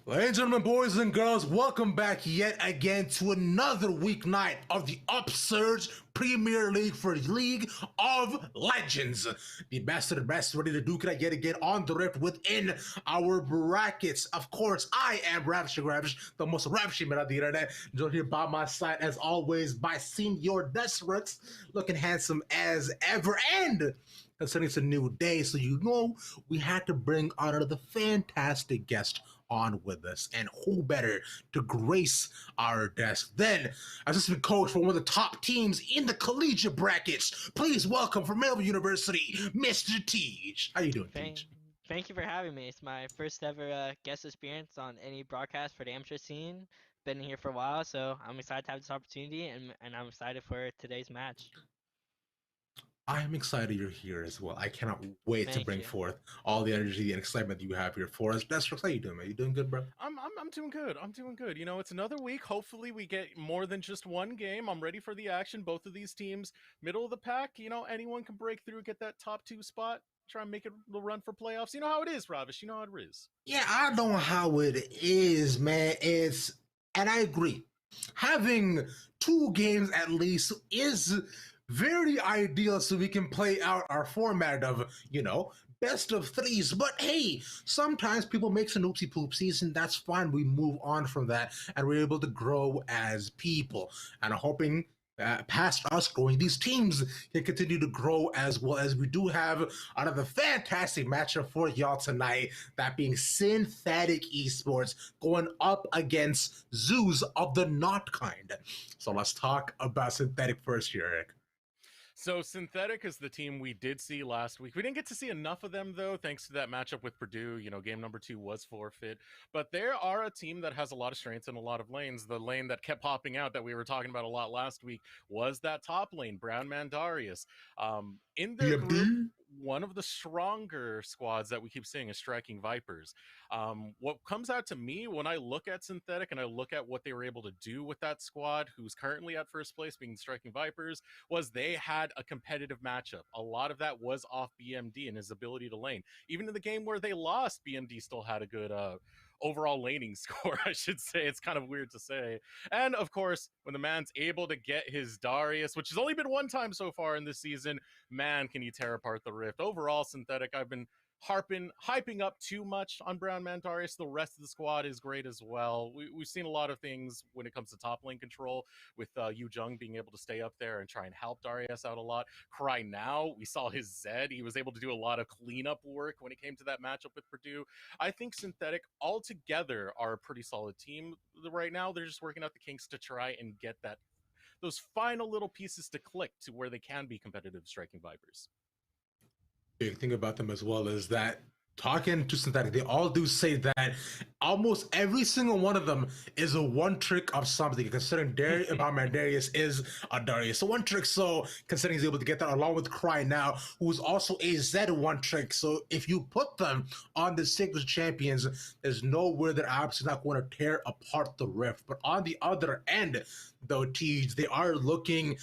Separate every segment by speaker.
Speaker 1: Ladies and gentlemen, boys and girls, welcome back yet again to another weeknight of the Upsurge Premier League for League of Legends. The best of the best, ready to duke it yet again on the rift within our brackets. Of course, I am Ravish, the most ravishing man of the internet. Joined here by my side, as always, by Senior Desperate, looking handsome as ever. And considering it's a new day, so you know we had to bring on another fantastic guest on with us. And who better to grace our desk than assistant coach for one of the top teams in the collegiate brackets. Please welcome from Melbourne University, Mr. Teach. How you doing,
Speaker 2: Thank,
Speaker 1: Teach?
Speaker 2: thank you for having me. It's my first ever guest appearance on any broadcast for the amateur scene. Been here for a while, so I'm excited to have this opportunity, and I'm excited for today's match.
Speaker 1: I'm excited you're here as well. I cannot wait to
Speaker 2: Thank
Speaker 1: bring
Speaker 2: you.
Speaker 1: forth all the energy and excitement that you have here for us. That's how you doing, man. You doing good, bro?
Speaker 3: I'm doing good. I'm doing good. You know, it's another week. Hopefully, we get more than just one game. I'm ready for the action. Both of these teams, middle of the pack. You know, anyone can break through, get that top two spot, try and make it a run for playoffs. You know how it is, Ravish. You know how it is.
Speaker 1: Yeah, I know how it is, man. And I agree. Having two games at least is very ideal so we can play out our format of, best of threes. But hey, sometimes people make some oopsie poopsies, and that's fine. We move on from that and we're able to grow as people. And I'm hoping past us growing, these teams can continue to grow as well. As we do have another fantastic matchup for y'all tonight, that being Synthetic Esports going up against Zoos of the Not Kind. So let's talk about Synthetic first here, Eric.
Speaker 3: So Synthetic is the team we did see last week. We didn't get to see enough of them though, thanks to that matchup with Purdue. You know, game number 2 was forfeit. But they are a team that has a lot of strengths and a lot of lanes. The lane that kept popping out that we were talking about a lot last week was that top lane, Brown Mandarius. In their group,
Speaker 1: BMD?
Speaker 3: one of the stronger squads that we keep seeing is Striking Vipers. What comes out to me when I look at Synthetic and I look at what they were able to do with that squad, who's currently at first place, being Striking Vipers, was they had a competitive matchup. A lot of that was off BMD and his ability to lane. Even in the game where they lost, BMD still had a good overall laning score, I should say. It's kind of weird to say. And of course, when the man's able to get his Darius, which has only been one time so far in this season, man, can he tear apart the Rift. Overall, Synthetic, I've been hyping up too much on Brown Mandarius. The rest of the squad is great as well. We've seen a lot of things when it comes to top lane control, with Yu Jung being able to stay up there and try and help Darius out a lot. Cry now, we saw his Zed. He was able to do a lot of cleanup work when it came to that matchup with Purdue. I think Synthetic altogether are a pretty solid team right now. They're just working out the kinks to try and get those final little pieces to click to where they can be competitive Striking Vipers.
Speaker 1: Big thing about them as well is that talking to Synthetic, they all do say that almost every single one of them is a one trick of something. Considering Darius is a Darius, so one trick. So considering he's able to get that along with Cry now, who's also a Z one trick. So if you put them on the singles champions, there's nowhere they're absolutely not going to tear apart the Rift. But on the other end, though, Teej, they are looking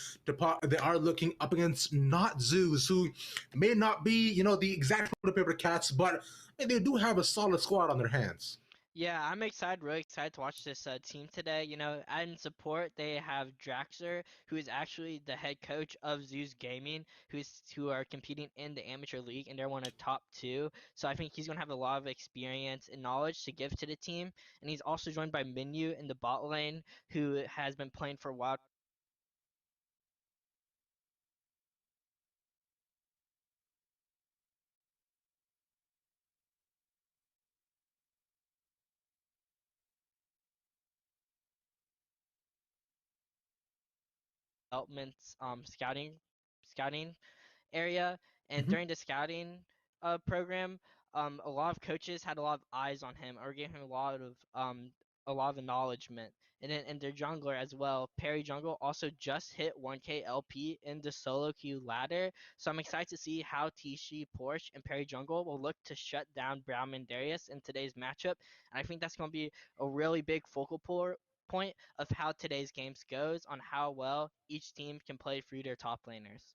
Speaker 1: up against not Zeus, who may not be, the exact paper cats, but they do have a solid squad on their hands.
Speaker 2: Yeah, I'm excited, really excited to watch this team today. In support they have Draxler, who is actually the head coach of Zeus Gaming, who are competing in the amateur league, and they're one of top two. So I think he's gonna have a lot of experience and knowledge to give to the team. And he's also joined by Minu in the bot lane, who has been playing for a while. Developments scouting area, and
Speaker 1: Mhm.
Speaker 2: during the scouting program, a lot of coaches had a lot of eyes on him, or gave him a lot of acknowledgement. And their jungler as well, Perry Jungle, also just hit 1K LP in the solo queue ladder. So I'm excited to see how Tishi, Porsche, and Perry Jungle will look to shut down Brown and Darius in today's matchup. And I think that's going to be a really big point of how today's games goes, on how well each team can play through their top laners.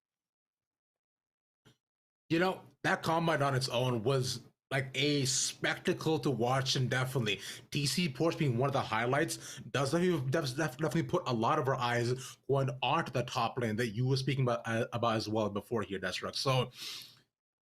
Speaker 1: That combine on its own was like a spectacle to watch, and definitely TC Porch being one of the highlights definitely put a lot of our eyes going onto the top lane that you were speaking about as well before here, Destruct. So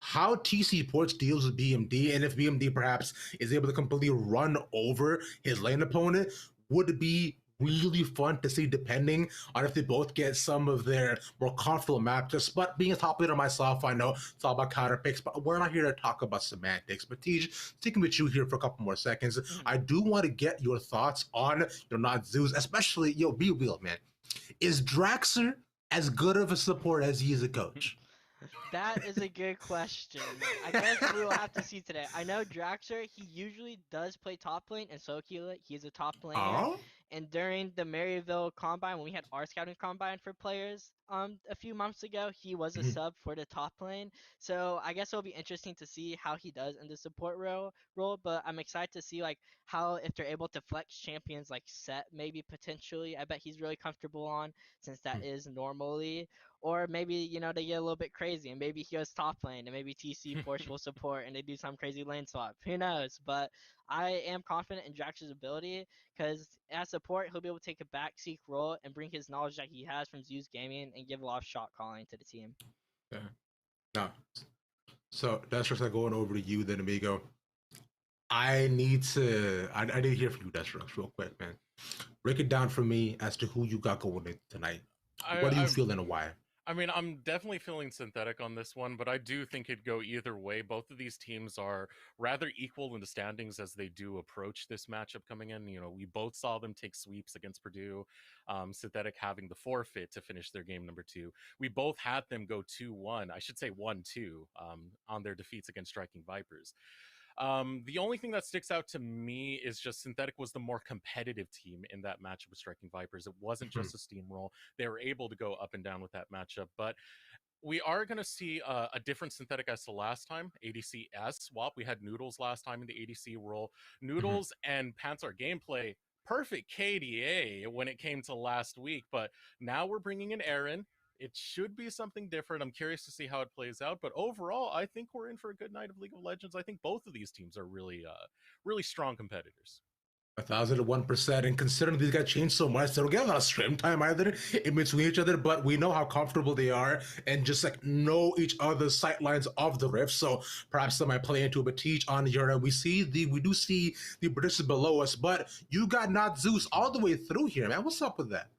Speaker 1: how TC Porch deals with BMD, and if BMD perhaps is able to completely run over his lane opponent, would be really fun to see, depending on if they both get some of their more comfortable matchups. But being a top leader myself, I know it's all about counter picks, but we're not here to talk about semantics. But Tej, sticking with you here for a couple more seconds, I do want to get your thoughts on Not Zeus, especially, be real, man. Is Draxler as good of a support as he is a coach?
Speaker 2: That is a good question. I guess we will have to see today. I know Draxler, he usually does play top lane, and Sokila, he's a top laner.
Speaker 1: Oh?
Speaker 2: And during the Maryville Combine, when we had our scouting combine for players a few months ago, he was a sub for the top lane. So I guess it'll be interesting to see how he does in the support role. But I'm excited to see like how, if they're able to flex champions like Set maybe potentially. I bet he's really comfortable on, since that is normally. Or maybe, they get a little bit crazy and maybe he goes top lane and maybe TC Porch will support and they do some crazy lane swap. Who knows? But I am confident in Drax's ability, because as support, he'll be able to take a backseat role and bring his knowledge that he has from Zeus Gaming and give a lot of shot calling to the team.
Speaker 1: Yeah. No. So that's just like going over to you then, amigo. I need to hear from you, Destruct, real quick, man. Break it down for me as to who you got going in tonight. What do you feel and why?
Speaker 3: I mean, I'm definitely feeling Synthetic on this one, but I do think it'd go either way. Both of these teams are rather equal in the standings as they do approach this matchup coming in. We both saw them take sweeps against Purdue, Synthetic having the forfeit to finish their game number 2. We both had them go 2-1, I should say 1-2, on their defeats against Striking Vipers. The only thing that sticks out to me is just Synthetic was the more competitive team in that matchup with Striking Vipers. It wasn't just a steamroll. They were able to go up and down with that matchup, but we are going to see a different Synthetic as the last time. ADC as swap. We had Noodles last time in the ADC role. Noodles and Panzer gameplay, perfect KDA when it came to last week, but now we're bringing in Aaron. It should be something different. I'm curious to see how it plays out. But overall, I think we're in for a good night of League of Legends. I think both of these teams are really, really strong competitors.
Speaker 1: 1,001%. And considering these guys change so much, they don't get a lot of stream time either in between each other, but we know how comfortable they are and just like know each other's sight lines of the rift. So perhaps that might play into a bit on your end. We do see the predictions below us, but you got Not Zeus all the way through here, man. What's up with that?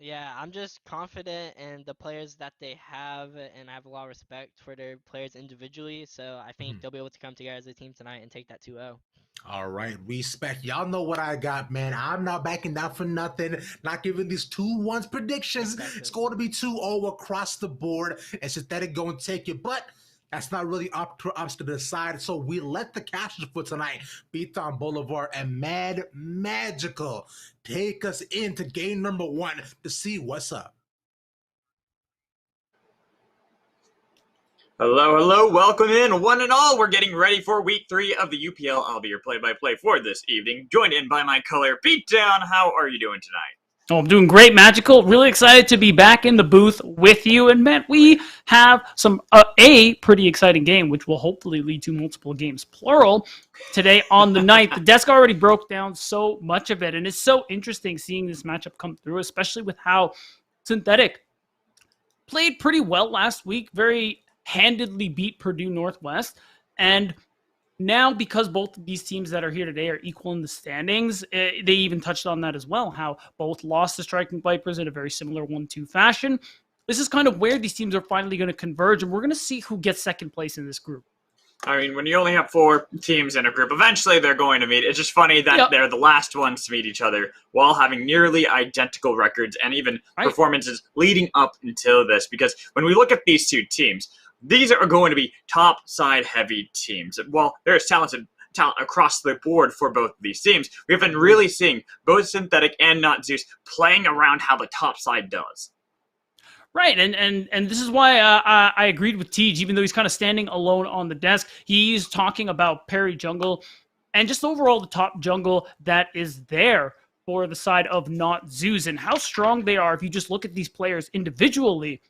Speaker 2: Yeah, I'm just confident in the players that they have, and I have a lot of respect for their players individually. So I think they'll be able to come together as a team tonight and take that 2-0.
Speaker 1: All right, respect. Y'all know what I got, man. I'm not backing down for nothing. Not giving these 2-1 predictions. It's going to be 2-0 across the board, and Synthetic go and take it. But that's not really up to us to decide. So we let the cashers for tonight, Beaton Boulevard and Mad Magical, take us into game number 1 to see what's up.
Speaker 4: Hello, welcome in, one and all. We're getting ready for week 3 of the UPL. I'll be your play-by-play for this evening, joined in by my color, Beatdown. How are you doing tonight?
Speaker 5: Oh, I'm doing great, Magical. Really excited to be back in the booth with you. And Matt, we have a pretty exciting game, which will hopefully lead to multiple games, plural, today on the night. The desk already broke down so much of it, and it's so interesting seeing this matchup come through, especially with how Synthetic played pretty well last week, very handedly beat Purdue Northwest, and now, because both of these teams that are here today are equal in the standings, they even touched on that as well, how both lost to Striking Vipers in a very similar 1-2 fashion. This is kind of where these teams are finally going to converge, and we're going to see who gets second place in this group.
Speaker 4: I mean, when you only have 4 teams in a group, eventually they're going to meet. It's just funny that they're the last ones to meet each other while having nearly identical records and even performances leading up until this. Because when we look at these two teams, these are going to be top-side heavy teams. While there's talent across the board for both of these teams, we have been really seeing both Synthetic and Not Zeus playing around how the top side does.
Speaker 5: Right, and this is why I agreed with Tej, even though he's kind of standing alone on the desk. He's talking about Perry Jungle and just overall the top jungle that is there for the side of Not Zeus and how strong they are if you just look at these players individually.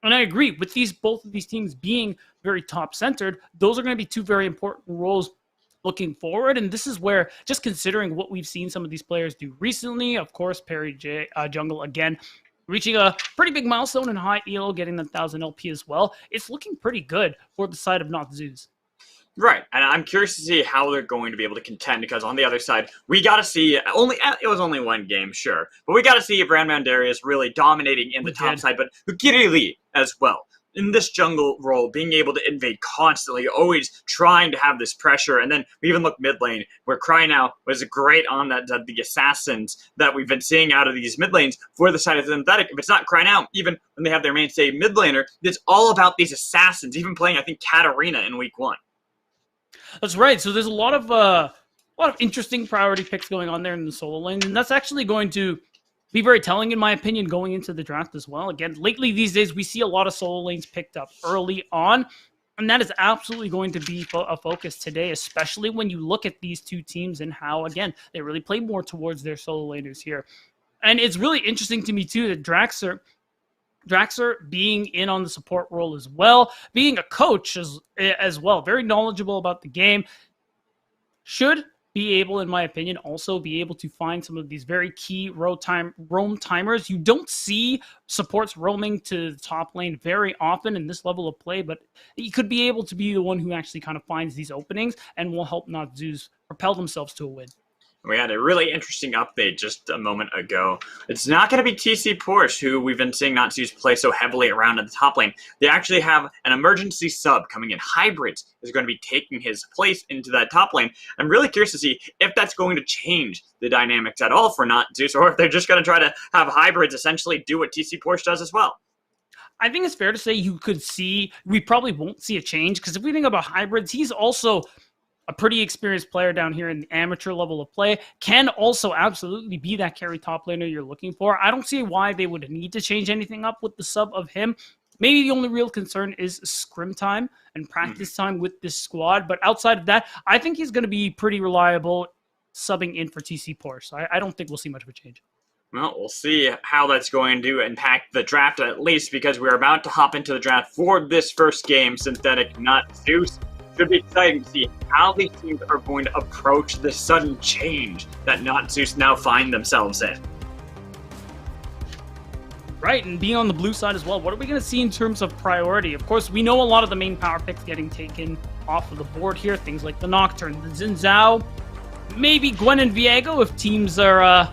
Speaker 5: And I agree with both of these teams being very top-centered. Those are going to be 2 very important roles looking forward. And this is where, just considering what we've seen some of these players do recently, of course, Perry Jungle again, reaching a pretty big milestone in high elo, getting the 1,000 LP as well. It's looking pretty good for the side of Not Zeus.
Speaker 4: Right, and I'm curious to see how they're going to be able to contend, because on the other side, we got to see, it was only one game, sure, but we got to see Brandman Darius really dominating in the top side, but Ukiri Lee as well. In this jungle role, being able to invade constantly, always trying to have this pressure, and then we even look mid lane, where Crynow was great on the assassins that we've been seeing out of these mid lanes for the side of Synthetic. If it's not Crynow, even when they have their mainstay mid laner, it's all about these assassins, even playing, I think, Katarina in week 1.
Speaker 5: That's right. So there's a lot of interesting priority picks going on there in the solo lane, and that's actually going to be very telling, in my opinion, going into the draft as well. Again, lately these days, we see a lot of solo lanes picked up early on, and that is absolutely going to be a focus today, especially when you look at these two teams and how, again, they really play more towards their solo laners here. And it's really interesting to me, too, that Draxler being in on the support role as well, being a coach as well, very knowledgeable about the game, should be able, in my opinion, also be able to find some of these very key roam timers. You don't see supports roaming to the top lane very often in this level of play, but he could be able to be the one who actually kind of finds these openings and will help Not Zeus propel themselves to a win.
Speaker 4: We had a really interesting update just a moment ago. It's not going to be TC Porsche, who we've been seeing Not Zeus play so heavily around in the top lane. They actually have an emergency sub coming in. Hybrids is going to be taking his place into that top lane. I'm really curious to see if that's going to change the dynamics at all for Not Zeus, or if they're just going to try to have Hybrids essentially do what TC Porsche does as well.
Speaker 5: I think it's fair to say we probably won't see a change, because if we think about Hybrids, he's also a pretty experienced player down here in the amateur level of play, can also absolutely be that carry top laner you're looking for. I don't see why they would need to change anything up with the sub of him. Maybe the only real concern is scrim time and practice time with this squad. But outside of that, I think he's going to be pretty reliable subbing in for TC Porsche. I don't think we'll see much of a change.
Speaker 4: Well, we'll see how that's going to impact the draft, at least, because we're about to hop into the draft for this first game, Synthetic Not Zeus. Should be exciting to see how these teams are going to approach the sudden change that Not Zeus now find themselves in.
Speaker 5: Right, and being on the blue side as well, what are we going to see in terms of priority? Of course, we know a lot of the main power picks getting taken off of the board here, things like the Nocturne, the Xin Zhao, maybe Gwen and Viego if teams are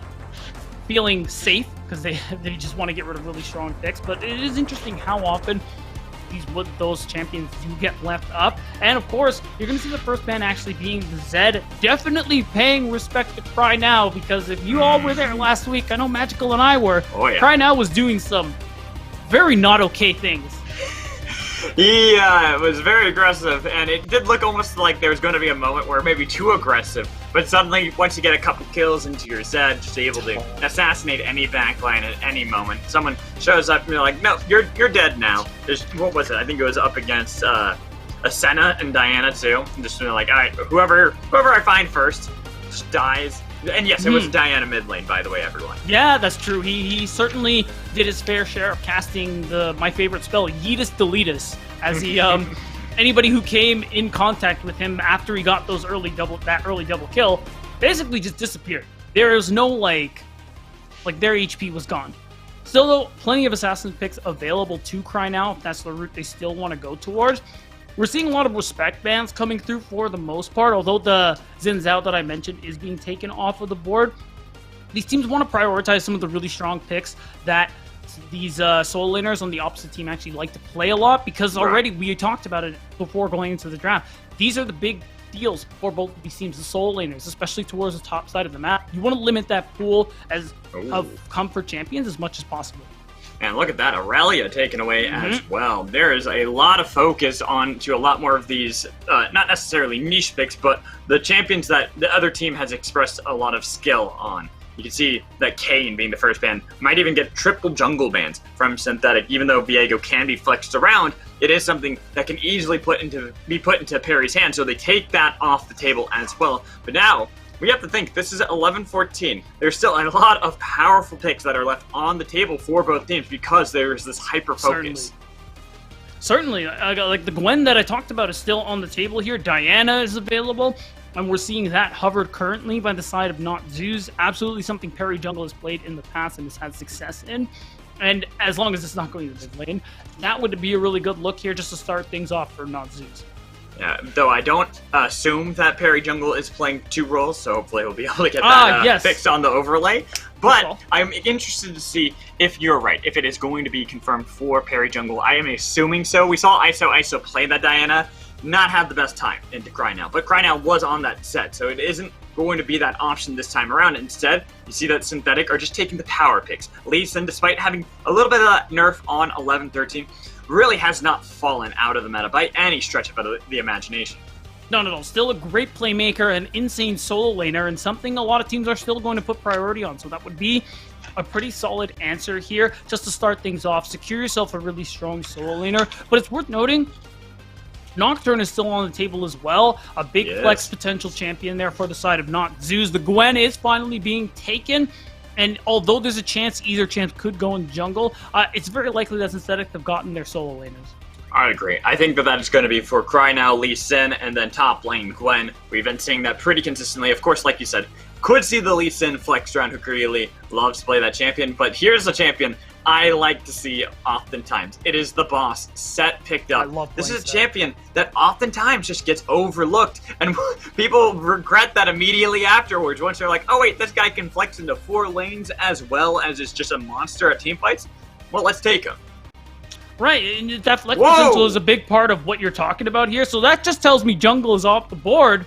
Speaker 5: feeling safe, because they just want to get rid of really strong picks. But it is interesting how often those champions do get left up. And of course, you're going to see the first ban actually being the Zed, definitely paying respect to Crynow, because if you all were there last week, I know Magical and I were, Crynow was doing some very not okay things.
Speaker 4: He was very aggressive, and it did look almost like there was going to be a moment where maybe too aggressive, but suddenly, once you get a couple kills into your Zed, just able to assassinate any backline at any moment. Someone shows up and you're like, no, you're dead now. What was it? I think it was up against Ascena and Diana too. And just like, all right, whoever I find first just dies. And yes, it was Diana mid lane, by the way, everyone.
Speaker 5: Yeah, that's true. He certainly did his fair share of casting my favorite spell, Yeetus Deletus, as he anybody who came in contact with him after he got that early double kill basically just disappeared. There is no like their HP was gone. Still though, plenty of assassin picks available to Crynow if that's the route they still want to go towards. We're seeing a lot of respect bans coming through for the most part, although the Xin Zhao that I mentioned is being taken off of the board. These teams want to prioritize some of the really strong picks that these solo laners on the opposite team actually like to play a lot, because already we talked about it before going into the draft. These are the big deals for both of these teams, the solo laners, especially towards the top side of the map. You want to limit that pool of comfort champions as much as possible.
Speaker 4: And look at that, Aurelia taken away as well. There is a lot of focus on to a lot more of these, not necessarily niche picks, but the champions that the other team has expressed a lot of skill on. You can see that Kayn being the first ban might even get triple jungle bans from Synthetic. Even though Viego can be flexed around, it is something that can easily be put into Perry's hand, so they take that off the table as well. But now, we have to think, this is 11-14. There's still a lot of powerful picks that are left on the table for both teams because there is this hyper-focus.
Speaker 5: Certainly. Like the Gwen that I talked about is still on the table here. Diana is available. And we're seeing that hovered currently by the side of Not Zeus. Absolutely something Perry Jungle has played in the past and has had success in. And as long as it's not going to mid lane, that would be a really good look here just to start things off for Not Zeus.
Speaker 4: Yeah, though I don't assume that Perry Jungle is playing 2 roles, so hopefully he'll be able to get that fixed on the overlay. But I'm interested to see if you're right, if it is going to be confirmed for Perry Jungle. I am assuming so. We saw ISO play that Diana, not have the best time into Crynow, but Crynow was on that set, so it isn't going to be that option this time around. Instead, you see that Synthetic are just taking the power picks. Lee Sin, despite having a little bit of that nerf on 11-13, really has not fallen out of the meta by any stretch of the imagination.
Speaker 5: Not at all. Still a great playmaker, an insane solo laner, and something a lot of teams are still going to put priority on. So that would be a pretty solid answer here just to start things off. Secure yourself a really strong solo laner. But it's worth noting, Nocturne is still on the table as well. A big flex potential champion there for the side of Not Zeus. The Gwen is finally being taken. And although there's a chance either champ could go in jungle, it's very likely that Synthetic have gotten their solo laners.
Speaker 4: I agree. I think that is going to be for Crynow, Lee Sin, and then top lane Gwen. We've been seeing that pretty consistently. Of course, like you said, could see the Lee Sin flex around who really loves to play that champion, but here's a champion I like to see oftentimes. It is the boss, Set picked up. This is a champion that oftentimes just gets overlooked, and people regret that immediately afterwards once they're like, oh wait, this guy can flex into 4 lanes as well as is just a monster at teamfights? Well, let's take him.
Speaker 5: Right, and that flex potential is a big part of what you're talking about here, so that just tells me jungle is off the board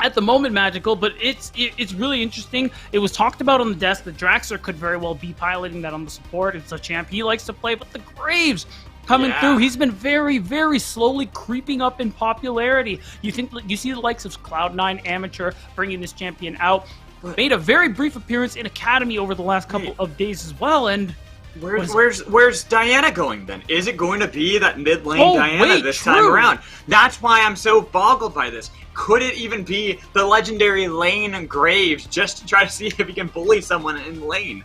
Speaker 5: at the moment, Magical, but it's really interesting. It was talked about on the desk that Draxler could very well be piloting that on the support. It's a champ he likes to play, but the Graves coming through, he's been very, very slowly creeping up in popularity. You see the likes of Cloud9 Amateur bringing this champion out. Made a very brief appearance in Academy over the last couple of days as well, and
Speaker 4: Where's Diana going then? Is it going to be that mid lane Diana this time around? That's why I'm so boggled by this. Could it even be the legendary Lane Graves just to try to see if he can bully someone in lane?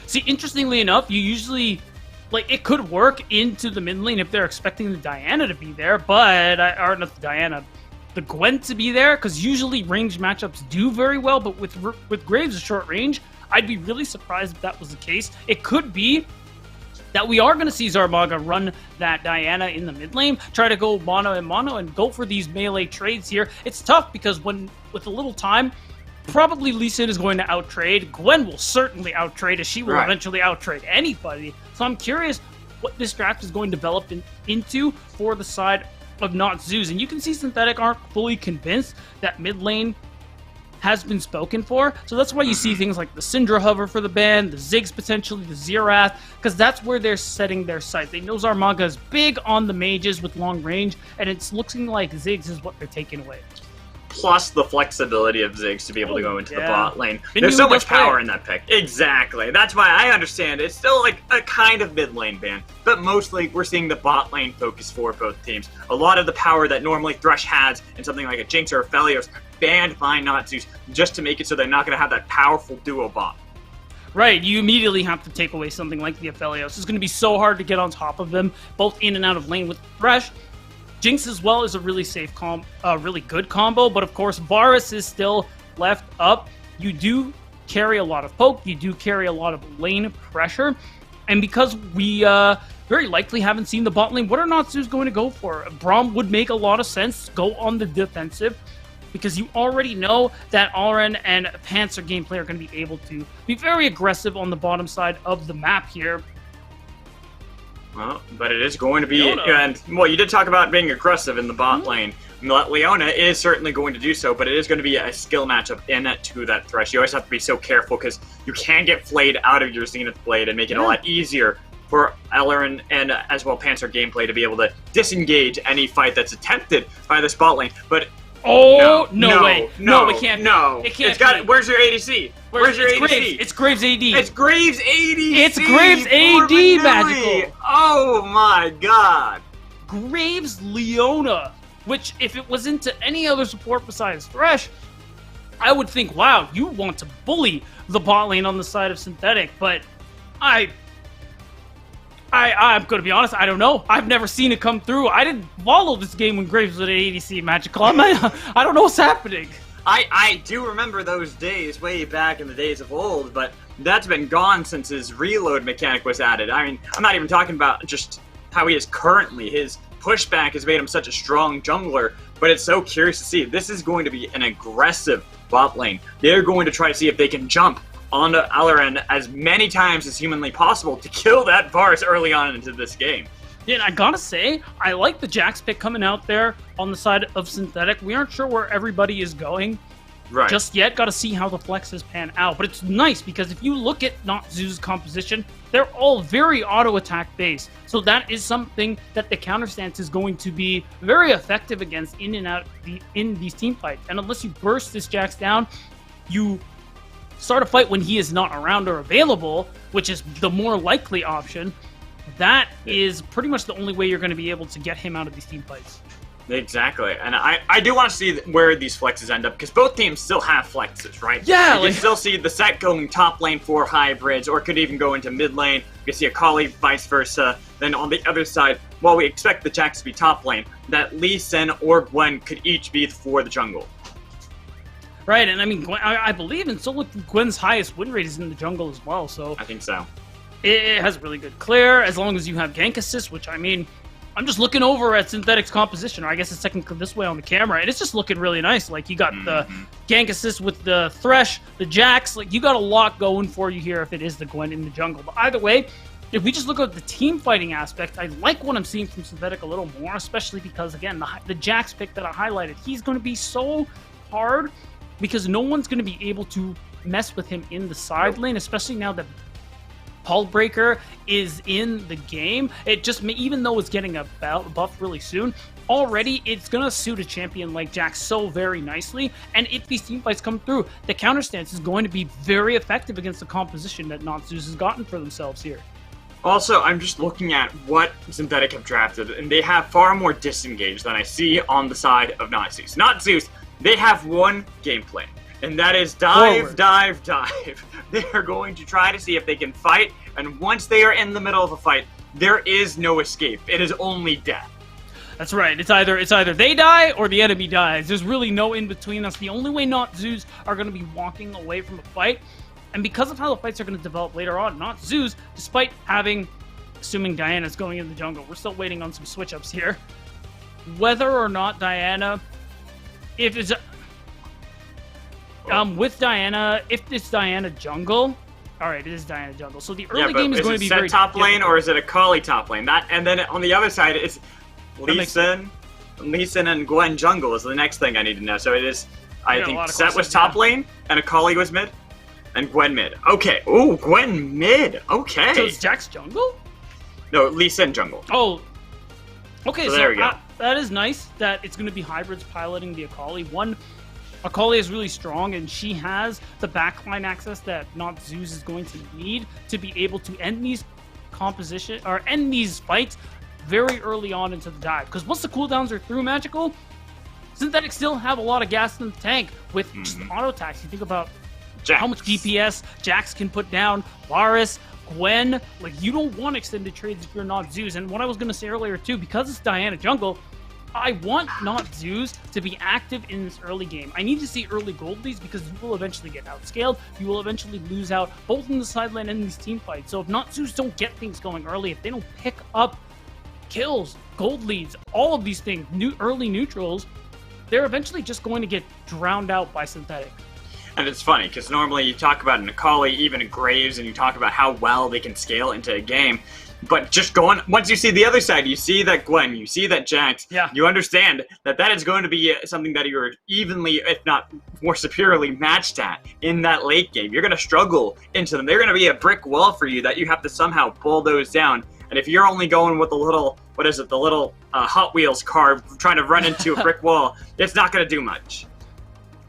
Speaker 5: See, interestingly enough, you usually, it could work into the mid lane if they're expecting the Diana to be there, but, or not the Diana, the Gwen to be there, because usually ranged matchups do very well, but with Graves' short range, I'd be really surprised if that was the case. It could be that we are going to see Zarmaga run that Diana in the mid lane, try to go mono and go for these melee trades here. It's tough because with a little time, probably Lee Sin is going to outtrade. Gwen will certainly outtrade, as she will eventually outtrade anybody. So I'm curious what this draft is going to develop into for the side of Not Zeus. And you can see Synthetic aren't fully convinced that mid lane has been spoken for, so that's why you see things like the Syndra hover for the ban, the Ziggs potentially, the Xerath, because that's where they're setting their sights. They know Zarmaga is big on the mages with long range, and it's looking like Ziggs is what they're taking away.
Speaker 4: Plus the flexibility of Ziggs to be able to go into the bot lane. There's so much power in that pick. Exactly. That's why I understand. It's still like a kind of mid lane ban, but mostly we're seeing the bot lane focus for both teams. A lot of the power that normally Thresh has in something like a Jinx or a Aphelios banned by Not Zeus just to make it so they're not going to have that powerful duo bot.
Speaker 5: Right, you immediately have to take away something like the Aphelios. It's going to be so hard to get on top of them, both in and out of lane with Thresh. Jinx as well is a really safe really good combo, but of course Varus is still left up. You do carry a lot of poke, you do carry a lot of lane pressure, and because we very likely haven't seen the bot lane, what are Not Zeus going to go for? Braum would make a lot of sense, go on the defensive, because you already know that Auron and Panzer gameplay are going to be able to be very aggressive on the bottom side of the map here.
Speaker 4: Well, but it is going to be, and well, you did talk about being aggressive in the bot lane. Leona is certainly going to do so, but it is going to be a skill matchup to that Thresh. You always have to be so careful because you can get flayed out of your Zenith Blade and make it a lot easier for Ellerin and as well Panzer gameplay to be able to disengage any fight that's attempted by this bot lane. But
Speaker 5: no way. No, it can't.
Speaker 4: No,
Speaker 5: it can't.
Speaker 4: It's got. Where's your ADC? Where's your ADC?
Speaker 5: It's Graves AD.
Speaker 4: It's Graves ADC.
Speaker 5: It's Graves AD, Magical.
Speaker 4: Oh my god.
Speaker 5: Graves Leona, which if it was into any other support besides Thresh, I would think, wow, you want to bully the bot lane on the side of Synthetic, but I'm going to be honest, I don't know. I've never seen it come through. I didn't follow this game when Graves was at ADC Magical. I don't know what's happening.
Speaker 4: I do remember those days way back in the days of old, but that's been gone since his reload mechanic was added. I mean, I'm not even talking about just how he is currently. His pushback has made him such a strong jungler, but it's so curious to see. This is going to be an aggressive bot lane. They're going to try to see if they can jump onto Alaran as many times as humanly possible to kill that Varus early on into this game.
Speaker 5: Yeah, and I gotta say, I like the Jax pick coming out there on the side of Synthetic. We aren't sure where everybody is going just yet. Gotta see how the flexes pan out. But it's nice because if you look at Not-Zoo's composition, they're all very auto-attack based. So that is something that the counter stance is going to be very effective against in and out in these team fights. And unless you burst this Jax down, you start a fight when he is not around or available, which is the more likely option. That is pretty much the only way you're going to be able to get him out of these team fights.
Speaker 4: Exactly, and I do want to see where these flexes end up, because both teams still have flexes, right?
Speaker 5: Yeah,
Speaker 4: you can still see the set going top lane for hybrids, or could even go into mid lane. You can see Akali, vice versa. Then on the other side, while we expect the Jax to be top lane, that Lee Sin or Gwen could each be for the jungle.
Speaker 5: Right, and I mean, I believe in Solo Gwen's highest win rate is in the jungle as well, so...
Speaker 4: I think so.
Speaker 5: It has really good clear, as long as you have gank assist, which, I mean, I'm just looking over at Synthetic's composition, or I guess it's technically this way on the camera, and it's just looking really nice. Like, you got the gank assist with the Thresh, the Jax, like, you got a lot going for you here if it is the Gwen in the jungle. But either way, if we just look at the team fighting aspect, I like what I'm seeing from Synthetic a little more, especially because, again, the Jax pick that I highlighted, he's going to be so hard because no one's going to be able to mess with him in the side lane, especially now that Hull Breaker is in the game. It just, even though it's getting a buff really soon, already it's going to suit a champion like Jax so very nicely. And if these team fights come through, the counter stance is going to be very effective against the composition that Not-Zeus has gotten for themselves here.
Speaker 4: Also, I'm just looking at what Synthetic have drafted, and they have far more disengage than I see on the side of Not-Zeus. Not-Zeus, they have one game plan, and that is dive,
Speaker 5: Forward.
Speaker 4: dive, dive. They are going to try to see if they can fight, and once they are in the middle of a fight, there is no escape. It is only death.
Speaker 5: That's right. It's either they die or the enemy dies. There's really no in between. That's the only way Not-Zeus are going to be walking away from a fight. And because of how the fights are going to develop later on, Not-Zeus, despite having, assuming Diana's going in the jungle, we're still waiting on some switch-ups here. Whether or not Diana, if it's with Diana, if it's Diana jungle, all right, it is Diana jungle. So the early game is going to be very
Speaker 4: top lane,
Speaker 5: difficult.
Speaker 4: or is it a Akali top lane? That, and then on the other side is Lee Sin and Gwen jungle is the next thing I need to know. So it is, I think Set was top lane and Akali was mid, and Gwen mid. Okay. Ooh, Gwen mid. Okay.
Speaker 5: So it's Jax jungle?
Speaker 4: No, Lee Sin jungle.
Speaker 5: Oh. Okay,
Speaker 4: so there we go.
Speaker 5: That is nice that it's going to be hybrids piloting the Akali. Akali is really strong, and she has the backline access that Not-Zeus is going to need to be able to end these fights very early on into the dive. Because once the cooldowns are through Magical, Synthetic still have a lot of gas in the tank with just auto attacks. You think about
Speaker 4: Jax.
Speaker 5: how much DPS Jax can put down, Varus, Gwen. Like, you don't want extended trades if you're Not-Zeus. And what I was going to say earlier too, because it's Diana jungle, I want Not-Zeus to be active in this early game. I need to see early gold leads because you will eventually get outscaled. You will eventually lose out both in the side lane and in these team fights. So if Not-Zeus don't get things going early, if they don't pick up kills, gold leads, all of these things, early neutrals, they're eventually just going to get drowned out by Synthetic.
Speaker 4: And it's funny, because normally you talk about an Akali, even a Graves, and you talk about how well they can scale into a game. But just once you see the other side, you see that Gwen, you see that Jax, you understand that that is going to be something that you're evenly, if not more superiorly matched at in that late game. You're going to struggle into them. They're going to be a brick wall for you that you have to somehow bulldoze down. And if you're only going with the little, the little Hot Wheels car trying to run into a brick wall, it's not going to do much.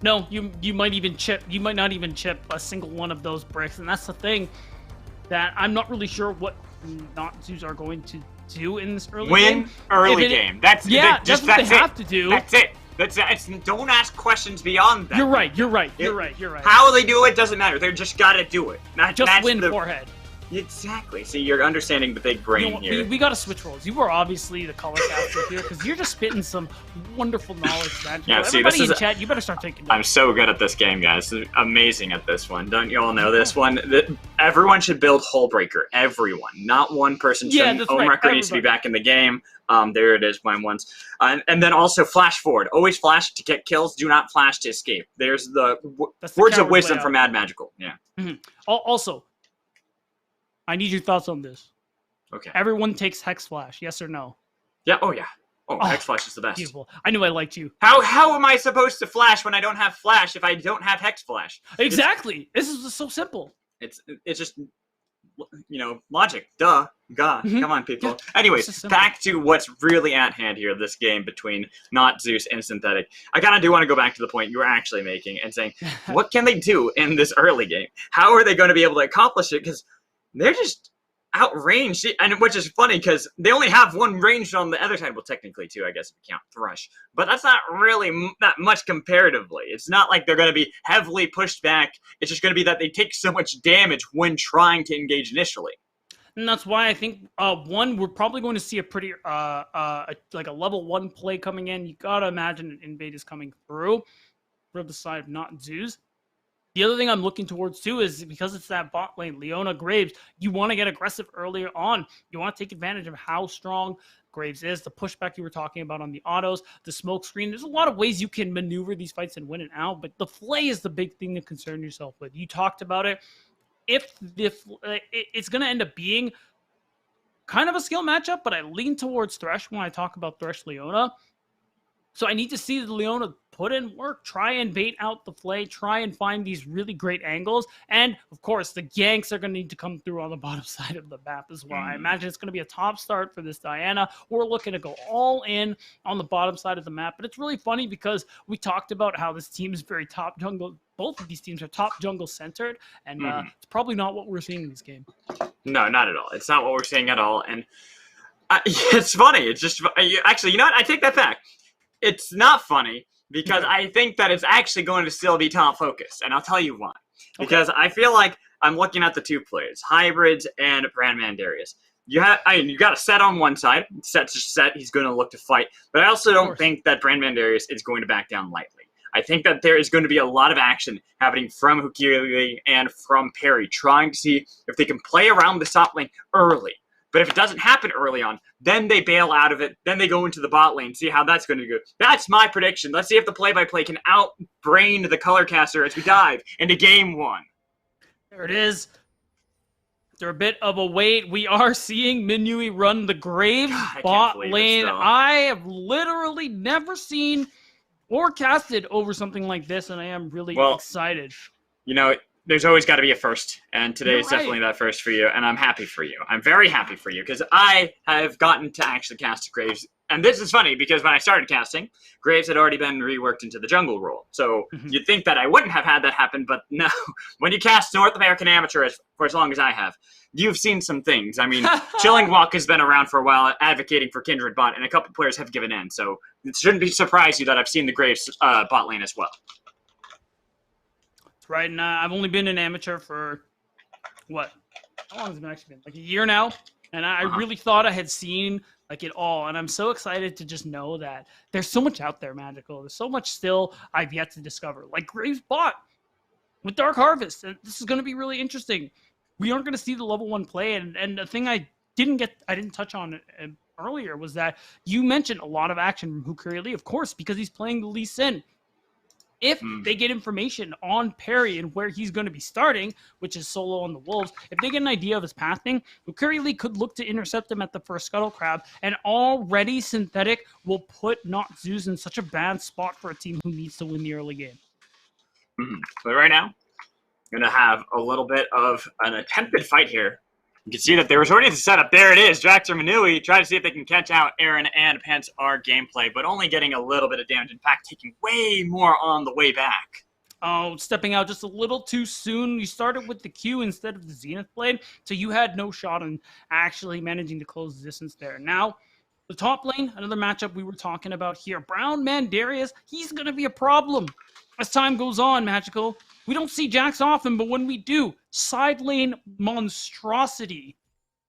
Speaker 5: No, you might not even chip a single one of those bricks, and that's the thing that I'm not really sure what Not-Zeus are going to do in this early game.
Speaker 4: Early game. That's
Speaker 5: what they have to do.
Speaker 4: That's it. Don't ask questions beyond that.
Speaker 5: You're right.
Speaker 4: How they do it doesn't matter. They just gotta do it.
Speaker 5: Just win forehead.
Speaker 4: Exactly. See, you're understanding the big brain here.
Speaker 5: We got to switch roles. You are obviously the color caster here because you're just spitting some wonderful knowledge, man.
Speaker 4: Yeah, see,
Speaker 5: everybody
Speaker 4: this
Speaker 5: in
Speaker 4: is
Speaker 5: chat, you better start taking notes.
Speaker 4: I'm so good at this game, guys. Amazing at this one. Don't you all know this one? Everyone should build Hullbreaker. Everyone. Not one person.
Speaker 5: Yeah, that's right.
Speaker 4: Hullbreaker needs to be back in the game. There it is, mine once. And then also flash forward. Always flash to get kills. Do not flash to escape. There's the words of wisdom from Mad Magical. Yeah.
Speaker 5: Mm-hmm. Also, I need your thoughts on this.
Speaker 4: Okay.
Speaker 5: Everyone takes Hex Flash, yes or no?
Speaker 4: Yeah. Oh, yeah. Oh, Hex Flash is the best.
Speaker 5: Beautiful. I knew I liked you.
Speaker 4: How am I supposed to flash when I don't have Flash if I don't have Hex Flash?
Speaker 5: Exactly. This is so simple.
Speaker 4: It's just, logic. Duh. God.
Speaker 5: Mhm.
Speaker 4: Come on, people.
Speaker 5: Yeah,
Speaker 4: Anyways, back to what's really at hand here, this game between Not Zeus and Synthetic. I kind of do want to go back to the point you were actually making and saying, what can they do in this early game? How are they going to be able to accomplish it? Because they're just outranged, and which is funny because they only have one ranged on the other side. Well, technically two, I guess, if you count Thrush. But that's not really that much comparatively. It's not like they're going to be heavily pushed back. It's just going to be that they take so much damage when trying to engage initially.
Speaker 5: And that's why I think, we're probably going to see a pretty, like a level 1 play coming in. You got to imagine an invade is coming through from the side of Not Zeus. The other thing I'm looking towards, too, is because it's that bot lane, Leona Graves, you want to get aggressive earlier on. You want to take advantage of how strong Graves is, the pushback you were talking about on the autos, the smoke screen. There's a lot of ways you can maneuver these fights and win it out, but the Flay is the big thing to concern yourself with. You talked about it. If it's going to end up being kind of a skill matchup, but I lean towards Thresh when I talk about Thresh Leona. So I need to see the Leona put in work, try and bait out the Flay, try and find these really great angles. And, of course, the ganks are going to need to come through on the bottom side of the map as well. I imagine it's going to be a top start for this Diana. We're looking to go all in on the bottom side of the map. But it's really funny because we talked about how this team is very top jungle. Both of these teams are top jungle centered. And it's probably not what we're seeing in this game.
Speaker 4: No, not at all. It's not what we're seeing at all. And it's funny. It's just actually, you know what? I take that back. It's not funny because I think that it's actually going to still be top focus, and I'll tell you why. Because I feel like I'm looking at the two players, Hybrids and Brandman Darius. You got a set on one side. Set's just set. He's going to look to fight. But I also don't think that Brandman Darius is going to back down lightly. I think that there is going to be a lot of action happening from Hukiri and from Perry, trying to see if they can play around the top lane early. But if it doesn't happen early on, then they bail out of it. Then they go into the bot lane, see how that's going to go. That's my prediction. Let's see if the play-by-play can outbrain the color caster as we dive into game 1.
Speaker 5: There it is. After a bit of a wait, we are seeing Minui run the Graves bot lane. I have literally never seen or casted over something like this, and I am really excited.
Speaker 4: You know, there's always got to be a first, and today is definitely that first for you, and I'm happy for you. I'm very happy for you, because I have gotten to actually cast Graves, and this is funny, because when I started casting, Graves had already been reworked into the jungle role, so you'd think that I wouldn't have had that happen, but no. When you cast North American Amateur for as long as I have, you've seen some things. I mean, Chilling Walk has been around for a while, advocating for Kindred bot, and a couple players have given in, so it shouldn't be surprise you that I've seen the Graves bot lane as well.
Speaker 5: Right, and I've only been an amateur for, what? How long has it actually been? Like a year now? And I really thought I had seen like it all, and I'm so excited to just know that there's so much out there, Magical. There's so much still I've yet to discover. Like Graves bot with Dark Harvest, and this is going to be really interesting. We aren't going to see the level 1 play, and the thing I didn't touch on earlier was that you mentioned a lot of action from Hukiri Lee, of course, because he's playing the Lee Sin. If they get information on Perry and where he's going to be starting, which is solo on the Wolves, if they get an idea of his pathing, Hukiri Lee could look to intercept him at the first Scuttle Crab, and already Synthetic will put Not Zeus in such a bad spot for a team who needs to win the early game.
Speaker 4: But right now, I'm going to have a little bit of an attempted fight here. You can see that there was already the setup. There it is. Draxter Minui try to see if they can catch out Aaron and Pence our gameplay, but only getting a little bit of damage. In fact, taking way more on the way back.
Speaker 5: Oh, stepping out just a little too soon. You started with the Q instead of the Zenith Blade, so you had no shot on actually managing to close the distance there. Now, the top lane, another matchup we were talking about here. Brandman Darius, he's going to be a problem as time goes on, Magical. We don't see Jax often, but when we do, side lane monstrosity.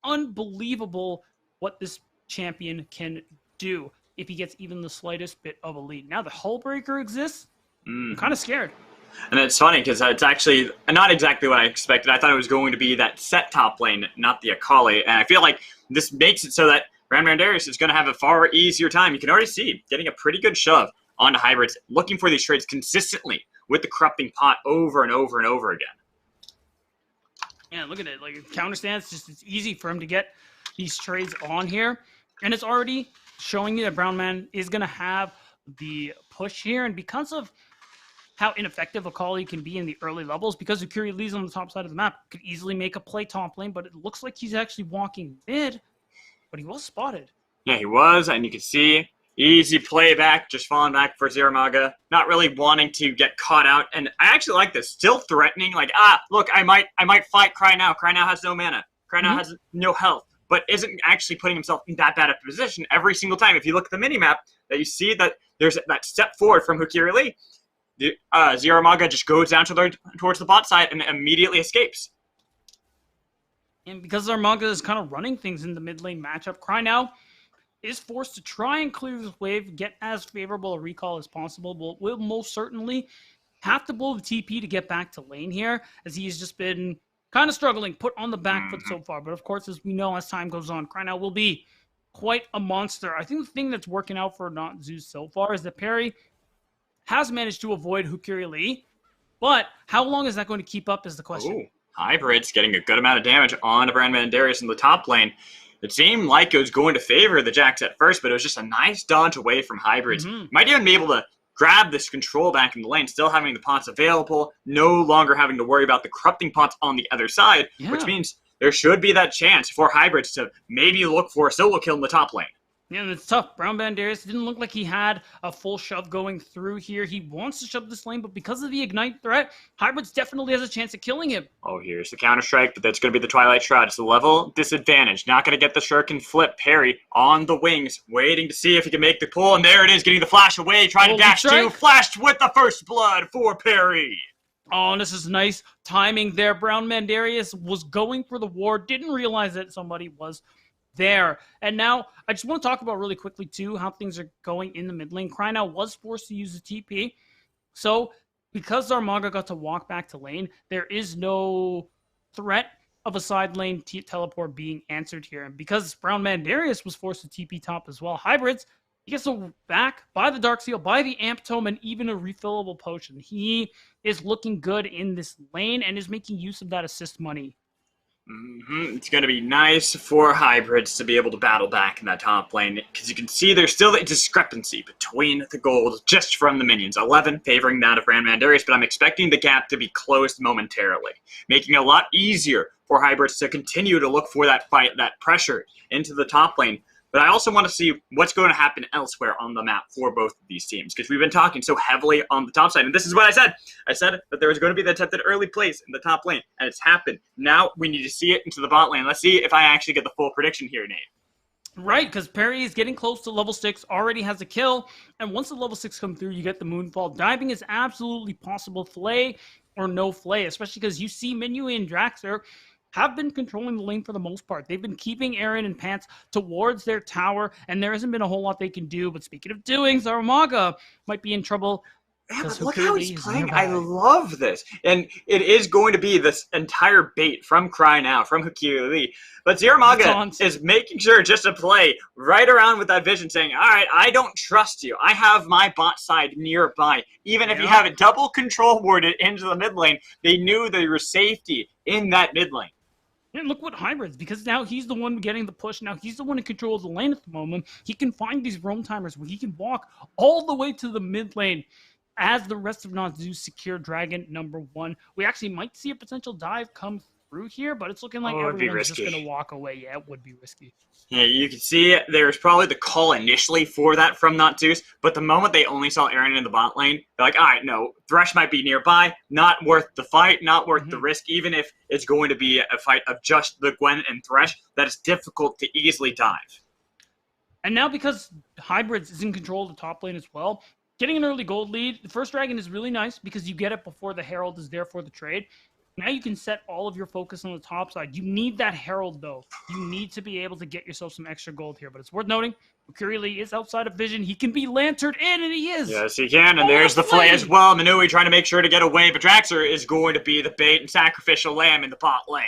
Speaker 5: Unbelievable what this champion can do if he gets even the slightest bit of a lead. Now the Hullbreaker exists. I'm kind of scared.
Speaker 4: And it's funny because it's actually not exactly what I expected. I thought it was going to be that set top lane, not the Akali. And I feel like this makes it so that Brandman Darius is going to have a far easier time. You can already see getting a pretty good shove onto hybrids, looking for these trades consistently with the corrupting pot over and over and over again.
Speaker 5: Yeah, look at it. Like counter stance, just it's easy for him to get these trades on here. And it's already showing you that Brown Man is going to have the push here. And because of how ineffective Akali can be in the early levels, because Ukiri Lee's on the top side of the map, could easily make a play top lane, but it looks like he's actually walking mid, but he was spotted.
Speaker 4: Yeah, he was, and you can see easy playback, just falling back for Xeramaga, not really wanting to get caught out. And I actually like this, still threatening, like, look, I might fight Cry Now. Cry Now has no mana. Cry Now has no health, but isn't actually putting himself in that bad a position every single time. If you look at the minimap, that you see that there's that step forward from Ukiri Lee. Xeramaga just goes down towards the bot side and immediately escapes.
Speaker 5: And because Xeramaga is kind of running things in the mid lane matchup, Cry Now is forced to try and clear this wave, get as favorable a recall as possible, but will most certainly have to blow the TP to get back to lane here, as he's just been kind of struggling, put on the back foot so far. But of course, as we know, as time goes on, Cry Now will be quite a monster. I think the thing that's working out for Not Zeus so far is that Perry has managed to avoid Ukiri Lee, but how long is that going to keep up is the question.
Speaker 4: Ooh, hybrids getting a good amount of damage on Brandman Darius in the top lane. It seemed like it was going to favor the Jax at first, but it was just a nice dodge away from hybrids. Might even be able to grab this control back in the lane, still having the pots available, no longer having to worry about the corrupting pots on the other side, which means there should be that chance for hybrids to maybe look for a solo kill in the top lane.
Speaker 5: Yeah, and it's tough. Brown Banderas didn't look like he had a full shove going through here. He wants to shove this lane, but because of the Ignite threat, Hybrids definitely has a chance of killing him.
Speaker 4: Oh, here's the Counter-Strike, but that's going to be the Twilight Shroud. It's a level disadvantage. Not going to get the Shuriken flip. Perry on the wings, waiting to see if he can make the pull, and there it is, getting the flash away, trying to dash to. Flashed with the first blood for Perry.
Speaker 5: Oh, and this is nice timing there. Brown Mandarius was going for the ward, didn't realize that somebody was there. And now I just want to talk about really quickly too how things are going in the mid lane. Cry Now was forced to use the TP. So because Xeramaga got to walk back to lane, there is no threat of a side lane teleport being answered here. And because Brown Mandarius was forced to TP top as well, Hybrids, he gets a back by the Dark Seal, by the Amp Tome, and even a refillable potion. He is looking good in this lane and is making use of that assist money.
Speaker 4: It's going to be nice for hybrids to be able to battle back in that top lane, because you can see there's still a discrepancy between the gold just from the minions. 11 favoring that of Brand Mandarius, but I'm expecting the gap to be closed momentarily, making it a lot easier for hybrids to continue to look for that fight, that pressure into the top lane. But I also want to see what's going to happen elsewhere on the map for both of these teams, because we've been talking so heavily on the top side. And this is what I said. I said that there was going to be the attempted early plays in the top lane, and it's happened. Now we need to see it into the bot lane. Let's see if I actually get the full prediction here, Nate.
Speaker 5: Right, because Perry is getting close to level 6, already has a kill, and once the level 6 come through, you get the Moonfall. Diving is absolutely possible, flay or no flay, especially because you see Minyu and Draxler have been controlling the lane for the most part. They've been keeping Aaron and Pants towards their tower, and there hasn't been a whole lot they can do. But speaking of doing, Xeramaga might be in trouble.
Speaker 4: Yeah, but look how he's playing. I love this. And it is going to be this entire bait from Cry Now, from Ukiri Lee. But Xeramaga is making sure just to play right around with that vision, saying, all right, I don't trust you. I have my bot side nearby. Even if you have it double control warded into the mid lane, they knew there was safety in that mid lane.
Speaker 5: And look what Hybrids, because now he's the one getting the push. Now he's the one who controls the lane at the moment. He can find these roam timers where he can walk all the way to the mid lane as the rest of Not Zeus secure Dragon number 1. We actually might see a potential dive come through here, but it's looking like everyone's just going to walk away. Yeah, it would be risky.
Speaker 4: Yeah, you can see there's probably the call initially for that from Not Zeus, but the moment they only saw Aaron in the bot lane, they're like, all right, no, Thresh might be nearby, not worth the fight, not worth the risk, even if it's going to be a fight of just the Gwen and Thresh, that is difficult to easily dive.
Speaker 5: And now because Hybrids is in control of the top lane as well, getting an early gold lead. The first dragon is really nice because you get it before the Herald is there for the trade. Now you can set all of your focus on the top side. You need that Herald, though. You need to be able to get yourself some extra gold here. But it's worth noting, Mercury Lee is outside of vision. He can be lanterned in, and he is.
Speaker 4: Yes, he can. And there's the flay as well. Manui trying to make sure to get away, but Draxler is going to be the bait and sacrificial lamb in the bot lane.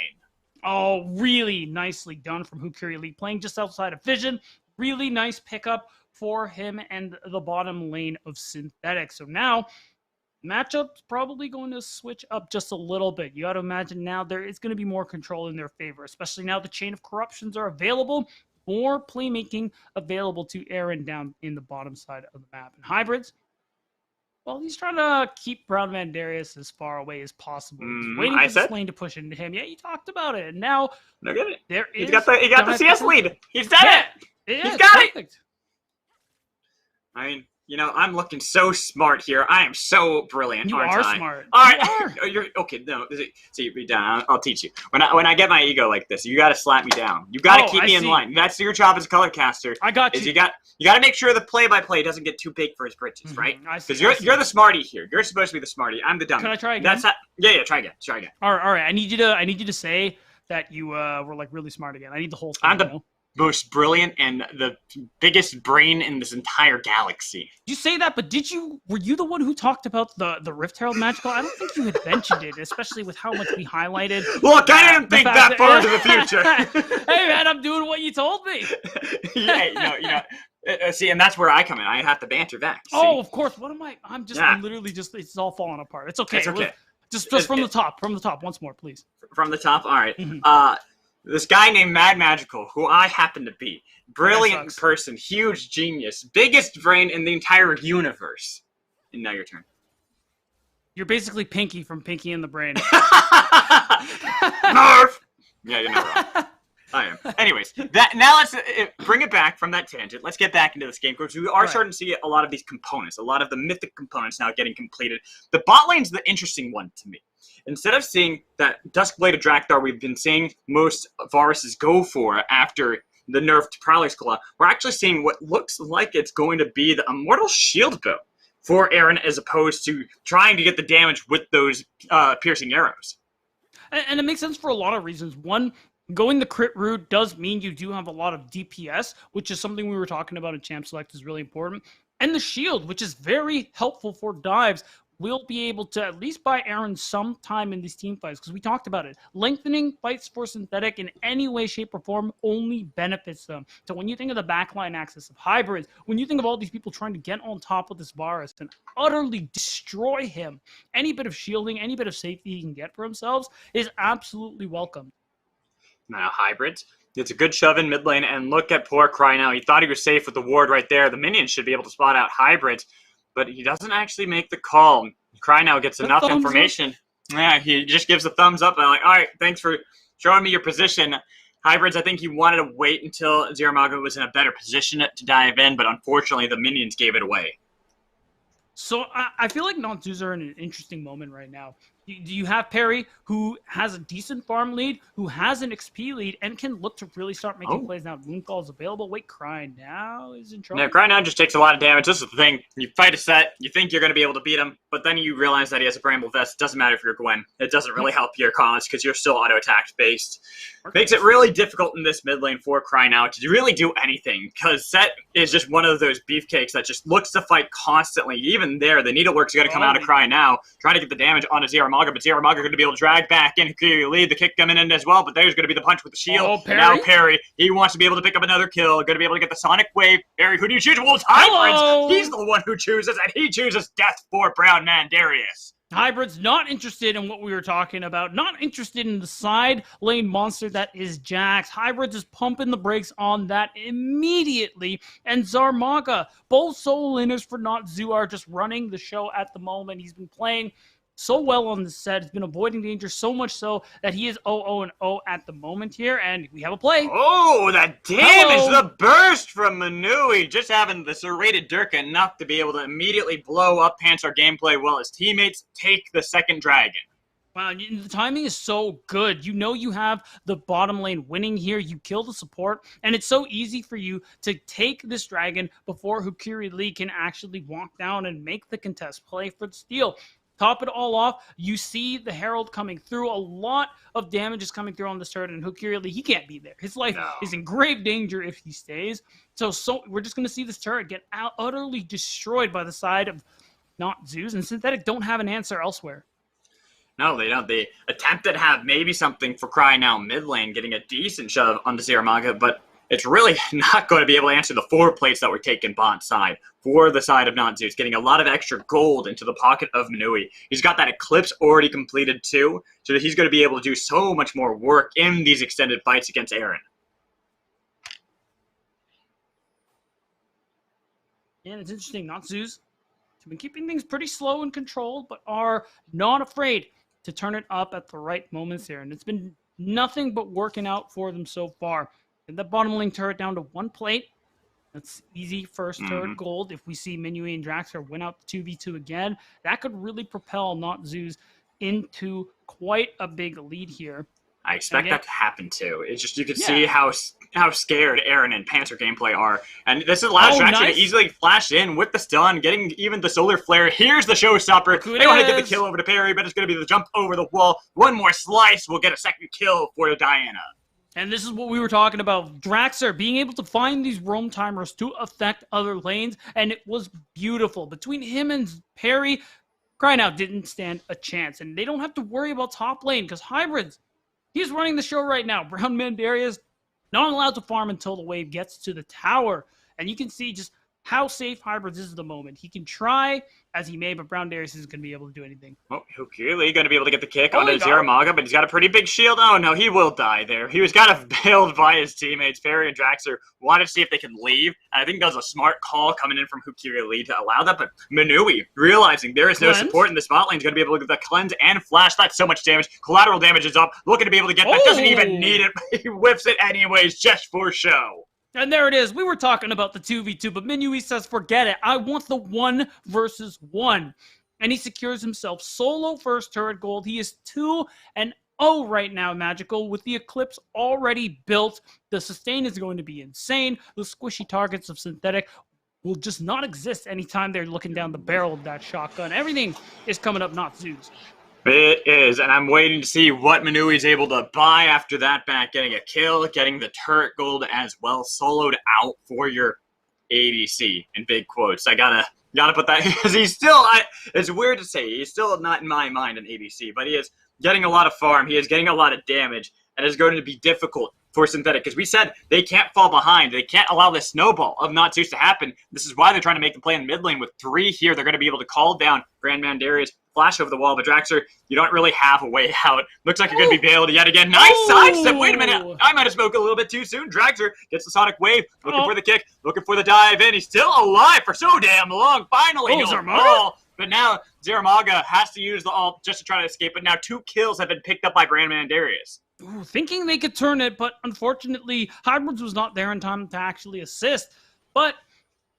Speaker 5: Oh, really nicely done from Hukuri Lee, playing just outside of vision. Really nice pickup for him and the bottom lane of Synthetic. So now, matchup's probably going to switch up just a little bit. You got to imagine now there is going to be more control in their favor, especially now the Chain of Corruptions are available. More playmaking available to Aaron down in the bottom side of the map. And Hybrids, well, he's trying to keep Brown Mandarius as far away as possible. He's waiting for this lane to push into him. Yeah, you talked about it. And now
Speaker 4: Look at it.
Speaker 5: There
Speaker 4: He
Speaker 5: is
Speaker 4: got the CS lead. He's done
Speaker 5: Yeah,
Speaker 4: it.
Speaker 5: yeah,
Speaker 4: He's got it.
Speaker 5: perfect.
Speaker 4: I mean, you know, I'm looking so smart here. I am so brilliant.
Speaker 5: You
Speaker 4: aren't
Speaker 5: are
Speaker 4: I?
Speaker 5: smart.
Speaker 4: All
Speaker 5: You
Speaker 4: right.
Speaker 5: are.
Speaker 4: You're okay. No, see, be down. I'll teach you. When I get my ego like this, you got to slap me down. You got to keep
Speaker 5: I
Speaker 4: me in
Speaker 5: see.
Speaker 4: line. That's your job as a color caster.
Speaker 5: I got
Speaker 4: Is
Speaker 5: you.
Speaker 4: you got to make sure the play-by-play doesn't get too big for his britches,
Speaker 5: Mhm,
Speaker 4: right?
Speaker 5: I see,
Speaker 4: Because
Speaker 5: I see.
Speaker 4: you're the smarty here. You're supposed to be the smarty. I'm the dummy.
Speaker 5: Can I try again?
Speaker 4: That's how, yeah. Try again. Try again.
Speaker 5: All right. I need you to say that you were like really smart again. I need the whole thing.
Speaker 4: I'm the
Speaker 5: you know?
Speaker 4: most brilliant and the biggest brain in this entire galaxy.
Speaker 5: You say that, but were you the one who talked about the Rift Herald magical? I don't think you had mentioned it, especially with how much we highlighted.
Speaker 4: Look, I didn't
Speaker 5: the
Speaker 4: think
Speaker 5: fact
Speaker 4: that far into the future.
Speaker 5: Hey man, I'm doing what you told me.
Speaker 4: Yeah, see, and that's where I come in. I have to banter back. See?
Speaker 5: Oh, of course. What am I? I'm
Speaker 4: Yeah.
Speaker 5: literally just. It's all falling apart. It's okay.
Speaker 4: It's okay.
Speaker 5: Just
Speaker 4: It's-
Speaker 5: from the top. From the top. Once more, please.
Speaker 4: From the top. All right.
Speaker 5: Mhm.
Speaker 4: This guy named Mad Magical, who I happen to be, brilliant
Speaker 5: sucks.
Speaker 4: person, huge genius, biggest brain in the entire universe. And now your turn.
Speaker 5: You're basically Pinky from Pinky and the Brain.
Speaker 4: Nerf. Yeah, you're not wrong. I am. Anyways, now let's bring it back from that tangent. Let's get back into this game because we are
Speaker 5: Right.
Speaker 4: starting to see a lot of these components, a lot of the mythic components now getting completed. The bot lane's the interesting one to me. Instead of seeing that Duskblade of Drakthar we've been seeing most Varuses go for after the nerf to Prowler's Claw, we're actually seeing what looks like it's going to be the Immortal Shield Bow for Aaron as opposed to trying to get the damage with those piercing arrows.
Speaker 5: And it makes sense for a lot of reasons. One, going the crit route does mean you do have a lot of DPS, which is something we were talking about in Champ Select is really important. And the shield, which is very helpful for dives, will be able to at least buy Aaron some time in these team fights, because we talked about it. Lengthening fights for Synthetic in any way, shape, or form only benefits them. So when you think of the backline axis of Hybrids, when you think of all these people trying to get on top of this Varus and utterly destroy him, any bit of shielding, any bit of safety he can get for himself is absolutely welcome.
Speaker 4: Now, Hybrids. It's a good shove in mid lane, and look at poor Cry now. He thought he was safe with the ward right there. The minions should be able to spot out Hybrids, but he doesn't actually make the call. Cry now gets
Speaker 5: The
Speaker 4: enough
Speaker 5: thumbs up.
Speaker 4: information. Yeah, he just gives a thumbs up. And I'm like, all right, thanks for showing me your position. Hybrids, I think he wanted to wait until Zeramago was in a better position to dive in, but unfortunately the minions gave it away.
Speaker 5: So I feel like non-twos are in an interesting moment right now. You have Perry, who has a decent farm lead, who has an XP lead, and can look to really start making plays now. Moonfall is available. Wait, Cry now is in trouble.
Speaker 4: Yeah, Cry now just takes a lot of damage. This is the thing. You fight a set, you think you're going to be able to beat him, but then you realize that he has a Bramble Vest. It doesn't matter if you're Gwen. It doesn't really help your cause because you're still auto-attacked based. Makes it really difficult in this mid lane for Cry now to really do anything because Set is just one of those beefcakes that just looks to fight constantly. Even there, the needlework's going to come out of Cry now, trying to get the damage onto Zeramaga, but Zeramaga going to be able to drag back in. Clearly lead the kick coming in as well, but there's going to be the punch with the shield.
Speaker 5: Oh, Perry?
Speaker 4: Now Perry, he wants to be able to pick up another kill, going to be able to get the Sonic Wave. Perry, who do you choose? Well, it's
Speaker 5: Hello!
Speaker 4: Hybrids. He's the one who chooses, and he chooses death for Brown Mandarius.
Speaker 5: Hybrids not interested in what we were talking about, not interested in the side lane monster that is Jax. Hybrids is pumping the brakes on that immediately. And Zarmaga, both solo laners for Not Zoo, are just running the show at the moment. He's been playing so well on the set. He's been avoiding danger so much so that he is 0-0-0 at the moment here. And we have a play.
Speaker 4: Oh, that damage!
Speaker 5: Hello.
Speaker 4: The burst from Manui. Just having the serrated Durka enough to be able to immediately blow up Panzer gameplay while his teammates take the second dragon.
Speaker 5: Wow, the timing is so good. You know you have the bottom lane winning here. You kill the support, and it's so easy for you to take this dragon before Hukuri Lee can actually walk down and make the contest play for the steal. Top it all off, you see the Herald coming through. A lot of damage is coming through on this turret, and Hukuri Lee, he can't be there. His life is in grave danger if he stays. So we're just going to see this turret get utterly destroyed by the side of not Zeus, and Synthetic don't have an answer elsewhere.
Speaker 4: No, they don't. They attempted to have maybe something for crying out mid lane, getting a decent shove onto Xeramaga, but it's really not going to be able to answer the 4 plates that were taken bot side for the side of Not Zeus, getting a lot of extra gold into the pocket of Manui. He's got that Eclipse already completed too, so that he's going to be able to do so much more work in these extended fights against Aaron.
Speaker 5: And it's interesting, Not Zeus have been keeping things pretty slow and controlled, but are not afraid to turn it up at the right moments here. And it's been nothing but working out for them so far. And the bottom lane turret down to 1 plate. That's easy first turret gold. If we see Minui and Draxler win out the 2v2 again, that could really propel Not Zeus into quite a big lead here.
Speaker 4: I expect that to happen too. It's just you can see how scared Aaron and Panther gameplay are. And this allows Draxler to easily flash in with the stun, getting even the solar flare. Here's the showstopper. They want to get the kill over to Perry, but it's going to be the jump over the wall. One more slice will get a second kill for Diana.
Speaker 5: And this is what we were talking about. Draxler being able to find these roam timers to affect other lanes, and it was beautiful. Between him and Perry, crying out didn't stand a chance. And they don't have to worry about top lane, because Hybrids, he's running the show right now. Brown Mandarius not allowed to farm until the wave gets to the tower. And you can see just how safe Hybrids is at the moment. He can try as he may, but Brown Darius isn't going to be able to do anything.
Speaker 4: Oh, Hukuri going to be able to get the kick onto Xeramaga, but he's got a pretty big shield. Oh, no, he will die there. He was kind of bailed by his teammates. Perry and Draxler wanted to see if they can leave. And I think that was a smart call coming in from Hukuri Lee to allow that. But Manui, realizing there is no support in the spot lane, is going to be able to get the cleanse and flash. That's so much damage. Collateral damage is up. Looking to be able to get that. Doesn't even need it. He whips it anyways, just for show.
Speaker 5: And there it is. We were talking about the 2v2, but Minui says, forget it. I want the 1 versus 1. And he secures himself solo first turret gold. He is 2-0 right now, Magical, with the Eclipse already built. The sustain is going to be insane. The squishy targets of Synthetic will just not exist anytime they're looking down the barrel of that shotgun. Everything is coming up Not Zeus.
Speaker 4: It is, and I'm waiting to see what Manui is able to buy after that back, getting a kill, getting the turret gold as well, soloed out for your ADC, in big quotes. I gotta put that, because he's still, it's weird to say, he's still not in my mind an ADC, but he is getting a lot of farm, he is getting a lot of damage, and it's going to be difficult for Synthetic, because we said they can't fall behind. They can't allow the snowball of Not Zeus to happen. This is why they're trying to make the play in mid lane with 3 here. They're going to be able to call down Grand Mandarius, flash over the wall, but Draxler, you don't really have a way out. Looks like you're going to be bailed yet again. Nice sidestep. Wait a minute. I might have spoken a little bit too soon. Draxler gets the Sonic Wave, looking for the kick, looking for the dive in. He's still alive for so damn long. Finally, he'll fall. But now Xeramaga has to use the ult just to try to escape. But now 2 kills have been picked up by Grand Mandarius.
Speaker 5: Thinking they could turn it, but unfortunately, Hybrids was not there in time to actually assist. But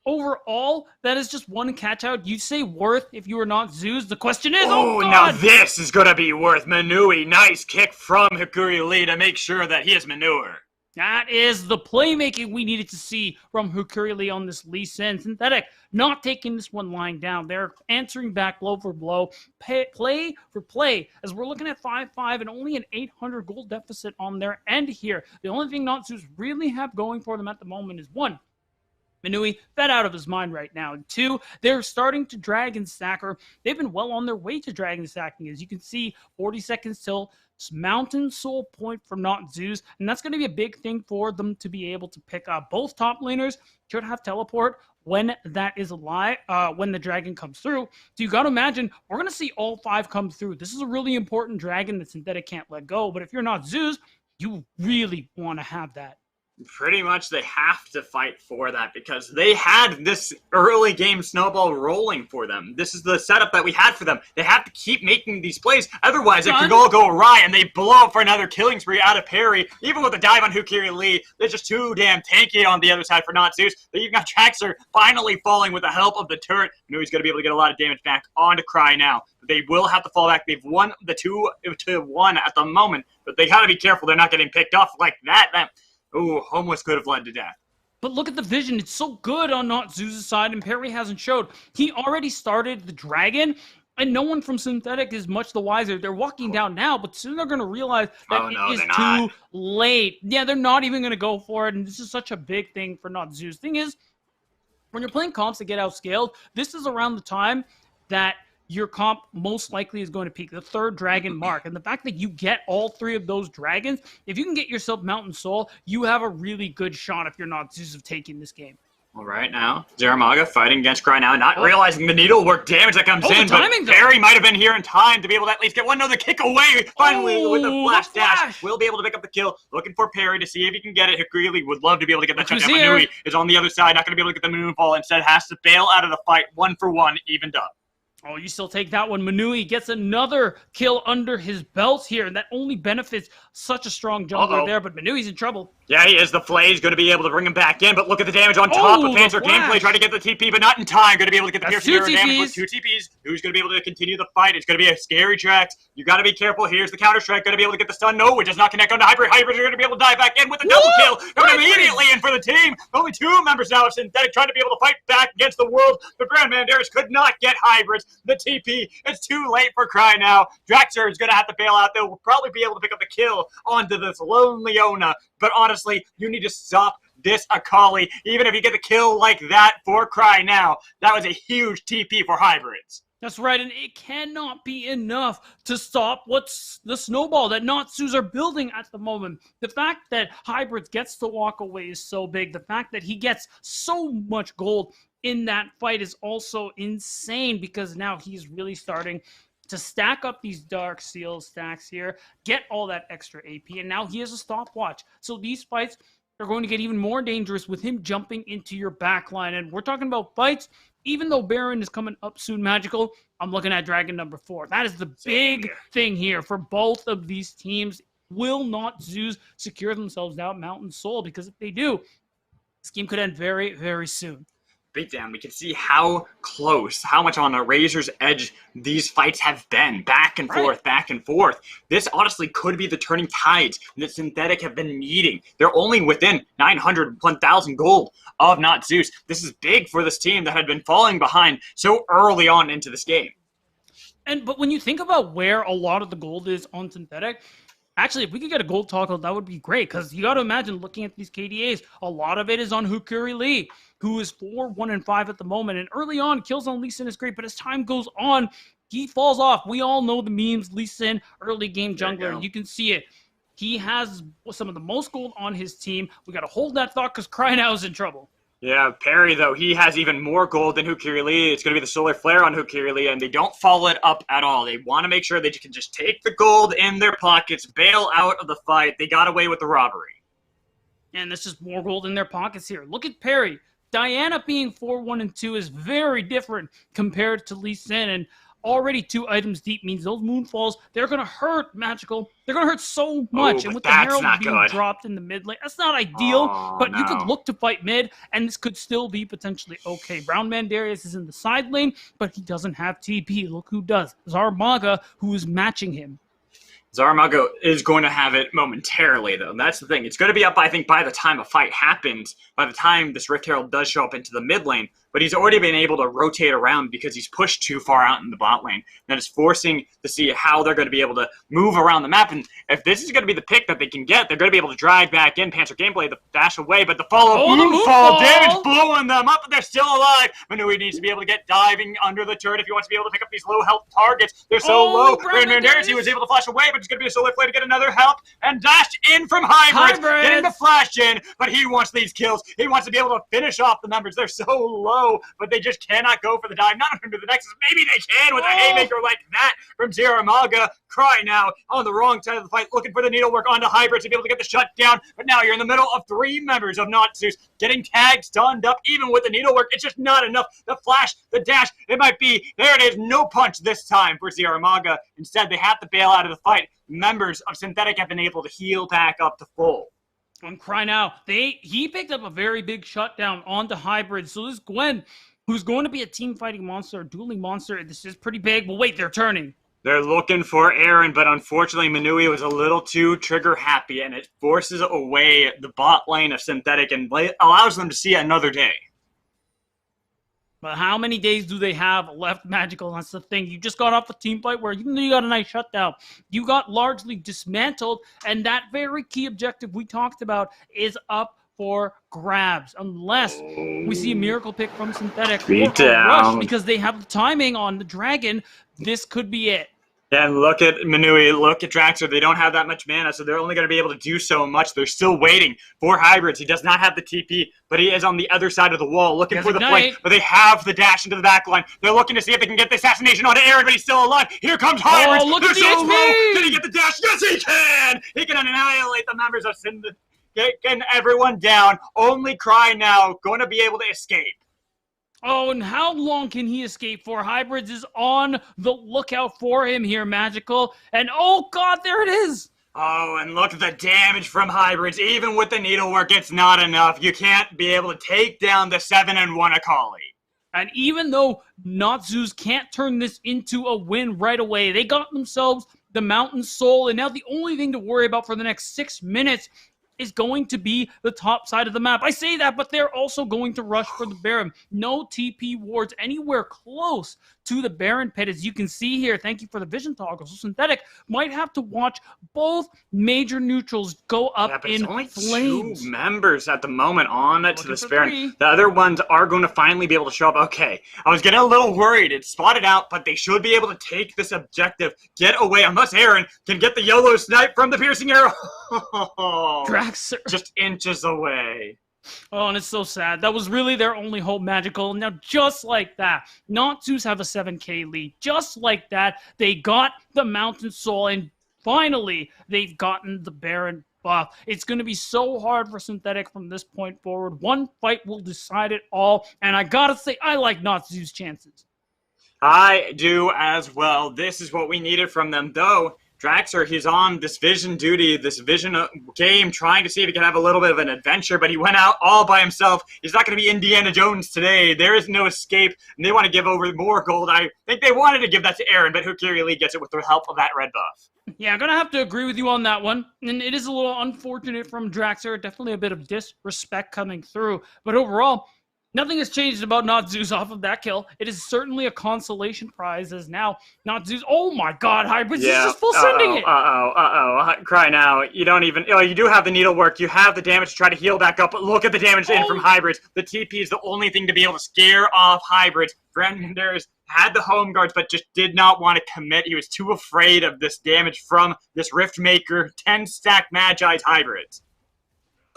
Speaker 5: overall, that is just 1 catch out. You'd say worth if you were Not Zeus. The question is, oh God!
Speaker 4: Now this is going to be worth. Manui, nice kick from Hukuri Lee to make sure that he is manure.
Speaker 5: That is the playmaking we needed to see from Hukuri Lee on this Lee Sin. Synthetic not taking this one lying down. They're answering back blow for blow, play for play, as we're looking at 5-5 and only an 800 gold deficit on their end here. The only thing Not Zeus really have going for them at the moment is 1, Manui fed out of his mind right now. And 2, they're starting to Dragon Stacker. They've been well on their way to Dragon Stacking. As you can see, 40 seconds till Mountain Soul Point from Not Zeus. And that's going to be a big thing for them to be able to pick up. Both top laners should have teleport when that is alive, when the dragon comes through. So you got to imagine, we're going to see all 5 come through. This is a really important dragon that Synthetic can't let go. But if you're Not Zeus, you really want to have that.
Speaker 4: Pretty much they have to fight for that because they had this early game snowball rolling for them. This is the setup that we had for them. They have to keep making these plays. Otherwise, it could all go awry and they blow up for another killing spree out of Perry. Even with a dive on Hukiri Lee, they're just too damn tanky on the other side for Not Zeus. They even got Traxxer finally falling with the help of the turret. I know he's going to be able to get a lot of damage back onto Cry now. They will have to fall back. They've won the 2-1 at the moment, but they got to be careful they're not getting picked off like that. Ooh, Homeless could have led to death.
Speaker 5: But look at the vision. It's so good on Not Zeus' side, and Perry hasn't showed. He already started the Dragon, and no one from Synthetic is much the wiser. They're walking down now, but soon they're going to realize that it is too late. Yeah, they're not even going to go for it, and this is such a big thing for Not Zeus. Thing is, when you're playing comps that get outscaled, this is around the time that your comp most likely is going to peak, the 3rd dragon mark. And the fact that you get all 3 of those dragons, if you can get yourself Mountain Soul, you have a really good shot if you're Not Zeus of taking this game.
Speaker 4: All right, now, Xeramaga fighting against Cry now, not realizing the needlework damage that comes in, but Perry might have been here in time to be able to at least get one. No, the kick away, finally, with the flash dash. Will be able to pick up the kill, looking for Perry to see if he can get it. Hikuri would love to be able to get that touchdown. Manui is on the other side, not going to be able to get the moonfall, instead has to bail out of the fight, 1-for-1, evened up.
Speaker 5: Oh, you still take that one. Manui gets another kill under his belt here, and that only benefits such a strong jungler there, but Manui's in trouble.
Speaker 4: Yeah, he is. The Flay's going to be able to bring him back in, but look at the damage on top of Panzer Gameplay trying to get the TP, but not in time. Going to be able to get the piercing arrow damage with 2 TPs. Who's going to be able to continue the fight? It's going to be a scary track. You got to be careful. Here's the counter strike. Going to be able to get the stun. No, it does not connect on the Hybrid. Hybrids are going to be able to dive back in with a double kill. Coming immediately in for the team. Only 2 members now of Synthetic trying to be able to fight back against the world. But Brandman Darius could not get Hybrids. The TP. It's too late for Cry now. Draxxer is going to have to bail out. They'll probably be able to pick up the kill onto this lone Leona. But honestly, you need to stop this Akali. Even if you get the kill like that for Cry now, that was a huge TP for Hybrids.
Speaker 5: That's right, and it cannot be enough to stop what's the snowball that Not Zeus are building at the moment. The fact that Hybrids gets to walk away is so big. The fact that he gets so much gold in that fight is also insane because now he's really starting to stack up these Dark Seal stacks here, get all that extra AP, and now he has a stopwatch. So these fights are going to get even more dangerous with him jumping into your backline. And we're talking about fights, even though Baron is coming up soon, Magical, I'm looking at Dragon number 4. That is the big thing here for both of these teams. Will Not Zeus secure themselves out Mountain Soul? Because if they do, this game could end very, very soon.
Speaker 4: Beatdown, we can see how close, how much on a razor's edge these fights have been. Back and forth, back and forth. This honestly could be the turning tides that Synthetic have been needing. They're only within 900, 1,000 gold of Not Zeus. This is big for this team that had been falling behind so early on into this game.
Speaker 5: But when you think about where a lot of the gold is on Synthetic, actually, if we could get a gold toggle, that would be great, because you got to imagine looking at these KDAs, a lot of it is on Hukuri Lee, who is 4-1-5 at the moment. And early on, kills on Lee Sin is great, but as time goes on, he falls off. We all know the memes, Lee Sin, early game jungler. You can see it. He has some of the most gold on his team. We got to hold that thought because Cry now is in trouble.
Speaker 4: Yeah, Perry, though, he has even more gold than Hukiri Lee. It's going to be the Solar Flare on Hukiri Lee, and they don't follow it up at all. They want to make sure they can just take the gold in their pockets, bail out of the fight. They got away with the robbery.
Speaker 5: And there's just more gold in their pockets here. Look at Perry. Diana being 4-1-2 is very different compared to Lee Sin, and already 2 items deep means those moonfalls, they're going to hurt Magical. They're going to hurt so much. And with the Herald being dropped in the mid lane, that's not ideal, but you could look to fight mid, and this could still be potentially okay. Brown Man Darius is in the side lane, but he doesn't have TP. Look who does. Xeramaga, who is matching him.
Speaker 4: Xeramaga is going to have it momentarily, though. That's the thing. It's going to be up, I think, by the time a fight happens, by the time this Rift Herald does show up into the mid lane. But he's already been able to rotate around because he's pushed too far out in the bot lane. That is forcing to see how they're going to be able to move around the map. And if this is going to be the pick that they can get, they're going to be able to drag back in Panzer Gameplay, the dash away, but the follow-up moonfall damage blowing them up, but they're still alive. Manui needs to be able to get diving under the turret if he wants to be able to pick up these low health targets. They're so low. Brandman Darius, he was able to flash away, but it's going to be a Solar Flare to get another help, and dashed in from Hybrids, getting the flash gen, but he wants these kills. He wants to be able to finish off the members. They're so low, but they just cannot go for the dive. Not under the Nexus. Maybe they can with a haymaker like that from Xeramaga. Cry now on the wrong side of the fight, looking for the needlework onto Hybrid to be able to get the shutdown. But now you're in the middle of 3 members of Not Zeus getting tagged, stunned up, even with the needlework. It's just not enough. The flash, the dash, it might be. There it is. No punch this time for Ziaramaga. Instead, they have to bail out of the fight. Members of Synthetic have been able to heal back up to full.
Speaker 5: I'm crying out. He picked up a very big shutdown onto Hybrid. So this Gwen, who's going to be a team fighting monster, a dueling monster, this is pretty big. Well, wait, they're turning.
Speaker 4: They're looking for Aaron, but unfortunately Manui was a little too trigger happy, and it forces away the bot lane of Synthetic and allows them to see another day.
Speaker 5: But how many days do they have left, Magical? That's the thing. You just got off a team fight where even though you got a nice shutdown, you got largely dismantled, and that very key objective we talked about is up for grabs. Unless we see a miracle pick from Synthetic or a rush, because they have the timing on the Dragon, this could be it.
Speaker 4: And look at Manui, look at Draxler. They don't have that much mana, so they're only going to be able to do so much. They're still waiting for Hybrids. He does not have the TP, but he is on the other side of the wall looking for the flank, but they have the dash into the back line. They're looking to see if they can get the assassination onto Aaron, but he's still alive. Here comes Hybrids.
Speaker 5: Oh, look at the
Speaker 4: so
Speaker 5: HP!
Speaker 4: low. Can he get the dash? Yes, he can! He can annihilate the members of Synthetic. Getting everyone down. Only Cry now going to be able to escape.
Speaker 5: Oh, and how long can he escape for? Hybrids is on the lookout for him here, Magical. And oh god, there it is!
Speaker 4: Oh, and look at the damage from Hybrids. Even with the needlework, it's not enough. You can't be able to take down the 7-1 Akali.
Speaker 5: And even though Not Zeus can't turn this into a win right away, they got themselves the Mountain Soul, and now the only thing to worry about for the next 6 minutes is going to be the top side of the map. I say that, but they're also going to rush for the Baron. No TP wards anywhere close to the Baron pit, as you can see here. Thank you for the vision toggle. So Synthetic might have to watch both major neutrals go up in
Speaker 4: only
Speaker 5: flames.
Speaker 4: 2 members at the moment on to the Baron. The other ones are going to finally be able to show up. Okay, I was getting a little worried. It's spotted out, but they should be able to take this objective, get away, unless Aaron can get the YOLO snipe from the piercing arrow.
Speaker 5: Draxler.
Speaker 4: Just inches away.
Speaker 5: Oh, and it's so sad. That was really their only hope, Magical. Now, just like that, Not Zeus have a 7k lead. Just like that, they got the Mountain Soul, and finally, they've gotten the Baron buff. It's going to be so hard for Synthetic from this point forward. One fight will decide it all, and I gotta say, I like Not Zeus' chances.
Speaker 4: I do as well. This is what we needed from them, though. Draxler, he's on this vision duty, this vision game, trying to see if he can have a little bit of an adventure, but he went out all by himself. He's not going to be Indiana Jones today. There is no escape, and they want to give over more gold. I think they wanted to give that to Aaron, but Hukiri gets it with the help of that red buff.
Speaker 5: Yeah, I'm going to have to agree with you on that one. And it is a little unfortunate from Draxler. Definitely a bit of disrespect coming through. But overall, nothing has changed about Not Zeus off of that kill. It is certainly a consolation prize as now Not Zeus. Oh my god, Hybrids is just full sending it.
Speaker 4: Cry now. You don't even, you do have the needlework. You have the damage to try to heal back up, but look at the damage in from Hybrids. The TP is the only thing to be able to scare off Hybrids. Branders had the home guards, but just did not want to commit. He was too afraid of this damage from this Riftmaker 10-stack Magi's Hybrids.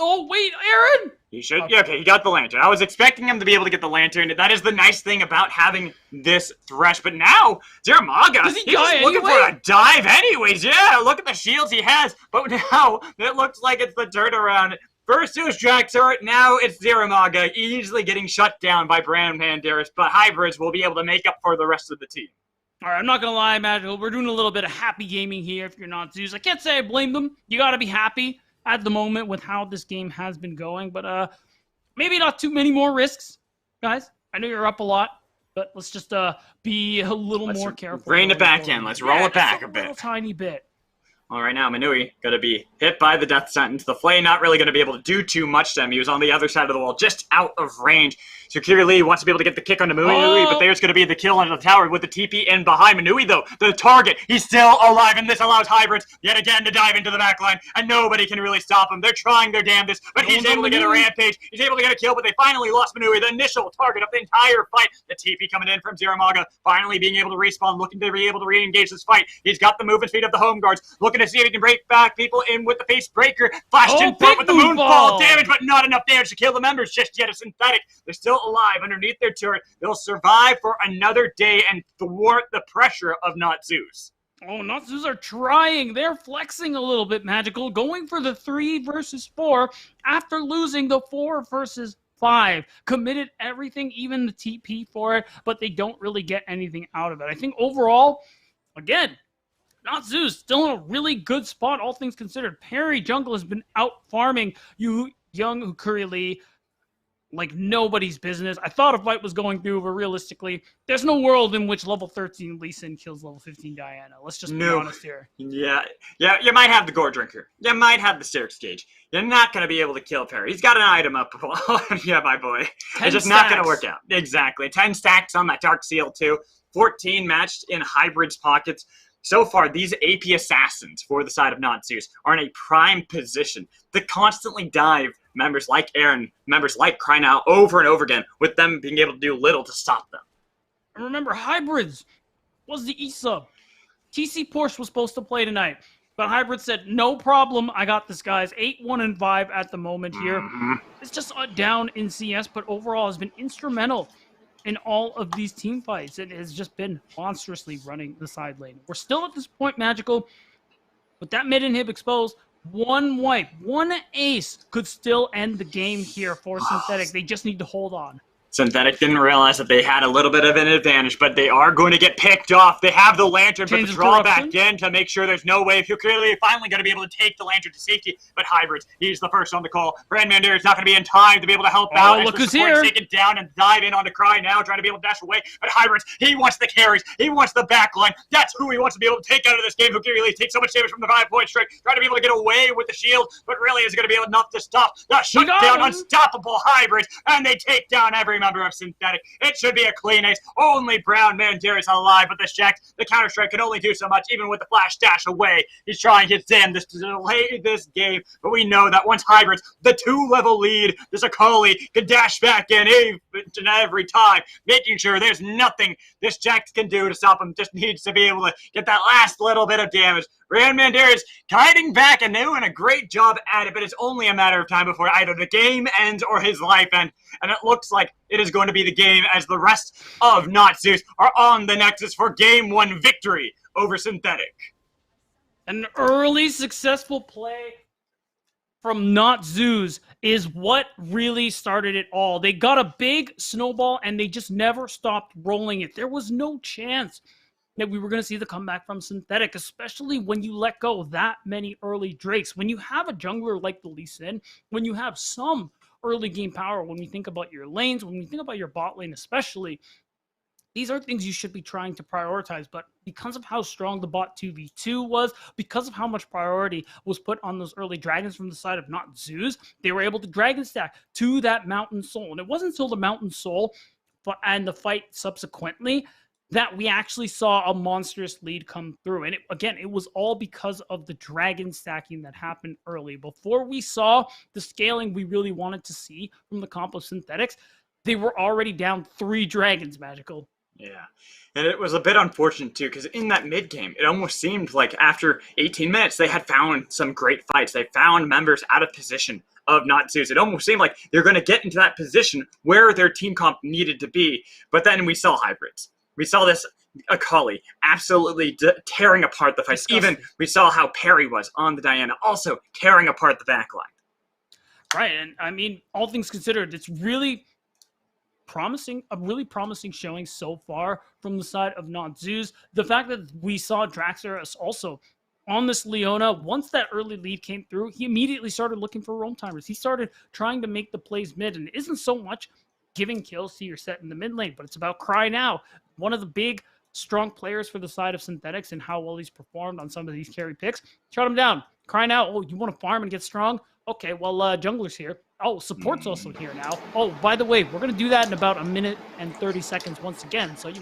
Speaker 5: Oh, wait, Aaron!
Speaker 4: He should. Okay. Yeah, okay, he got the lantern. I was expecting him to be able to get the lantern. That is the nice thing about having this Thresh. But now, Ziaramaga, he's just looking for a dive anyways. Yeah, look at the shields he has. But now, it looks like it's the turnaround. First it was Draxler, now it's Ziaramaga, easily getting shut down by Branders. But Hybrids will be able to make up for the rest of the team.
Speaker 5: All right, I'm not going to lie, Magical. We're doing a little bit of happy gaming here if you're Not Zeus. I can't say I blame them. You got to be happy at the moment with how this game has been going, but maybe not too many more risks, guys. I know you're up a lot, but let's just be a little more careful.
Speaker 4: Rein it back in. Let's roll it back a bit.
Speaker 5: A little tiny bit.
Speaker 4: All right, now Manui going to be hit by the death sentence. The Flay not really going to be able to do too much to him. He was on the other side of the wall, just out of range. So Kiri Lee wants to be able to get the kick on Manui, but there's going to be the kill on the tower with the TP in behind Manui, though. The target, he's still alive, and this allows Hybrids yet again to dive into the backline, and nobody can really stop him. They're trying their damnedest, but he's able to get a rampage. He's able to get a kill, but they finally lost Manui, the initial target of the entire fight. The TP coming in from Ziaramaga, finally being able to respawn, looking to be able to re-engage this fight. He's got the movement speed of the home guards, looking to see if he can break back people in with the face breaker. Flashed in front with the moonfall damage, but not enough damage to kill the members just yet. A Synthetic, they're still alive underneath their turret. They'll survive for another day and thwart the pressure of Not Zeus.
Speaker 5: Oh, Natsus are trying. They're flexing a little bit, Magical, going for the 3 versus 4 after losing the 4 versus 5. Committed everything, even the TP for it, but they don't really get anything out of it. I think overall, again, Natsus still in a really good spot, all things considered. Perry Jungle has been out farming you young Ukuri Lee like nobody's business. I thought a fight was going through, but realistically, there's no world in which level 13 Lee Sin kills level 15 Diana. Let's just be honest here.
Speaker 4: Yeah, you might have the Gore Drinker. You might have the Styrix Gauge. You're not going to be able to kill Perry. He's got an item up. Yeah, my boy. It's just not going to work out. Exactly. 10 stacks on that Dark Seal, too. 14 matched in Hybrid's pockets. So far, these AP assassins for the side of Natsus are in a prime position to constantly dive members like Aaron, members like Crynow over and over again, with them being able to do little to stop them.
Speaker 5: And remember, Hybrids was the E-sub. TC Porsche was supposed to play tonight, but Hybrid said, no problem, I got this, guys. 8-1-5 at the moment here. It's just down in CS, but overall has been instrumental in all of these team fights. It has just been monstrously running the side lane. We're still at this point, Magical, with that mid inhib exposed. One wipe, one ace could still end the game here for Synthetic. They just need to hold on.
Speaker 4: Synthetic didn't realize that they had a little bit of an advantage, but they are going to get picked off. They have the Lantern, but the drawback in to make sure there's no way. You're clearly finally going to be able to take the Lantern to safety, but Hybrids, he's the first on the call. Brandmander is not going to be in time to be able to help out.
Speaker 5: Look who's here.
Speaker 4: Take it down and dive in onto Cry now, trying to be able to dash away, but Hybrids, he wants the carries. He wants the backline. That's who he wants to be able to take out of this game. Hukiri takes so much damage from the 5-point strike, trying to be able to get away with the shield, but really is going to be enough to stop the shutdown, unstoppable Hybrids, and they take down every member of Synthetic. It should be a clean ace. Only Brown Mandaris alive, but the Shax, the Counter-Strike can only do so much, even with the flash dash away. He's trying his damnedest to delay this game, but we know that once Hybrids, the 2-level lead, the Zakali can dash back in each and every time, making sure there's nothing this Jax can do to stop him. Just needs to be able to get that last little bit of damage. Rand Mandaris guiding back and doing a great job at it, but it's only a matter of time before either the game ends or his life ends. And it looks like it is going to be the game as the rest of Natsus are on the Nexus for Game 1 victory over Synthetic.
Speaker 5: An early successful play from Natsus is what really started it all. They got a big snowball and they just never stopped rolling it. There was no chance that we were going to see the comeback from Synthetic, especially when you let go that many early Drakes. When you have a jungler like the Lee Sin, when you have some early game power, when we think about your lanes, when we think about your bot lane especially, these are things you should be trying to prioritize. But because of how strong the bot 2v2 was, because of how much priority was put on those early dragons from the side of Natsus, they were able to dragon stack to that Mountain Soul. And it wasn't until the Mountain Soul and the fight subsequently that we actually saw a monstrous lead come through. And it was all because of the dragon stacking that happened early. Before we saw the scaling we really wanted to see from the comp of Synthetics, they were already down 3 dragons, Magical.
Speaker 4: Yeah, and it was a bit unfortunate, too, because in that mid-game, it almost seemed like after 18 minutes, they had found some great fights. They found members out of position of Natsus. It almost seemed like they're going to get into that position where their team comp needed to be. But then we saw Hybrids. We saw this Akali absolutely tearing apart the fights. Even we saw how Perry was on the Diana, also tearing apart the backline.
Speaker 5: Right, and I mean, all things considered, it's really promising, a really promising showing so far from the side of Natsus. The fact that we saw Draxler also on this Leona, once that early lead came through, he immediately started looking for roam timers. He started trying to make the plays mid, and it isn't so much giving kills to your set in the mid lane, but it's about Cry now. One of the big, strong players for the side of Synthetics and how well he's performed on some of these carry picks. Shut him down. Cry now. Oh, you want to farm and get strong? Okay, well, jungler's here. Oh, support's also here now. Oh, by the way, we're going to do that in about 1 minute and 30 seconds once again. So,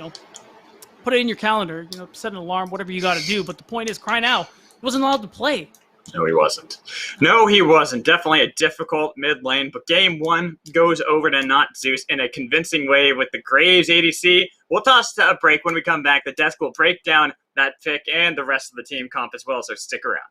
Speaker 5: put it in your calendar, set an alarm, whatever you got to do. But the point is, Cry now wasn't allowed to play.
Speaker 4: No, he wasn't. No, he wasn't. Definitely a difficult mid lane, but game 1 goes over to Natsus in a convincing way with the Graves ADC. We'll toss to a break when we come back. The desk will break down that pick and the rest of the team comp as well, so stick around.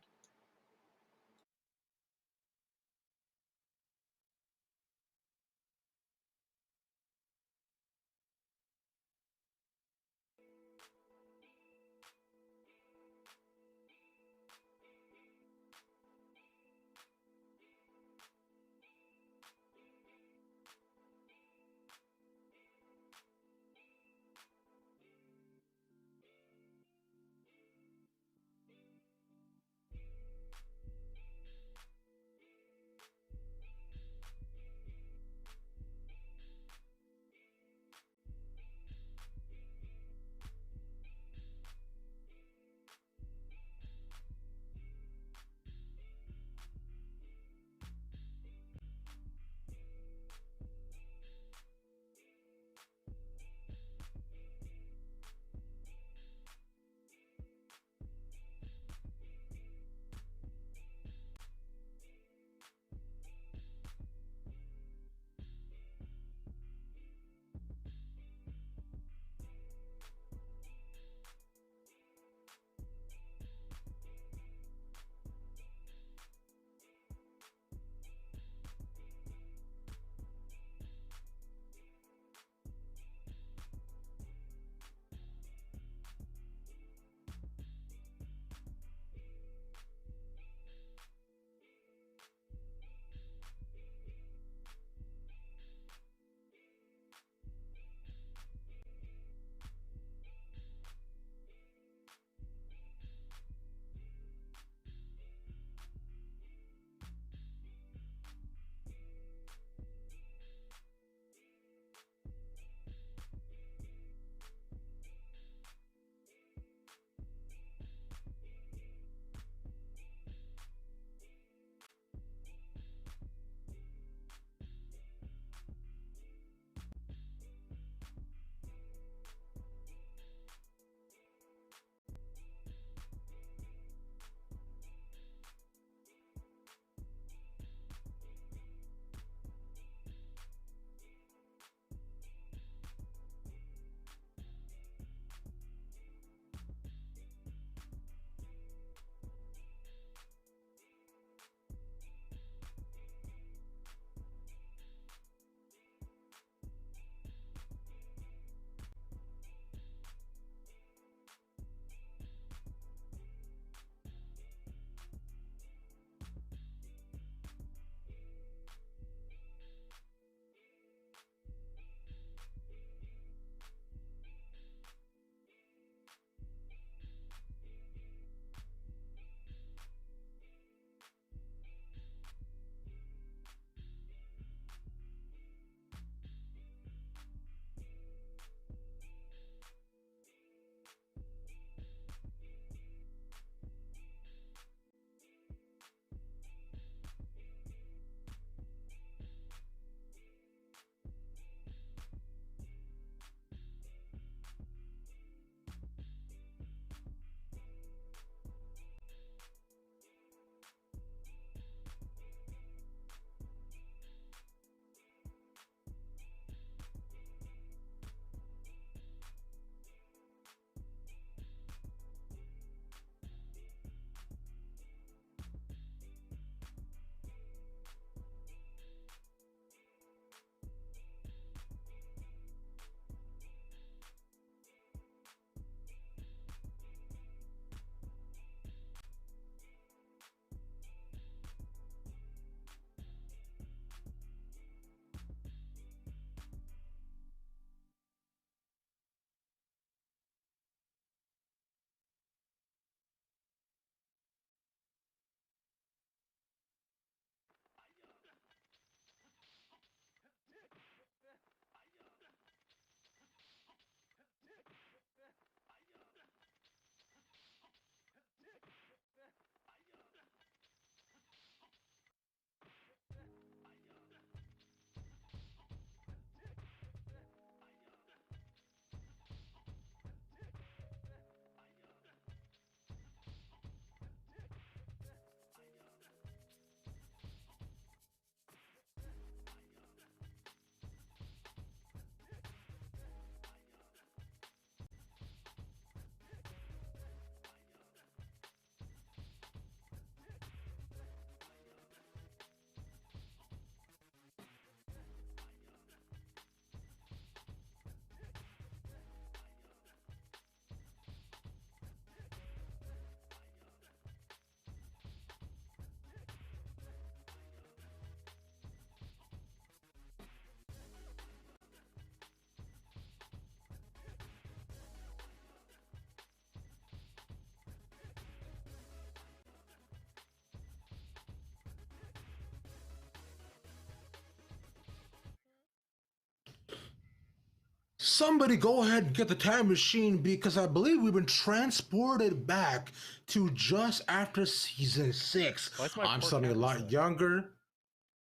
Speaker 1: Somebody go ahead and get the time machine because I believe we've been transported back to just after season 6. I'm suddenly a lot younger.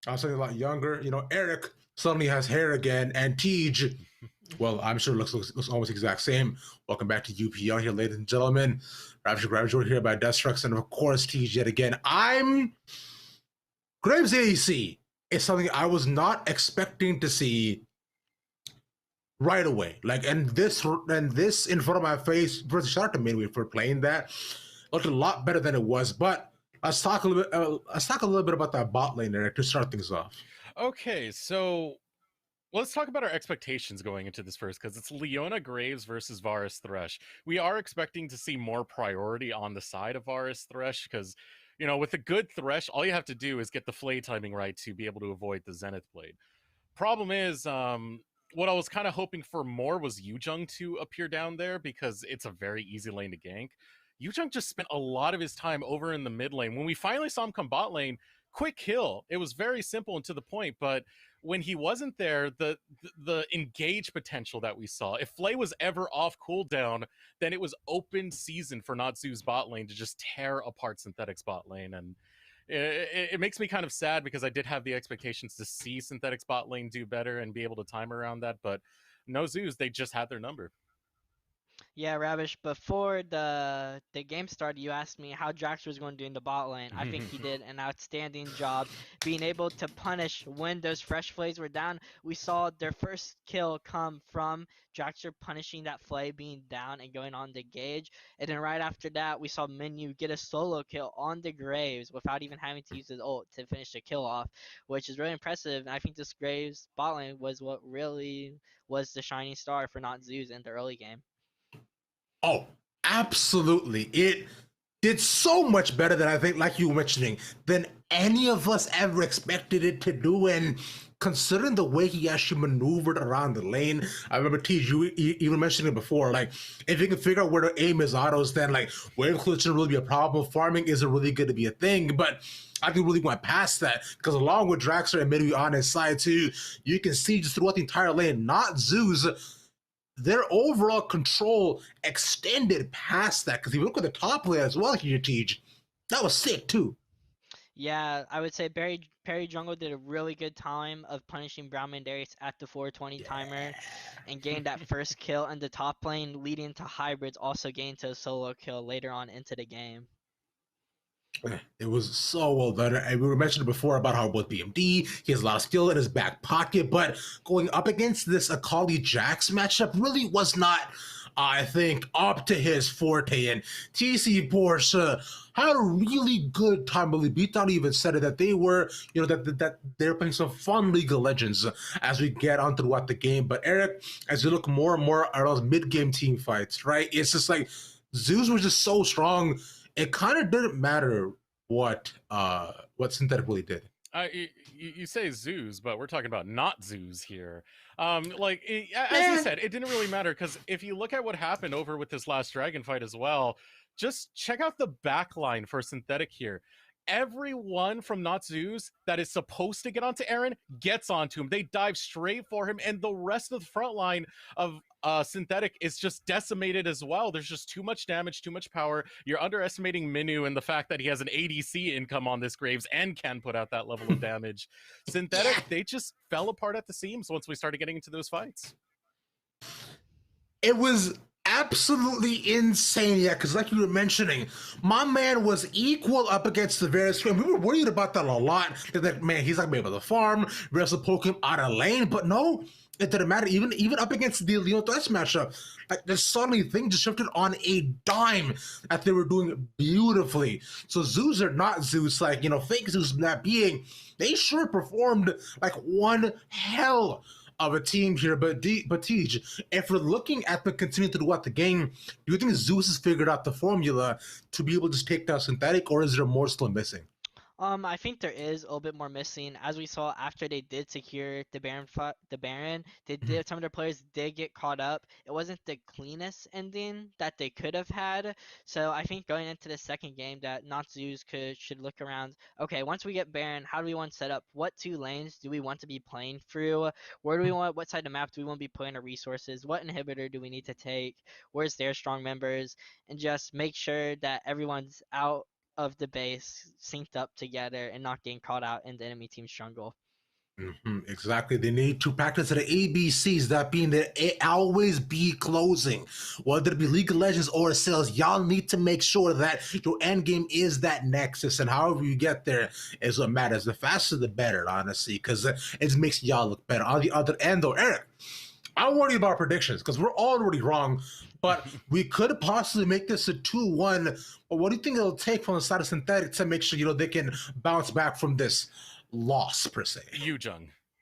Speaker 1: You know, Eric suddenly has hair again, and Tej, well, I'm sure looks almost the exact same. Welcome back to UPL here, ladies and gentlemen. Ravager here by Destructs, and of course, Tej yet again. I'm Graves AEC is something I was not expecting to see right away. Like, and this in front of my face. First, shout out to Midway for playing that. Looked a lot better than it was, but let's talk a little bit about that bot lane, Eric, to start things off.
Speaker 3: Okay, so let's talk about our expectations going into this first, because it's Leona Graves versus Varus Thresh. We are expecting to see more priority on the side of Varus Thresh, because, you know, with a good Thresh, all you have to do is get the flay timing right to be able to avoid the Zenith Blade. Problem is, what I was kind of hoping for more was Yujung to appear down there, because it's a very easy lane to gank. Yujung just spent a lot of his time over in the mid lane. When we finally saw him come bot lane, quick kill. It was very simple and to the point, but when he wasn't there, the engage potential that we saw, if Flay was ever off cooldown, then it was open season for Natsu's bot lane to just tear apart Synthetic's bot lane. And it makes me kind of sad, because I did have the expectations to see Synthetic's bot lane do better and be able to time around that, but no Zeus, they just had their number.
Speaker 2: Yeah, Ravish, before the game started, you asked me how Jax was going to do in the bot lane. I think he did an outstanding job being able to punish when those fresh flays were down. We saw their first kill come from Jaxer punishing that flay being down and going on the Gage. And then right after that, we saw Menu get a solo kill on the Graves without even having to use his ult to finish the kill off, which is really impressive. And I think this Graves bot lane was what really was the shining star for Not Zeus in the early game.
Speaker 1: Oh, absolutely. It did so much better than I think, like you were mentioning, than any of us ever expected it to do. And considering the way he actually maneuvered around the lane, I remember Tej, you even mentioned it before, like, if you can figure out where to aim his autos, then like wave clear shouldn't really be a problem. Farming isn't really going to be a thing, but I think really went past that, because along with Draxler and Midway on his side too, you can see just throughout the entire lane, not Zeus, their overall control extended past that. Because if you look at the top lane as well here, Tej, that was sick too.
Speaker 2: Yeah, I would say Perry Jungle did a really good time of punishing Brownman Darius at the 420 timer and getting that first kill in the top lane, leading to hybrids also getting to a solo kill later on into the game.
Speaker 1: It was so well done. And we were mentioning before about how with BMD, he has a lot of skill in his back pocket, but going up against this Akali Jax matchup really was not, I think, up to his forte. And TC Porsche had a really good time. Really, Beatdown even said it, that they were, you know, that they're playing some fun League of Legends as we get on throughout the game. But Eric, as you look more and more at those mid-game team fights, right? It's just like Zeus was just so strong. It kind of didn't matter what Synthetic really did.
Speaker 3: You say Zeus, but we're talking about not Zeus here. As you said, it didn't really matter, because if you look at what happened over with this last dragon fight as well, just check out the backline for Synthetic here. Everyone from Not Zeus that is supposed to get onto Aaron gets onto him. They dive straight for him, and the rest of the front line of Synthetic is just decimated as well. There's just too much damage, too much power. You're underestimating Minu and the fact that he has an ADC income on this Graves and can put out that level of damage. Synthetic, they just fell apart at the seams once we started getting into those fights.
Speaker 1: It was absolutely insane, yeah, because like you were mentioning, my man was equal up against the various, and we were worried about that a lot. That, man, he's not going to be able to farm, we have to poke him out of lane, but no, it didn't matter. Even up against the Leon Thresh matchup, like, the suddenly thing just shifted on a dime that they were doing beautifully. So Zeus or not Zeus, like, you know, fake Zeus not being, they sure performed like one hell of a team here. But Tej, if we're looking at the continuing throughout the game, do you think Zeus has figured out the formula to be able to just take down Synthetic, or is there more still missing?
Speaker 2: I think there is a little bit more missing, as we saw after they did secure the Baron. They did some of their players did get caught up. It wasn't the cleanest ending that they could have had. So I think going into the second game, that Natsus should look around. Okay, once we get Baron, how do we want to set up? What 2 lanes do we want to be playing through? Where do we want? What side of the map do we want to be putting our resources? What inhibitor do we need to take? Where's their strong members? And just make sure that everyone's out of the base synced up together and not getting caught out in the enemy team's jungle.
Speaker 1: Exactly. They need to practice the ABCs, that being that it always be closing. Whether it be League of Legends or sales, y'all need to make sure that your end game is that nexus, and however you get there is what matters. The faster the better, honestly, because it makes y'all look better. On the other end, though, Eric, I'm worried about predictions because we're already wrong, but we could possibly make this a 2-1. But what do you think it'll take from the side of Synthetic to make sure they can bounce back from this loss, per se?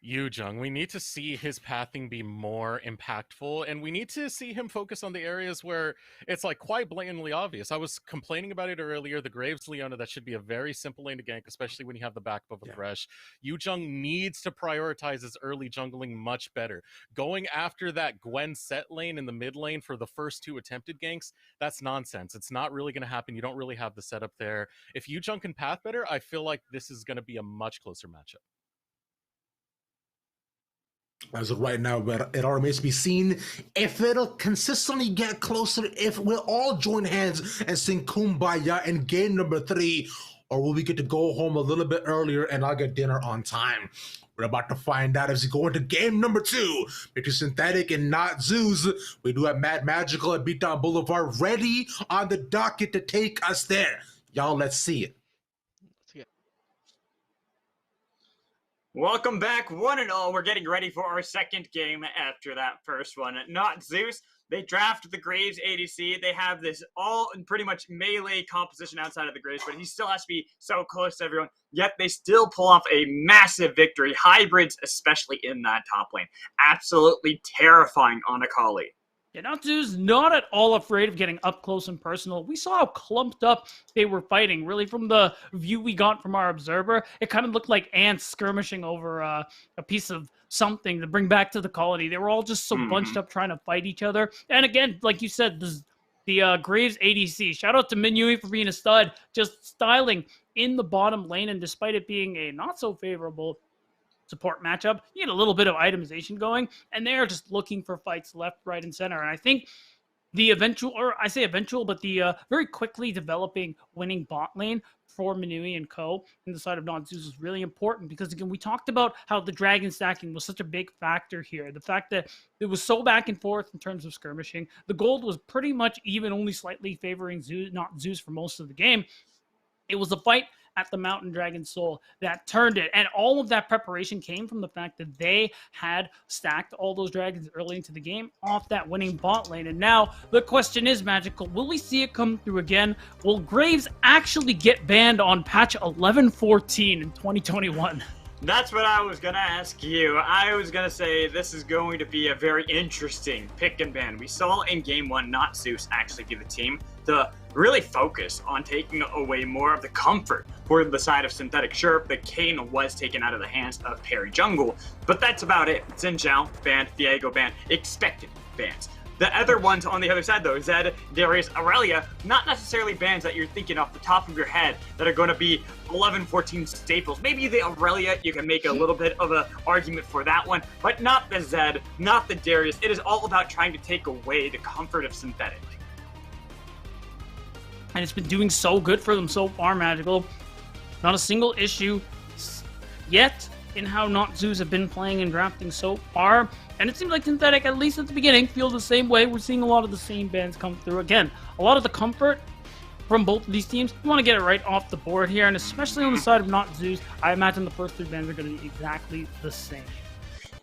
Speaker 3: Yujung, we need to see his pathing be more impactful, and we need to see him focus on the areas where it's like quite blatantly obvious. I was complaining about it earlier. The Graves Leona, that should be a very simple lane to gank, especially when you have the backup of a Thresh. Yujung needs to prioritize his early jungling much better. Going after that Gwen set lane in the mid lane for the first 2 attempted ganks, that's nonsense. It's not really going to happen. You don't really have the setup there. If Yujung can path better, I feel like this is going to be a much closer matchup.
Speaker 1: As of right now, but it all remains to be seen if it'll consistently get closer, if we'll all join hands and sing Kumbaya in game number 3, or will we get to go home a little bit earlier and I'll get dinner on time? We're about to find out as we go into game number 2 between Synthetic and Not Zeus. We do have Mad Magical at Beatdown Boulevard ready on the docket to take us there. Y'all, let's see it.
Speaker 4: Welcome back, one and all. We're getting ready for our second game after that first one. Not Zeus. They draft the Graves ADC. They have this all pretty much melee composition outside of the Graves, but he still has to be so close to everyone. Yet they still pull off a massive victory. Hybrids, especially in that top lane. Absolutely terrifying on Akali.
Speaker 5: Yeah, Natsu's not at all afraid of getting up close and personal. We saw how clumped up they were fighting. Really, from the view we got from our observer, it kind of looked like ants skirmishing over a piece of something to bring back to the colony. They were all just so bunched up trying to fight each other. And again, like you said, the Graves ADC. Shout out to Minui for being a stud, just styling in the bottom lane. And despite it being a not so favorable support matchup, you get a little bit of itemization going, and they're just looking for fights left, right, and center. And I think the very quickly developing winning bot lane for Minui and co. in the side of Not Zeus is really important because, again, we talked about how the dragon stacking was such a big factor here. The fact that it was so back and forth in terms of skirmishing. The gold was pretty much even, only slightly favoring Zeus, Not Zeus, for most of the game. It was a fight at the Mountain Dragon Soul that turned it. And all of that preparation came from the fact that they had stacked all those dragons early into the game off that winning bot lane. And now the question is, Magical, will we see it come through again? Will Graves actually get banned on patch 11.14 in 2021?
Speaker 4: That's what I was going to ask you. I was going to say this is going to be a very interesting pick and ban. We saw in game 1, Not Zeus actually give the team to really focus on taking away more of the comfort for the side of Synthetic. Sure, the Kayn was taken out of the hands of Perry Jungle, but that's about it. Xin Zhao banned, Viego banned, expected bans. The other ones on the other side, though, Zed, Darius, Aurelia, not necessarily bans that you're thinking off the top of your head that are going to be 11-14 staples. Maybe the Aurelia, you can make a little bit of an argument for that one, but not the Zed, not the Darius. It is all about trying to take away the comfort of Synthetic.
Speaker 5: And it's been doing so good for them so far, Magical. Not a single issue yet in how Not Zeus have been playing and drafting so far. And it seems like Synthetic, at least at the beginning, feels the same way. We're seeing a lot of the same bans come through. Again, a lot of the comfort from both of these teams. You want to get it right off the board here, and especially on the side of Not Zeus, I imagine the first 3 bans are going to be exactly the same.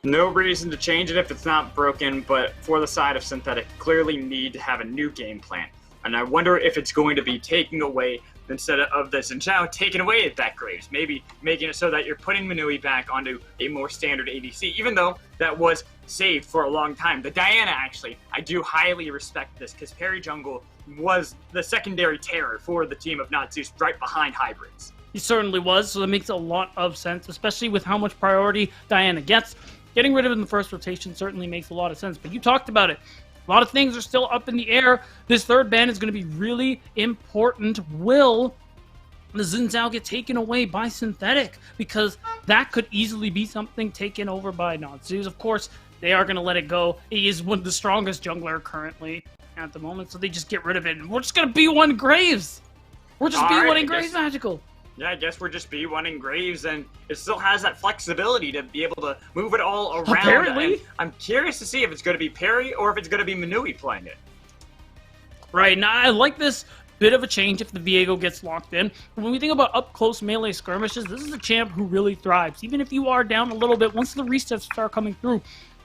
Speaker 4: No reason to change it if it's not broken, but for the side of Synthetic, clearly need to have a new game plan. And I wonder if it's going to be taking away, instead of the Xin Zhao, taking away that Graves. Maybe making it so that you're putting Minui back onto a more standard ADC, even though that was saved for a long time. The Diana, actually, I do highly respect this, because Perry Jungle was the secondary terror for the team of Not Zeus, right behind Hybrids.
Speaker 5: He certainly was, so that makes a lot of sense, especially with how much priority Diana gets. Getting rid of him in the first rotation certainly makes a lot of sense, but you talked about it. A lot of things are still up in the air. This third ban is going to be really important. Will the Xin Zhao get taken away by Synthetic? Because that could easily be something taken over by Not-Zeus. Of course, they are going to let it go. He is one of the strongest jungler currently at the moment, so they just get rid of it. And we're just going to B1 Graves. We're just B1 Graves Magical.
Speaker 4: Yeah, I guess we're just B1 Graves, and it still has that flexibility to be able to move it all around.
Speaker 5: Apparently.
Speaker 4: And I'm curious to see if it's going to be Perry or if it's going to be Manui playing it.
Speaker 5: Right, now I like this bit of a change if the Viego gets locked in. When we think about up-close melee skirmishes, this is a champ who really thrives. Even if you are down a little bit, once the resets start coming through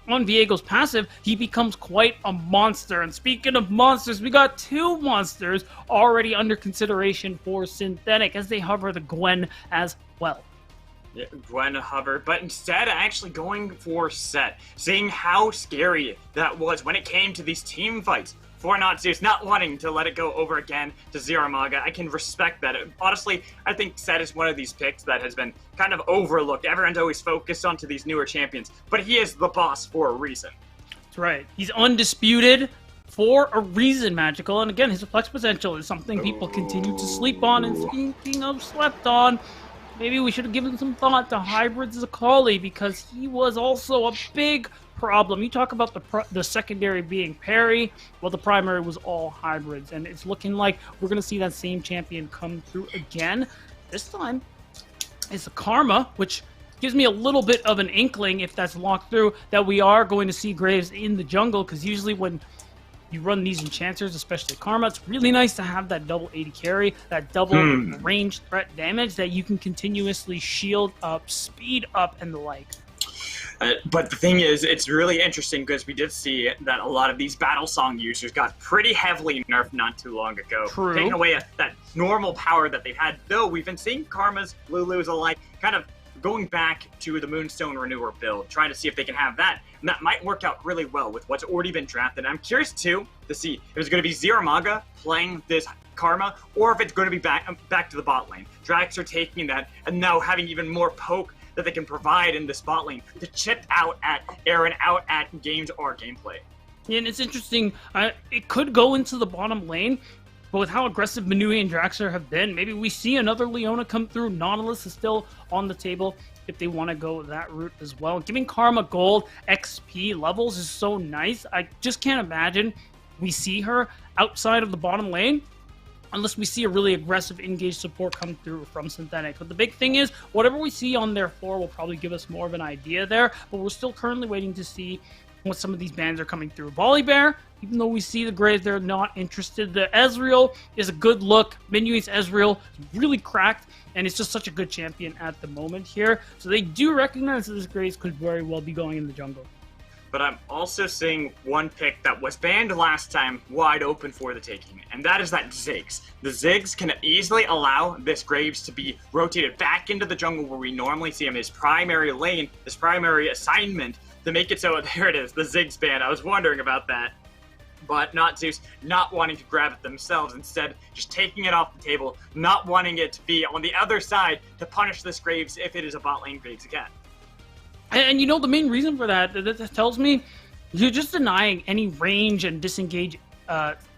Speaker 5: on Viego's passive, he becomes quite a monster. And speaking of monsters, we got 2 monsters already under consideration for Synthetic as they hover the Gwen as well.
Speaker 4: Yeah, Gwen hover, but instead actually going for Set, seeing how scary that was when it came to these team fights. For Not-Zeus, not wanting to let it go over again to Xeramaga. I can respect that. Honestly, I think Set is one of these picks that has been kind of overlooked. Everyone's always focused onto these newer champions, but he is the boss for a reason.
Speaker 5: That's right. He's undisputed for a reason, Magical. And again, his flex potential is something people continue to sleep on. And speaking of slept on, maybe we should have given some thought to Hybrid's Zakali, because he was also a big problem. You talk about the secondary being Perry, well, the primary was all hybrids, and it's looking like we're going to see that same champion come through again. This time, it's a Karma, which gives me a little bit of an inkling, if that's locked through, that we are going to see Graves in the jungle, because usually when you run these enchanters, especially Karma, it's really nice to have that double 80 carry, that double range threat damage that you can continuously shield up, speed up, and the like.
Speaker 4: But the thing is, it's really interesting because we did see that a lot of these battle song users got pretty heavily nerfed not too long ago.
Speaker 5: True.
Speaker 4: Taking away that normal power that they've had. Though we've been seeing Karmas, Lulus alike, kind of going back to the Moonstone Renewer build, trying to see if they can have that. And that might work out really well with what's already been drafted. I'm curious, too, to see if it's going to be Xeramaga playing this Karma, or if it's going to be back to the bot lane. Drax are taking that, and now having even more poke that they can provide in this bot lane to chip out at Aaron, out at games or gameplay.
Speaker 5: Yeah, and it's interesting. It could go into the bottom lane, but with how aggressive Manui and Draxler have been, maybe we see another Leona come through. Nautilus is still on the table if they want to go that route as well. Giving Karma gold XP levels is so nice. I just can't imagine we see her outside of the bottom lane unless we see a really aggressive engaged support come through from Synthetic. But the big thing is, whatever we see on their floor will probably give us more of an idea there, but we're still currently waiting to see what some of these bans are coming through. Volibear, even though we see the Graves, they're not interested. The Ezreal is a good look. Minuit's Ezreal is really cracked, and it's just such a good champion at the moment here. So they do recognize that this Graves could very well be going in the jungle.
Speaker 4: But I'm also seeing one pick that was banned last time wide open for the taking, and that is that Ziggs. The Ziggs can easily allow this Graves to be rotated back into the jungle where we normally see him, his primary lane, his primary assignment, to make it so, there it is, the Ziggs ban. I was wondering about that. But Not-Zeus not wanting to grab it themselves, instead just taking it off the table, not wanting it to be on the other side to punish this Graves if it is a bot lane Graves again.
Speaker 5: And you know, the main reason for that tells me you're just denying any range and disengage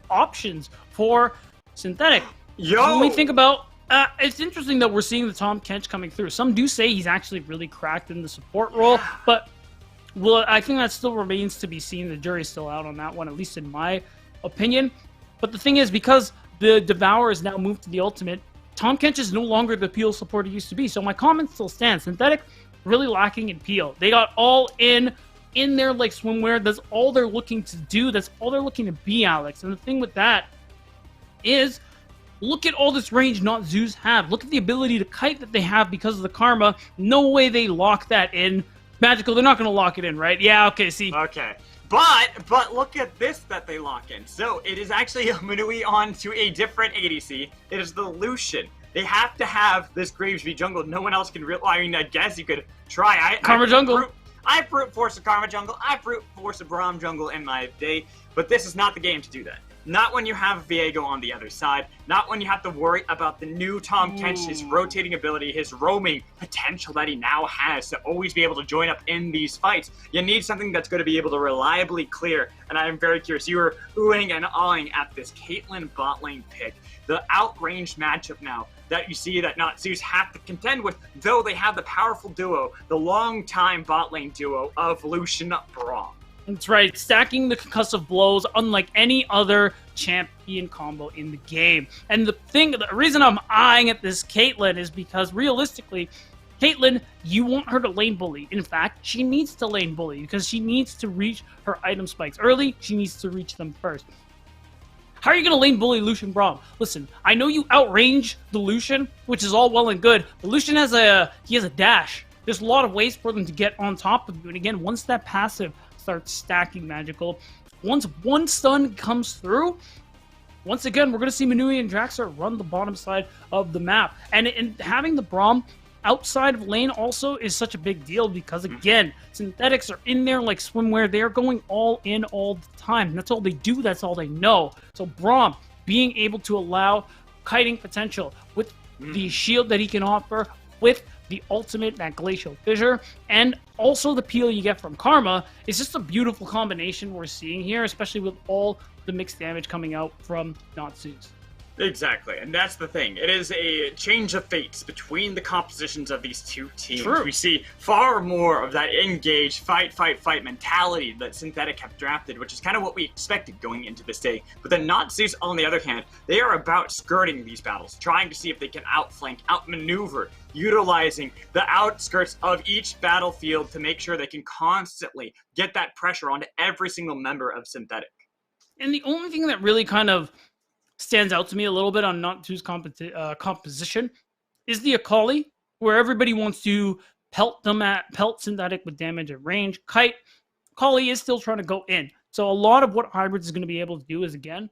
Speaker 5: options for Synthetic. When we think about, it's interesting that we're seeing the Tahm Kench coming through. Some do say he's actually really cracked in the support role, but well, I think that still remains to be seen. The jury's still out on that one, at least in my opinion. But the thing is, because the Devour is now moved to the ultimate, Tahm Kench is no longer the peel support he used to be. So my comment still stands. Synthetic really lacking in peel. They got all in their like swimwear. That's all they're looking to do. That's all they're looking to be, Alex. And the thing with that is, look at all this range Not-Zeus have. Look at the ability to kite that they have because of the Karma. No way they lock that in. Magical, they're not going to lock it in, right? Yeah, okay, see.
Speaker 4: Okay. But look at this that they lock in. So it is actually a Manui onto a different ADC. It is the Lucian. They have to have this Graves v jungle. No one else can I mean, I guess you could try.
Speaker 5: Karma jungle.
Speaker 4: I brute force a Karma jungle. I brute force a Braum jungle in my day. But this is not the game to do that. Not when you have Viego on the other side. Not when you have to worry about the new Tahm Kench, his rotating ability, his roaming potential that he now has to always be able to join up in these fights. You need something that's going to be able to reliably clear, and I'm very curious. You were oohing and awing at this Caitlyn bot lane pick. The outranged matchup now that you see that Not-Zeus have to contend with, though they have the powerful duo, the long-time bot lane duo of Lucian Braum.
Speaker 5: That's right, stacking the concussive blows unlike any other champion combo in the game. And the reason I'm eyeing at this Caitlyn is because realistically, Caitlyn, you want her to lane bully. In fact, she needs to lane bully because she needs to reach her item spikes early. She needs to reach them first. How are you going to lane bully Lucian Braum? Listen, I know you outrange the Lucian, which is all well and good, but Lucian has a dash. There's a lot of ways for them to get on top of you. And again, once that passive starts stacking magical, once one stun comes through, once again, we're going to see Manui and Draxler run the bottom side of the map. And having the Braum outside of lane also is such a big deal because, again, synthetics are in there like swimwear. They're going all in all the time. That's all they do. That's all they know. So Braum being able to allow kiting potential with the shield that he can offer, with the ultimate, that Glacial Fissure, and also the peel you get from Karma is just a beautiful combination we're seeing here, especially with all the mixed damage coming out from Not-Zeus.
Speaker 4: Exactly, and that's the thing. It is a change of fates between the compositions of these two teams.
Speaker 5: True.
Speaker 4: We see far more of that engage, fight mentality that Synthetic have drafted, which is kind of what we expected going into this day. But then Not-Zeus, on the other hand, they are about skirting these battles, trying to see if they can outflank, outmaneuver, utilizing the outskirts of each battlefield to make sure they can constantly get that pressure onto every single member of Synthetic.
Speaker 5: And the only thing that really kind of stands out to me a little bit on Not-Zeus composition is the Akali, where everybody wants to pelt Synthetic with damage at range. Akali is still trying to go in. So a lot of what Hybrids is going to be able to do is, again,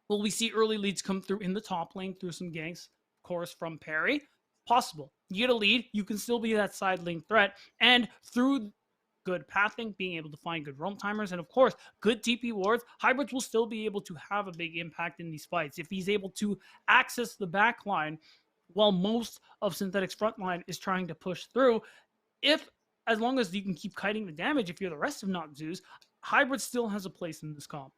Speaker 5: will we see early leads come through in the top lane through some ganks, of course, from Perry? Possible. You get a lead, you can still be that side lane threat, and through good pathing, being able to find good roam timers, and of course, good TP wards, Hybrids will still be able to have a big impact in these fights. If he's able to access the back line while most of Synthetic's front line is trying to push through, as long as you can keep kiting the damage, if you're the rest of Not-Zeus, Hybrid still has a place in this comp.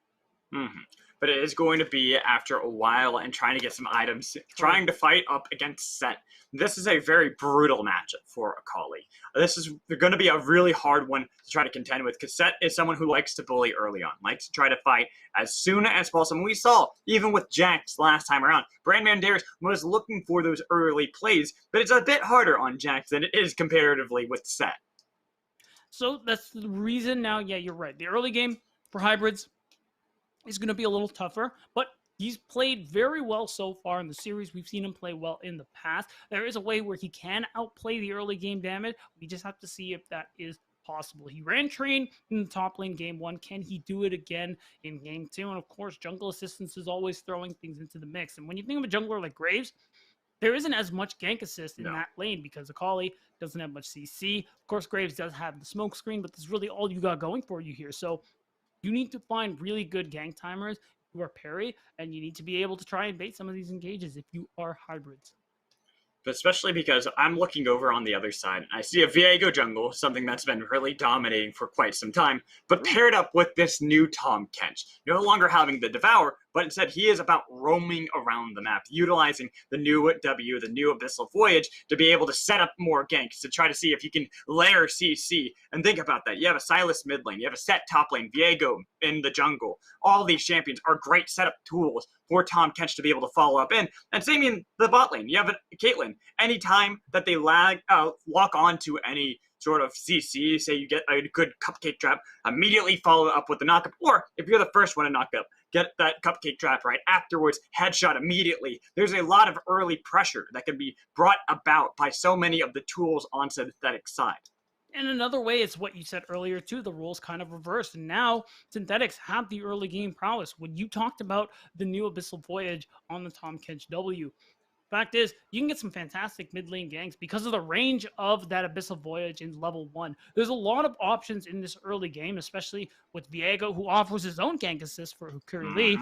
Speaker 4: But it is going to be after a while and trying to get some items, trying to fight up against Set. This is a very brutal matchup for Akali. This is going to be a really hard one to try to contend with because Set is someone who likes to bully early on, likes to try to fight as soon as possible. And we saw, even with Jax last time around, Brandman Darius was looking for those early plays, but it's a bit harder on Jax than it is comparatively with Set.
Speaker 5: So that's the reason now, yeah, you're right. The early game for Hybrids is going to be a little tougher, but he's played very well so far in the series. We've seen him play well in the past. There is a way where he can outplay the early game damage. We just have to see if that is possible. He ran train in the top lane game 1. Can he do it again in game 2? And of course, jungle assistance is always throwing things into the mix. And when you think of a jungler like Graves, there isn't as much gank assist in that lane because Akali doesn't have much CC. Of course, Graves does have the smoke screen, but that's really all you got going for you here. So you need to find really good gank timers who are parry, and you need to be able to try and bait some of these engages if you are Hybrids.
Speaker 4: But especially because I'm looking over on the other side, and I see a Viego jungle, something that's been really dominating for quite some time, but paired up with this new Tahm Kench. No longer having the Devour, but instead he is about roaming around the map, utilizing the new W, the new Abyssal Voyage, to be able to set up more ganks, to try to see if he can layer CC. And think about that. You have a Sylas mid lane, you have a Set top lane, Viego in the jungle. All these champions are great setup tools for Tahm Kench to be able to follow up in. And same in the bot lane. You have a Caitlyn. Anytime that they lock on to any sort of CC, say you get a good cupcake trap, immediately follow up with the knockup. Or if you're the first one to knock up, get that cupcake trap right afterwards, headshot immediately. There's a lot of early pressure that can be brought about by so many of the tools on Synthetic side.
Speaker 5: And another way, it's what you said earlier too, the rules kind of reversed. And now Synthetics have the early game prowess. When you talked about the new Abyssal Voyage on the Tahm Kench W, fact is, you can get some fantastic mid lane ganks because of the range of that Abyssal Voyage in level 1. There's a lot of options in this early game, especially with Viego, who offers his own gank assist for Hukuri Lee.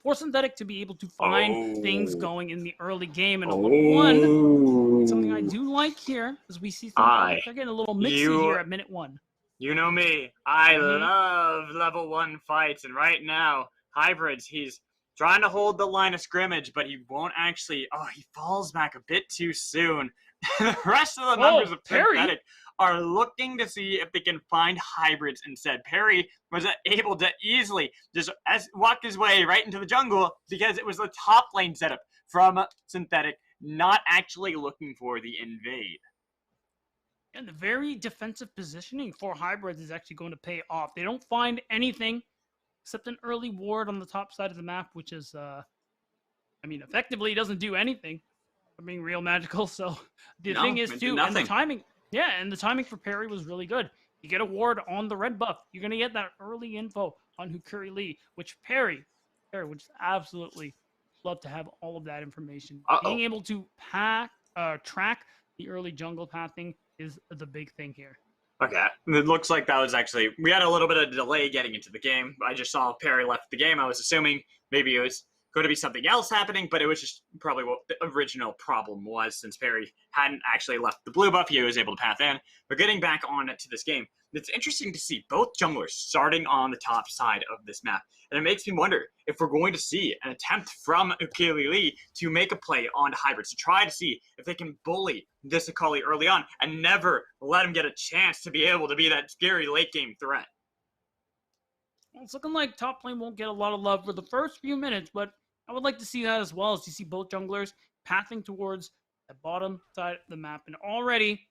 Speaker 5: for Synthetic to be able to find things going in the early game. And a little one, something I do like here, as we see Synthetic, they're getting a little mixy here at minute 1.
Speaker 4: You know me. I love level 1 fights. And right now, Hybrids, he's trying to hold the line of scrimmage, but he won't actually. Oh, he falls back a bit too soon. The rest of the members of Synthetic are looking to see if they can find Hybrids instead. Perry was able to easily just walk his way right into the jungle because it was the top lane setup from Synthetic, not actually looking for the invade.
Speaker 5: And the very defensive positioning for Hybrids is actually going to pay off. They don't find anything except an early ward on the top side of the map, which is, effectively doesn't do anything. I'm being real magical. So the thing is, too, and the timing, and the timing for Perry was really good. You get a ward on the red buff. You're going to get that early info on Hukuri Lee, which Perry would just absolutely love to have all of that information. Being able to track the early jungle pathing is the big thing here.
Speaker 4: Okay, it looks like that was actually, we had a little bit of delay getting into the game. I just saw Perry left the game. I was assuming maybe it was going to be something else happening, but it was just probably what the original problem was, since Perry hadn't actually left the blue buff. He was able to path in. But getting back on to this game, it's interesting to see both junglers starting on the top side of this map. And it makes me wonder if we're going to see an attempt from Hukuri Lee to make a play on Hybrids, to try to see if they can bully this Akali early on and never let him get a chance to be able to be that scary late game threat.
Speaker 5: Well, it's looking like top lane won't get a lot of love for the first few minutes, but I would like to see that as well, as you see both junglers pathing towards the bottom side of the map. And already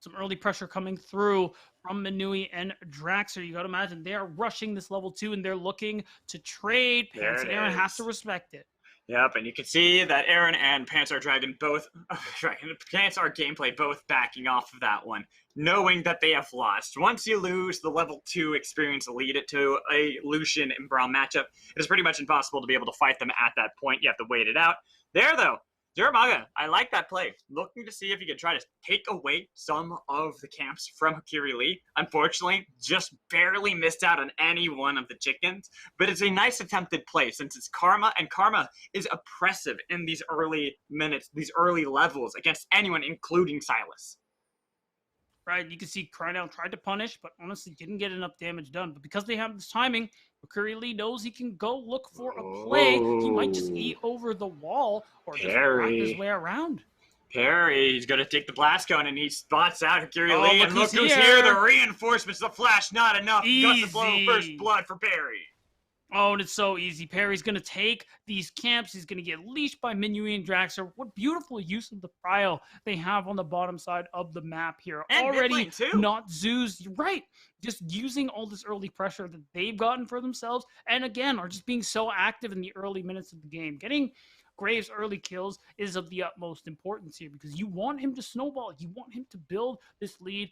Speaker 5: some early pressure coming through from Minui and Draxler. You got to imagine they are rushing this level 2 and they're looking to trade. Pants and Aaron has to respect it.
Speaker 4: Yep, and you can see that Aaron and Panzer Dragon both, Panzer gameplay both backing off of that one, knowing that they have lost. Once you lose the level 2 experience to lead it to a Lucian and Braum matchup, it is pretty much impossible to be able to fight them at that point. You have to wait it out. There, though, Jaramaga, I like that play. Looking to see if he could try to take away some of the camps from Hukuri Lee. Unfortunately, just barely missed out on any one of the chickens. But it's a nice attempted play since it's Karma, and Karma is oppressive in these early minutes, these early levels against anyone, including Sylas.
Speaker 5: Right, you can see Crynow tried to punish, but honestly didn't get enough damage done. But because they have this timing, Hukuri Lee knows he can go look for a play. He might just eat over the wall or just wrap his way around.
Speaker 4: Perry, he's going to take the blast gun, and he spots out Hukuri Lee, and look who's here. The reinforcements, the flash, not enough. Got to blow first blood for Perry.
Speaker 5: Oh, and it's so easy. Perry's going to take these camps. He's going to get leashed by Minui and Draxler. What beautiful use of the prio they have on the bottom side of the map here.
Speaker 4: And
Speaker 5: already not Zeus. Right. Just using all this early pressure that they've gotten for themselves. And again, are just being so active in the early minutes of the game. Getting Graves early kills is of the utmost importance here because you want him to snowball. You want him to build this lead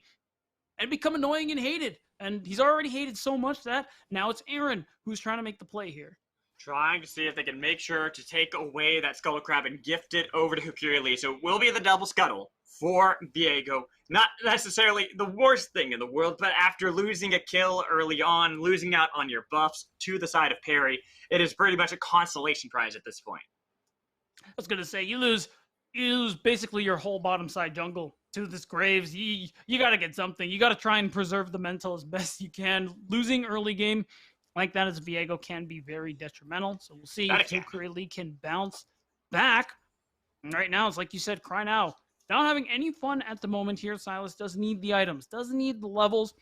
Speaker 5: and become annoying and hated. And he's already hated so much that now it's Aaron who's trying to make the play here.
Speaker 4: Trying to see if they can make sure to take away that Skull Crab and gift it over to Hukuri Lee. So it will be the double scuttle for Viego. Not necessarily the worst thing in the world, but after losing a kill early on, losing out on your buffs to the side of Perry, it is pretty much a consolation prize at this point.
Speaker 5: I was going to say, you lose basically your whole bottom side jungle to this Graves. You got to get something. You got to try and preserve the mental as best you can. Losing early game like that as Viego can be very detrimental. So we'll see if Hukuri Lee can bounce back. And right now, it's like you said, cry now. Not having any fun at the moment here. Sylas does need the items, doesn't need the levels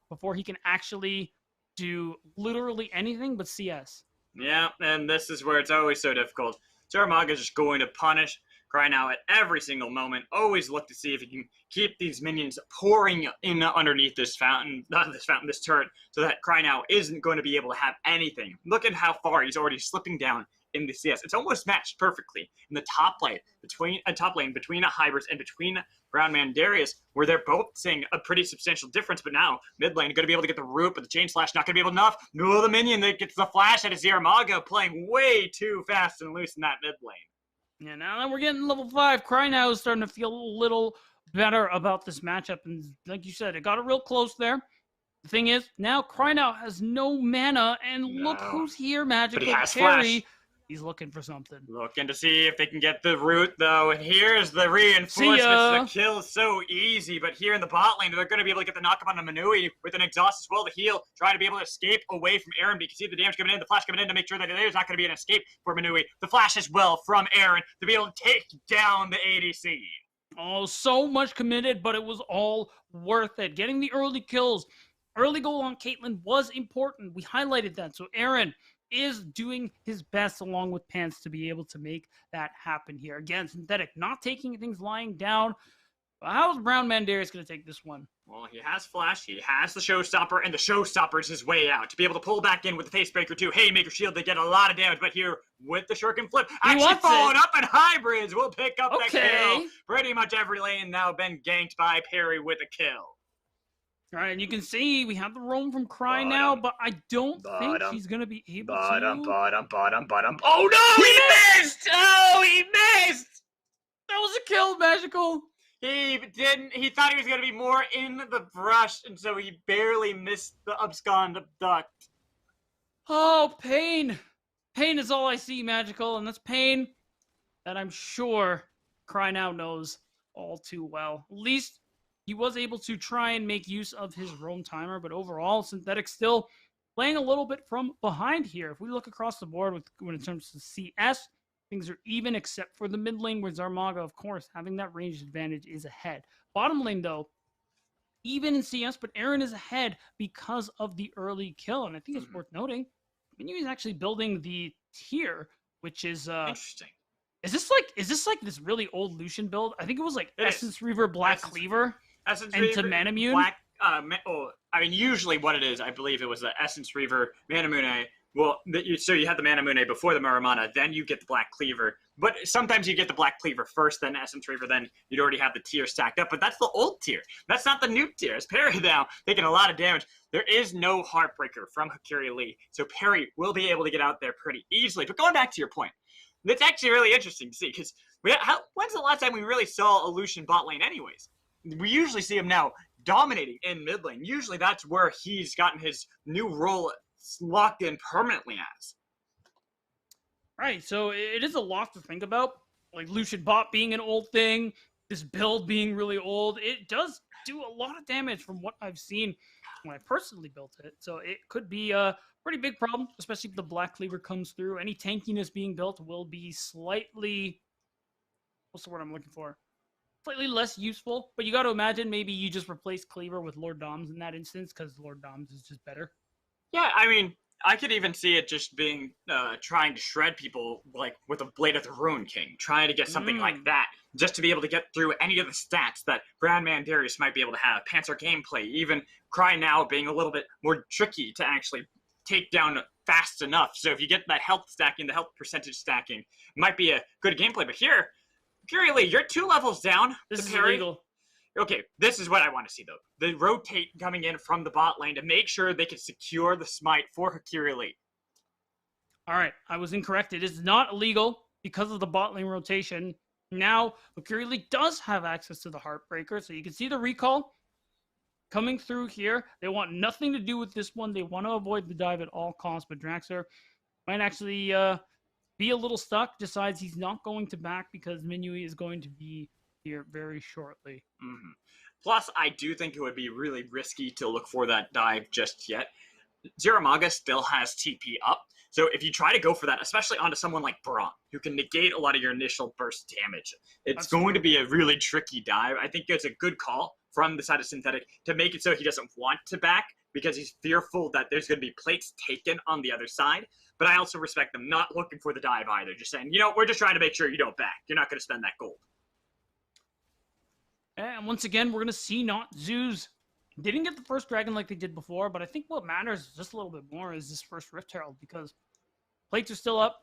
Speaker 5: before he can actually do literally anything but CS.
Speaker 4: Yeah, and this is where it's always so difficult. Jaramaga is just going to punish Crynow at every single moment. Always look to see if he can keep these minions pouring in underneath this fountain, this turret, so that Crynow isn't going to be able to have anything. Look at how far he's already slipping down in the CS. It's almost matched perfectly in the top lane between a Hybrids and between Brownman Darius, where they're both seeing a pretty substantial difference. But now mid lane going to be able to get the root, but the chain slash not going to be able enough. No, the minion that gets the flash out of Jaramaga playing way too fast and loose in that mid lane.
Speaker 5: Yeah, now that we're getting level 5, Crynow is starting to feel a little better about this matchup. And like you said, it got it real close there. The thing is, now Crynow has no mana, and look
Speaker 4: No.
Speaker 5: who's here, Magical
Speaker 4: has
Speaker 5: Perry.
Speaker 4: Flash.
Speaker 5: He's looking for something.
Speaker 4: Looking to see if they can get the root, though. And here's the reinforcements.
Speaker 5: ya.
Speaker 4: The kill so easy, but here in the bot lane, they're going to be able to get the knock up on the Manui with an exhaust as well to heal, trying to be able to escape away from Aaron. But you can see the damage coming in, the flash coming in to make sure that there's not going to be an escape for Manui. The flash as well from Aaron to be able to take down the ADC.
Speaker 5: Oh, so much committed, but it was all worth it. Getting the early kills, early goal on Caitlyn was important. We highlighted that. So Aaron is doing his best along with Pants to be able to make that happen here. Again, Synthetic not taking things lying down. How's Brown Mandarius going to take this one?
Speaker 4: Well, he has Flash, he has the Showstopper, and the Showstopper's his way out. To be able to pull back in with the Facebreaker too. Haymaker Shield, they get a lot of damage, but here with the Shuriken Flip, actually followed up in Hybrids, will pick up that kill. Pretty much every lane now been ganked by Perry with a kill.
Speaker 5: All right, and you can see we have the roam from Cry now, but I don't think she's going to be able to.
Speaker 4: Bottom. Oh no, he missed! Oh, he missed!
Speaker 5: That was a kill, Magical.
Speaker 4: He didn't. He thought he was going to be more in the brush, and so he barely missed the abscond abduct.
Speaker 5: Oh, pain. Pain is all I see, Magical, and that's pain that I'm sure Cry now knows all too well. At least he was able to try and make use of his roam timer, but overall, Synthetic still playing a little bit from behind here. If we look across the board when it comes to CS, things are even except for the mid lane where Zarmaga, of course, having that range advantage is ahead. Bottom lane, though, even in CS, but Aaron is ahead because of the early kill. And I think it's worth noting, Minu is actually building the tier, which is
Speaker 4: interesting.
Speaker 5: Is this like this really old Lucian build? I think it was like Essence Reaver, Black Cleaver,
Speaker 4: Essence
Speaker 5: and
Speaker 4: Reaver,
Speaker 5: to Manamune.
Speaker 4: Black. I mean, usually what it is, I believe it was the Essence Reaver, Manamune. Well, so you had the Manamune before the Muramana, then you get the Black Cleaver. But sometimes you get the Black Cleaver first, then Essence Reaver, then you'd already have the tier stacked up. But that's the old tier. That's not the new tier. It's Perry now taking a lot of damage. There is no Heartbreaker from Hakiri Lee, so Perry will be able to get out there pretty easily. But going back to your point, that's actually really interesting to see, because when's the last time we really saw a Lucian bot lane anyways? We usually see him now dominating in mid lane. Usually that's where he's gotten his new role locked in permanently as.
Speaker 5: Right, so it is a lot to think about. Like Lucian bot being an old thing, this build being really old. It does do a lot of damage from what I've seen when I personally built it. So it could be a pretty big problem, especially if the Black Cleaver comes through. Any tankiness being built will be slightly, what's the word I'm looking for? Slightly less useful. But you got to imagine maybe you just replace Cleaver with Lord Doms in that instance, because Lord Doms is just better.
Speaker 4: Yeah, I mean, I could even see it just being trying to shred people like with a Blade of the Ruin King, trying to get something like that, just to be able to get through any of the stats that Brown Mandarius might be able to have. Panzer gameplay, even Cry now being a little bit more tricky to actually take down fast enough. So if you get that health stacking, the health percentage stacking, might be a good gameplay. But here, Hakiri Lee, you're 2 levels down.
Speaker 5: This is illegal.
Speaker 4: Okay, this is what I want to see, though. The rotate coming in from the bot lane to make sure they can secure the smite for Hakiri Lee.
Speaker 5: All right, I was incorrect. It is not illegal because of the bot lane rotation. Now, Hakiri Lee does have access to the Heartbreaker, so you can see the recall coming through here. They want nothing to do with this one. They want to avoid the dive at all costs, but Draxler might actually be a little stuck, decides he's not going to back because Minui is going to be here very shortly.
Speaker 4: Plus, I do think it would be really risky to look for that dive just yet. Zaramaga still has TP up, so if you try to go for that, especially onto someone like Braum, who can negate a lot of your initial burst damage, it's going to be a really tricky dive. I think it's a good call from the side of Synthetic to make it so he doesn't want to back, because he's fearful that there's going to be plates taken on the other side. But I also respect them not looking for the dive either, just saying, we're just trying to make sure you don't back. You're not going to spend that gold.
Speaker 5: And once again, we're going to see not Zeus. They didn't get the first dragon like they did before, but I think what matters just a little bit more is this first Rift Herald, because plates are still up.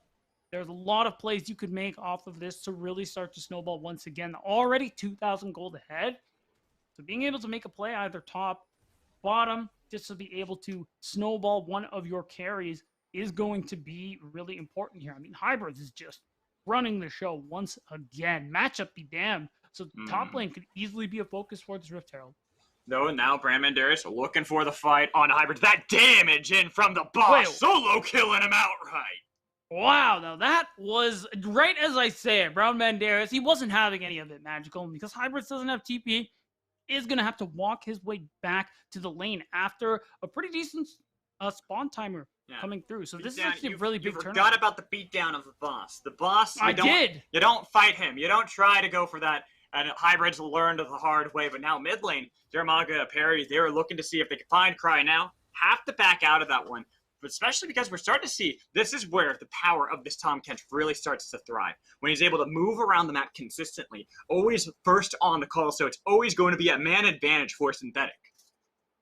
Speaker 5: There's a lot of plays you could make off of this to really start to snowball once again. Already 2,000 gold ahead. So being able to make a play either top, bottom, just to be able to snowball one of your carries is going to be really important here. I mean, Hybrids is just running the show once again. Matchup be damned. So top lane could easily be a focus for this Rift Herald.
Speaker 4: though. Now Brandman looking for the fight on Hybrids. That damage in from the boss.
Speaker 5: Wait.
Speaker 4: Solo killing him outright.
Speaker 5: Wow, now that was right as I say it. Brown Banderas, he wasn't having any of it, Magical, and because Hybrids doesn't have TP, is going to have to walk his way back to the lane after a pretty decent spawn timer coming through. So this is actually a really big turn.
Speaker 4: You forgot about the beatdown of the boss. The boss, you don't fight him. You don't try to go for that. And Hybrids learned the hard way, but now mid lane, Zaramaga, Perry, they were looking to see if they could find Cry now. Have to back out of that one. But especially because we're starting to see, this is where the power of this Tahm Kench really starts to thrive. When he's able to move around the map consistently, always first on the call, so it's always going to be a man advantage for Synthetic.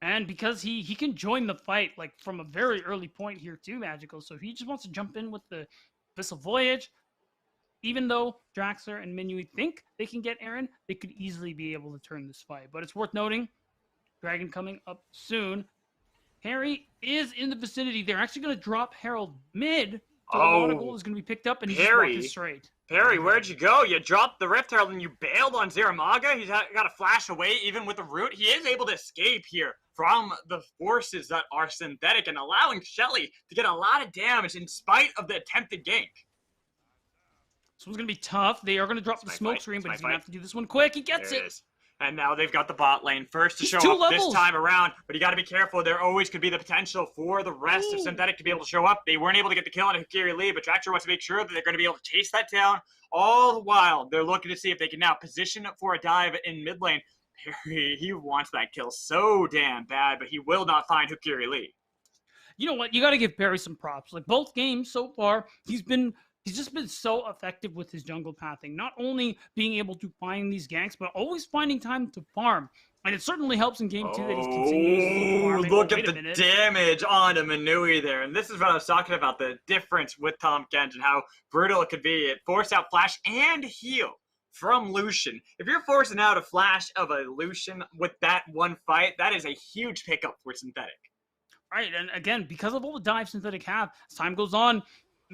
Speaker 5: And because he can join the fight like from a very early point here too, Magical. So if he just wants to jump in with the Abyssal Voyage, even though Draxler and Minui think they can get Aaron, they could easily be able to turn this fight. But it's worth noting, Dragon coming up soon. Harry is in the vicinity. They're actually going to drop Herald mid. So a lot of gold is going to be picked up, and he's just walking straight.
Speaker 4: Perry, where'd you go? You dropped the Rift Herald and you bailed on Zaramaga. He's got to flash away even with the root. He is able to escape here from the forces that are Synthetic and allowing Shelly to get a lot of damage in spite of the attempted gank.
Speaker 5: This one's going to be tough. They are going to drop the smoke screen, but he's going to have to do this one quick. He gets it.
Speaker 4: And now they've got the bot lane first to show up this time around. But you got to be careful. There always could be the potential for the rest of Synthetic to be able to show up. They weren't able to get the kill on Hikiri Lee, but Draxler wants to make sure that they're going to be able to chase that down. All the while, they're looking to see if they can now position for a dive in mid lane. Perry, he wants that kill so damn bad, but he will not find Hikiri Lee.
Speaker 5: You know what? You got to give Perry some props. Like both games so far, he's just been so effective with his jungle pathing. Not only being able to find these ganks, but always finding time to farm. And it certainly helps in game 2 that he's continuously farming.
Speaker 4: Look at the damage on a Minui there. And this is what I was talking about, the difference with Tahm Kench and how brutal it could be. It forced out flash and heal from Lucian. If you're forcing out a flash of a Lucian with that one fight, that is a huge pickup for Synthetic.
Speaker 5: Right, and again, because of all the dives Synthetic have, as time goes on,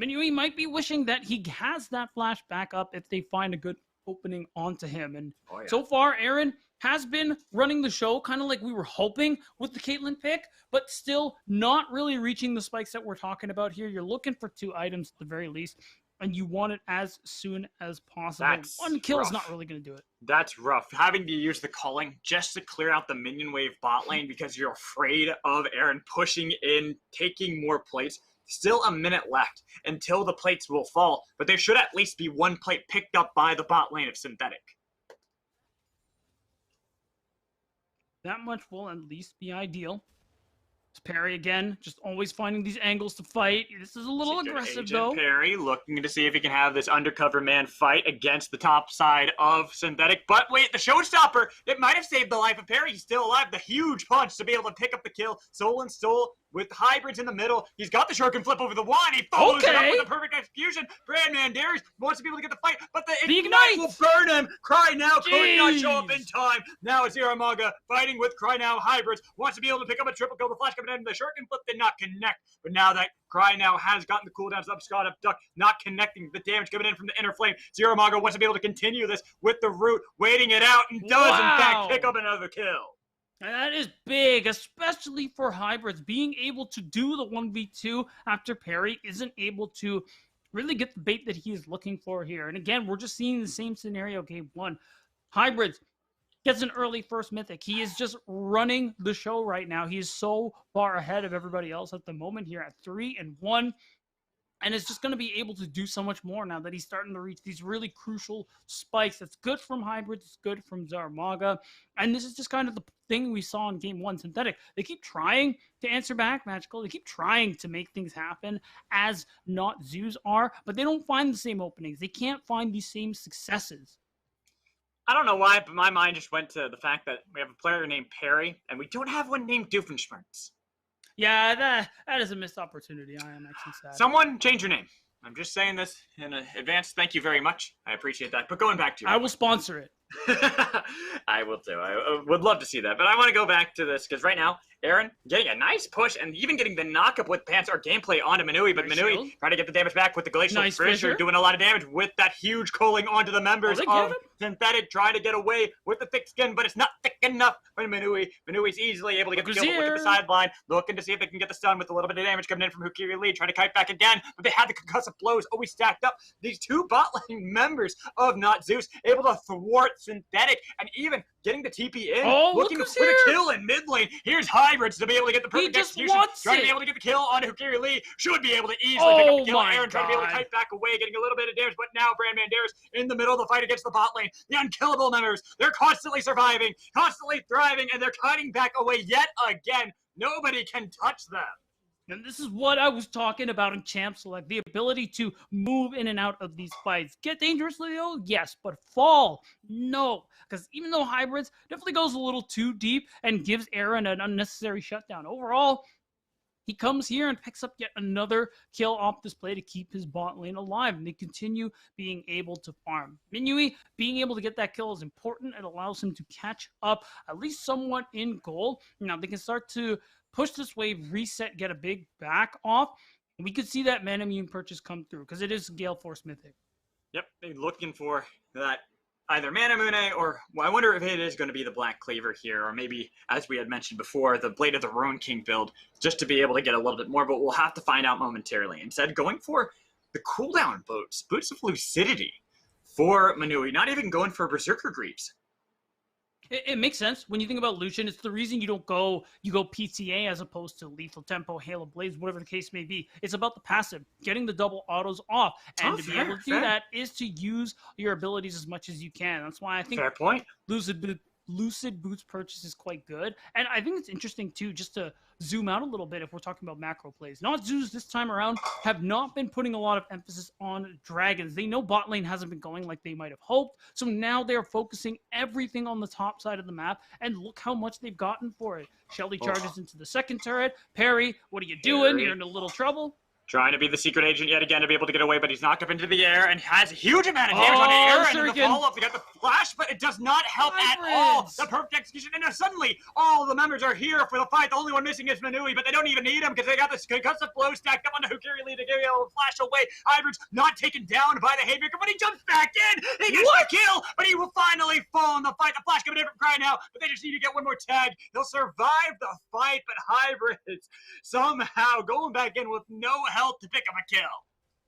Speaker 5: Minui might be wishing that he has that flash back up if they find a good opening onto him. And so far, Aaron has been running the show kind of like we were hoping with the Caitlyn pick, but still not really reaching the spikes that we're talking about here. You're looking for 2 items at the very least, and you want it as soon as possible. One kill is not really going to do it.
Speaker 4: That's rough. Having to use the calling just to clear out the minion wave bot lane because you're afraid of Aaron pushing in, taking more plates. Still a minute left until the plates will fall, but there should at least be 1 plate picked up by the bot lane of Synthetic.
Speaker 5: That much will at least be ideal. It's Perry again, just always finding these angles to fight. This is a little aggressive, though.
Speaker 4: Perry looking to see if he can have this undercover man fight against the top side of Synthetic. But wait, the showstopper, it might have saved the life of Perry. He's still alive. The huge punch to be able to pick up the kill. Soul and Soul with Hybrids in the middle. He's got the shuriken flip over the wand. He follows it up with a perfect execution. Brandman Darius wants to be able to get the fight, but the ignite will burn him. Cry Now could not show up in time. Now it's Zaramaga fighting with Cry Now Hybrids. Wants to be able to pick up a triple kill. The flash coming in. The shuriken flip did not connect. But now that Cry Now has gotten the cooldowns up, Scott up Duck, not connecting. The damage coming in from the inner flame. Zaramaga wants to be able to continue this with the root, waiting it out, and does in fact pick up another kill.
Speaker 5: And that is big, especially for Hybrids, being able to do the 1v2 after Perry isn't able to really get the bait that he is looking for here. And again, we're just seeing the same scenario game 1. Hybrids gets an early first mythic. He is just running the show right now. He is so far ahead of everybody else at the moment here at 3-1. And is just going to be able to do so much more now that he's starting to reach these really crucial spikes. That's good from Hybrids. It's good from Zaramaga. And this is just kind of the thing we saw in Game 1 Synthetic. They keep trying to answer back Magical. They keep trying to make things happen as not Zeus are, but they don't find the same openings. They can't find these same successes.
Speaker 4: I don't know why, but my mind just went to the fact that we have a player named Perry, and we don't have one named Doofenshmirtz.
Speaker 5: Yeah, that is a missed opportunity. I am actually sad.
Speaker 4: Someone change your name. I'm just saying this in advance. Thank you very much. I appreciate that. But going back to your
Speaker 5: I will sponsor it.
Speaker 4: I will too. I would love to see that. But I want to go back to this because right now, Aaron getting a nice push and even getting the knock-up with Panzer gameplay onto Minui. But Minui trying to get the damage back with the Glacial Fissure, doing a lot of damage with that huge culling onto the members of Synthetic, trying to get away with the thick skin, but it's not thick enough. when Manui's easily able to get the
Speaker 5: Hooker's
Speaker 4: kill. Look at the
Speaker 5: here.
Speaker 4: sideline, looking to see if they can get the stun with a little bit of damage coming in from Hukiri Lee, trying to kite back again, but they had the concussive blows always stacked up. These two bot lane members of Not Zeus able to thwart Synthetic and even getting the TP in,
Speaker 5: Oh,
Speaker 4: looking
Speaker 5: look
Speaker 4: with
Speaker 5: who's
Speaker 4: a
Speaker 5: here.
Speaker 4: kill in mid lane. Here's Hybrids to be able to get the perfect
Speaker 5: just
Speaker 4: execution,
Speaker 5: wants
Speaker 4: trying to
Speaker 5: it.
Speaker 4: be able to get the kill on Hukiri Lee. Should be able to easily pick up
Speaker 5: Oh
Speaker 4: the kill.
Speaker 5: my
Speaker 4: Aaron trying to be able to
Speaker 5: God.
Speaker 4: kite back away, getting a little bit of damage, but now Brand Banderas in the middle of the fight against the bot lane. The unkillable members, they're constantly surviving, constantly thriving, and they're kiting back away yet again. Nobody can touch them.
Speaker 5: And this is what I was talking about in Champ Select, the ability to move in and out of these fights. Get dangerously ill? Yes, but fall? No. Because even though Hybrids definitely goes a little too deep and gives Aaron an unnecessary shutdown, overall, he comes here and picks up yet another kill off this play to keep his bot lane alive, and they continue being able to farm. Minui being able to get that kill is important. It allows him to catch up at least somewhat in goal. Now they can start to push this wave, reset, get a big back off. And we could see that Mana Immune purchase come through because it is Gale Force Mythic.
Speaker 4: Yep, they're looking for that either Mana Mune or well, I wonder if it is going to be the Black Cleaver here, or maybe, as we had mentioned before, the Blade of the Ruin King build, just to be able to get a little bit more, but we'll have to find out momentarily. Instead, going for the cooldown boots of Lucidity for Manui, not even going for Berserker Greaves.
Speaker 5: It makes sense when you think about Lucian. It's the reason you go PTA as opposed to Lethal Tempo, Hail of Blaze, whatever the case may be. It's about the passive, getting the double autos off, and to be able to do that is to use your abilities as much as you can. That's why I think
Speaker 4: Fair point.
Speaker 5: Lucid Boots purchase is quite good, and I think it's interesting too, just to zoom out a little bit if we're talking about macro plays. Not Zeus this time around have not been putting a lot of emphasis on dragons. They know bot lane hasn't been going like they might have hoped, so now they're focusing everything on the top side of the map, and look how much they've gotten for it. Shelly charges into the second turret. Perry, what are you doing? You're in a little trouble.
Speaker 4: Trying to be the secret agent yet again to be able to get away, but he's knocked up into the air and has a huge amount of damage on the air. And the follow-up, they got the flash, but it does not help at all. The perfect execution, and now suddenly all the members are here for the fight. The only one missing is Manui, but they don't even need him because they got this concussive blow stacked up onto Hukiri Lee to get able to flash away. Hybrids not taken down by the Haymaker, but he jumps back in. He gets the kill, but he will finally fall in the fight. The flash coming in from Cry now, but they just need to get one more tag. They'll survive the fight, but Hybrids somehow going back in with no health to pick up a kill.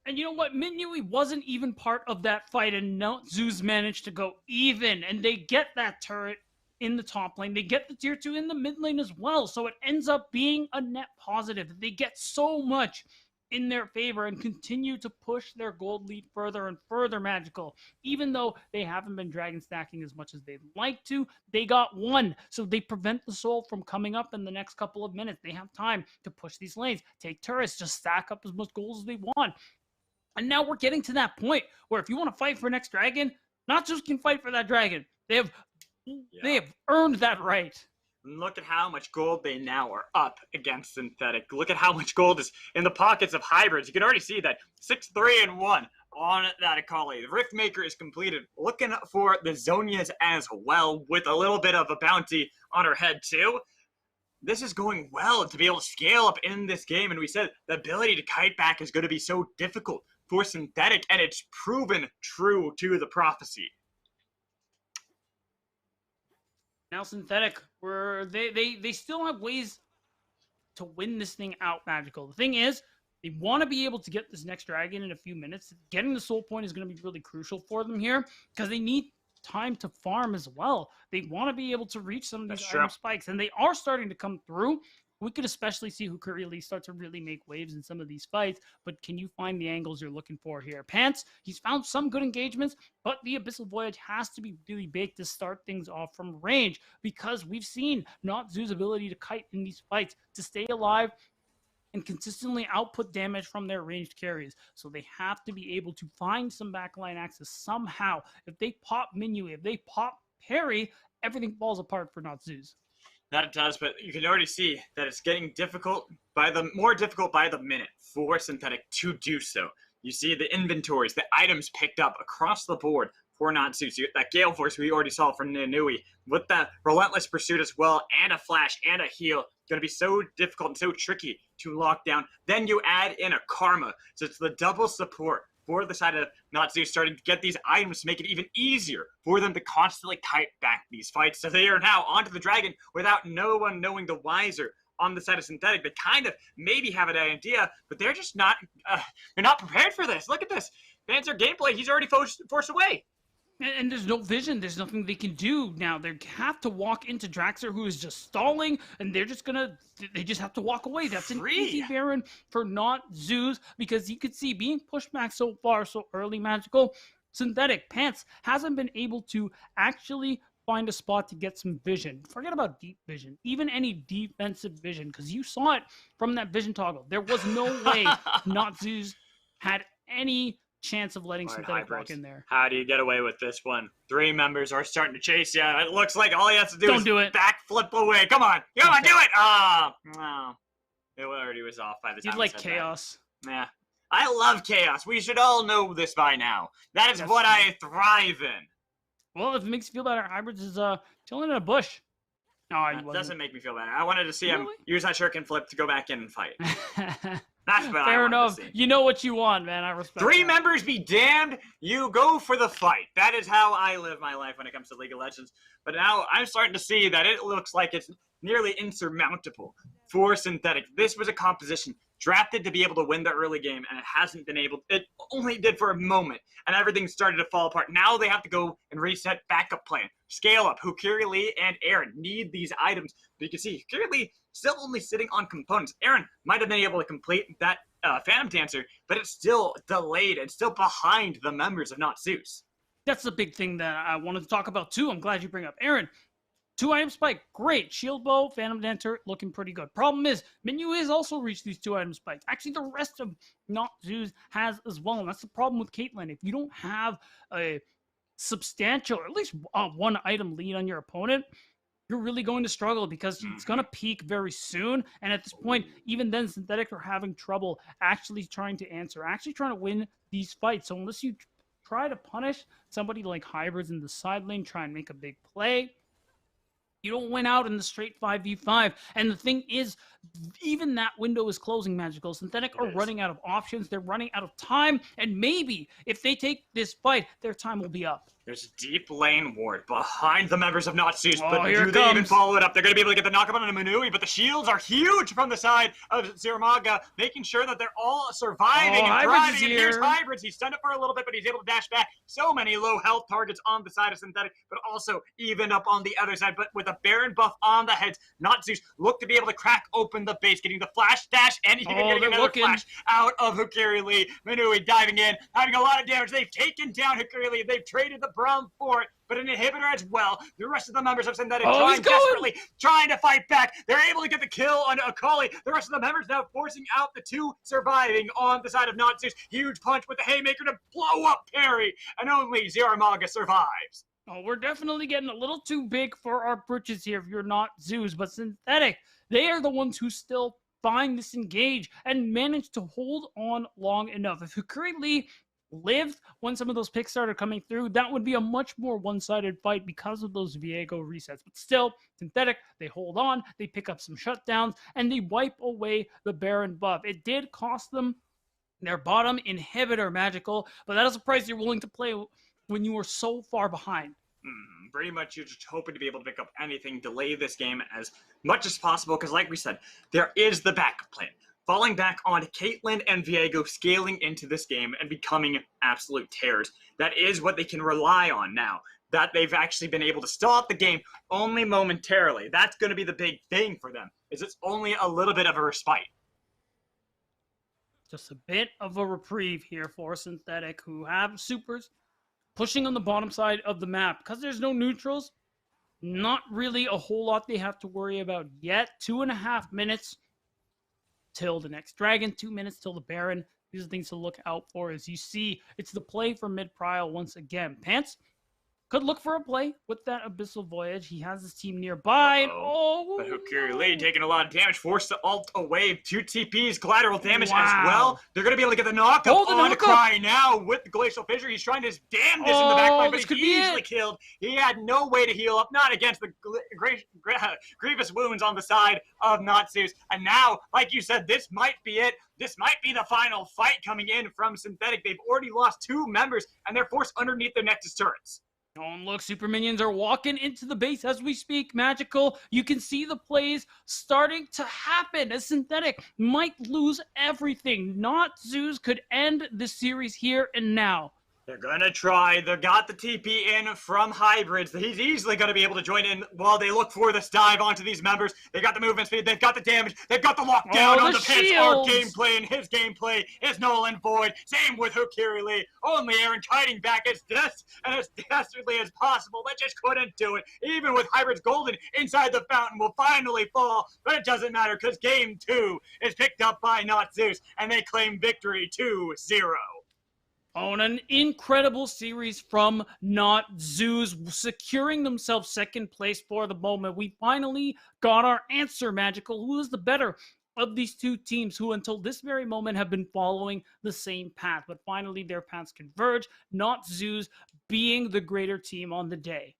Speaker 5: And you know what? Minui wasn't even part of that fight, and now Zeus managed to go even, and they get that turret in the top lane. They get the tier 2 in the mid lane as well, so it ends up being a net positive. They get so much in their favor and continue to push their gold lead further and further. Magical, even though they haven't been dragon stacking as much as they'd like to, they got one, so they prevent the soul from coming up in the next couple of minutes. They have time to push these lanes, take turrets, just stack up as much gold as they want. And now we're getting to that point where if you want to fight for next dragon, not just can fight for that dragon, they have earned that right.
Speaker 4: Look at how much gold they now are up against Synthetic. Look at how much gold is in the pockets of Hybrids. You can already see that 6-3-1 on that Akali. The Riftmaker is completed. Looking for the Zonias as well, with a little bit of a bounty on her head too. This is going well to be able to scale up in this game, and we said the ability to kite back is going to be so difficult for Synthetic, and it's proven true to the prophecy.
Speaker 5: Now Synthetic, they still have ways to win this thing out, Magical. The thing is, they want to be able to get this next dragon in a few minutes. Getting the soul point is going to be really crucial for them here, because they need time to farm as well. They want to be able to reach some of these item spikes, and they are starting to come through. We could especially see Hukiri Lee start to really make waves in some of these fights, but can you find the angles you're looking for here? Pants, he's found some good engagements, but the Abyssal Voyage has to be really big to start things off from range, because we've seen Not Zoo's ability to kite in these fights, to stay alive and consistently output damage from their ranged carries. So they have to be able to find some backline access somehow. If they pop Minui, if they pop Perry, everything falls apart for Not Zoo's.
Speaker 4: That it does, but you can already see that it's getting more difficult by the minute for Synthetic to do so. You see the inventories, the items picked up across the board for Not Zeus. That Gale Force we already saw from Nanui, with that Relentless Pursuit as well, and a flash and a heal. It's going to be so difficult and so tricky to lock down. Then you add in a Karma, so it's the double support for the side of Natsu starting to get these items to make it even easier for them to constantly kite back these fights. So they are now onto the dragon without no one knowing the wiser on the side of Synthetic. They kind of maybe have an idea, but they're just not, they're not prepared for this. Look at this. Panzer gameplay, he's already forced away.
Speaker 5: And there's no vision. There's nothing they can do now. They have to walk into Draxler, who is just stalling, and they just have to walk away. That's an easy Baron for not Zeus, because you could see being pushed back so far, so early. Magical Synthetic Pants hasn't been able to actually find a spot to get some vision. Forget about deep vision, even any defensive vision, because you saw it from that vision toggle. There was no way not Zeus had any chance of letting Synthetic walk in there.
Speaker 4: How do you get away with this one? 3 members are starting to chase you. It looks like all he has to do is backflip away. Come on, do it! No. It already was off by the time.
Speaker 5: You'd like chaos.
Speaker 4: Yeah. I love chaos. We should all know this by now. That is what I thrive in.
Speaker 5: Well, if it makes you feel better, Hybrids is chilling in a bush. No,
Speaker 4: that doesn't make me feel better. I wanted to see him use that shuriken flip to go back in and fight. That's what
Speaker 5: Fair enough. You know what you want, man. I respect
Speaker 4: 3
Speaker 5: that.
Speaker 4: members be damned. You go for the fight. That is how I live my life when it comes to League of Legends. But now I'm starting to see that it looks like it's nearly insurmountable for Synthetic. This was a composition drafted to be able to win the early game, and it hasn't been able. It only did for a moment, and everything started to fall apart. Now they have to go and reset backup plan. Scale up. Hukiri Lee and Aaron need these items. But you can see Hukiri Lee still only sitting on components. Aaron might have been able to complete that Phantom Dancer, but it's still delayed and still behind the members of Not Zeus.
Speaker 5: That's the big thing that I wanted to talk about too. I'm glad you bring up Aaron. 2-item spike, great. Shield bow, Phantom Dancer, looking pretty good. Problem is, Minyu has also reached these 2-item spikes. Actually, the rest of Not Zeus has as well, and that's the problem with Caitlyn. If you don't have a substantial, or at least 1-item lead on your opponent, you're really going to struggle, because it's going to peak very soon. And at this point, even then, Synthetic are having trouble actually trying to answer, actually trying to win these fights. So unless you try to punish somebody like Hybrids in the side lane, try and make a big play, you don't win out in the straight 5v5. And the thing is, even that window is closing, Magical. Synthetic are running out of options. They're running out of time. And maybe if they take this fight, their time will be up.
Speaker 4: There's a deep lane ward behind the members of Not Zeus, but
Speaker 5: here
Speaker 4: do they even follow it up? They're going to be able to get the knockup on Manui, but the shields are huge from the side of Ziramaga, making sure that they're all surviving and thriving. And here's Hybrids. He's stunned it for a little bit, but he's able to dash back. So many low health targets on the side of Synthetic, but also even up on the other side. But with a Baron buff on the heads, Not Zeus look to be able to crack open the base, getting the flash dash, and even getting another flash out of Hukiri Lee. Manui diving in, having a lot of damage. They've taken down Hukiri Lee. They've traded the Braum for it, but an inhibitor as well. The rest of the members of Synthetic desperately trying to fight back. They're able to get the kill on Akali. The rest of the members now forcing out the 2 surviving on the side of Not Zeus. Huge punch with the haymaker to blow up Perry, and only Ziramaga survives.
Speaker 5: Oh, we're definitely getting a little too big for our britches here if you're Not Zeus, but Synthetic, they are the ones who still find this engage and manage to hold on long enough. If Hukiri Lee lived when some of those picks started coming through, that would be a much more one-sided fight because of those Viego resets. But still, Synthetic, they hold on, they pick up some shutdowns, and they wipe away the Baron buff. It did cost them their bottom inhibitor, Magical, but that is a price you're willing to play when you are so far behind.
Speaker 4: Pretty much you're just hoping to be able to pick up anything, delay this game as much as possible, because like we said, there is the backup plan. Falling back on Caitlyn and Viego, scaling into this game and becoming absolute terrors. That is what they can rely on now, that they've actually been able to stall out the game only momentarily. That's going to be the big thing for them, is it's only a little bit of a respite.
Speaker 5: Just a bit of a reprieve here for Synthetic, who have supers pushing on the bottom side of the map. Because there's no neutrals, not really a whole lot they have to worry about yet. 2.5 minutes till the next dragon, 2 minutes till the Baron. These are things to look out for. As you see, it's the play for mid-prio once again. Pants could look for a play with that Abyssal Voyage. He has his team nearby. And,
Speaker 4: But Hukiri Lee taking a lot of damage, forced to ult away. 2 TPs, collateral damage as well. They're going to be able to get the knockup on Cry now with the Glacial Fissure. He's trying his damnedest in the backline, but he's easily killed. He had no way to heal up, not against the grievous wounds on the side of Not-Zeus. And now, like you said, this might be it. This might be the final fight coming in from Synthetic. They've already lost 2 members, and they're forced underneath their Nexus turrets.
Speaker 5: Oh, and look, Super Minions are walking into the base as we speak. Magical. You can see the plays starting to happen as Synthetic might lose everything. Not-Zeus could end the series here and now.
Speaker 4: They're going to try. They got the TP in from Hybrids. He's easily going to be able to join in while they look for this dive onto these members. They got the movement speed. They've got the damage. They've got the lockdown on the pits. Our gameplay, and his gameplay is null and void. Same with Hukiri Lee. Only Aaron kiting back as dastardly as possible, but just couldn't do it. Even with Hybrids Golden inside the fountain will finally fall, but it doesn't matter because game 2 is picked up by Not-Zeus, and they claim victory 2-0.
Speaker 5: On an incredible series from Not-Zeus, securing themselves second place for the moment. We finally got our answer, Magical. Who is the better of these 2 teams who until this very moment have been following the same path, but finally their paths converge, Not-Zeus being the greater team on the day.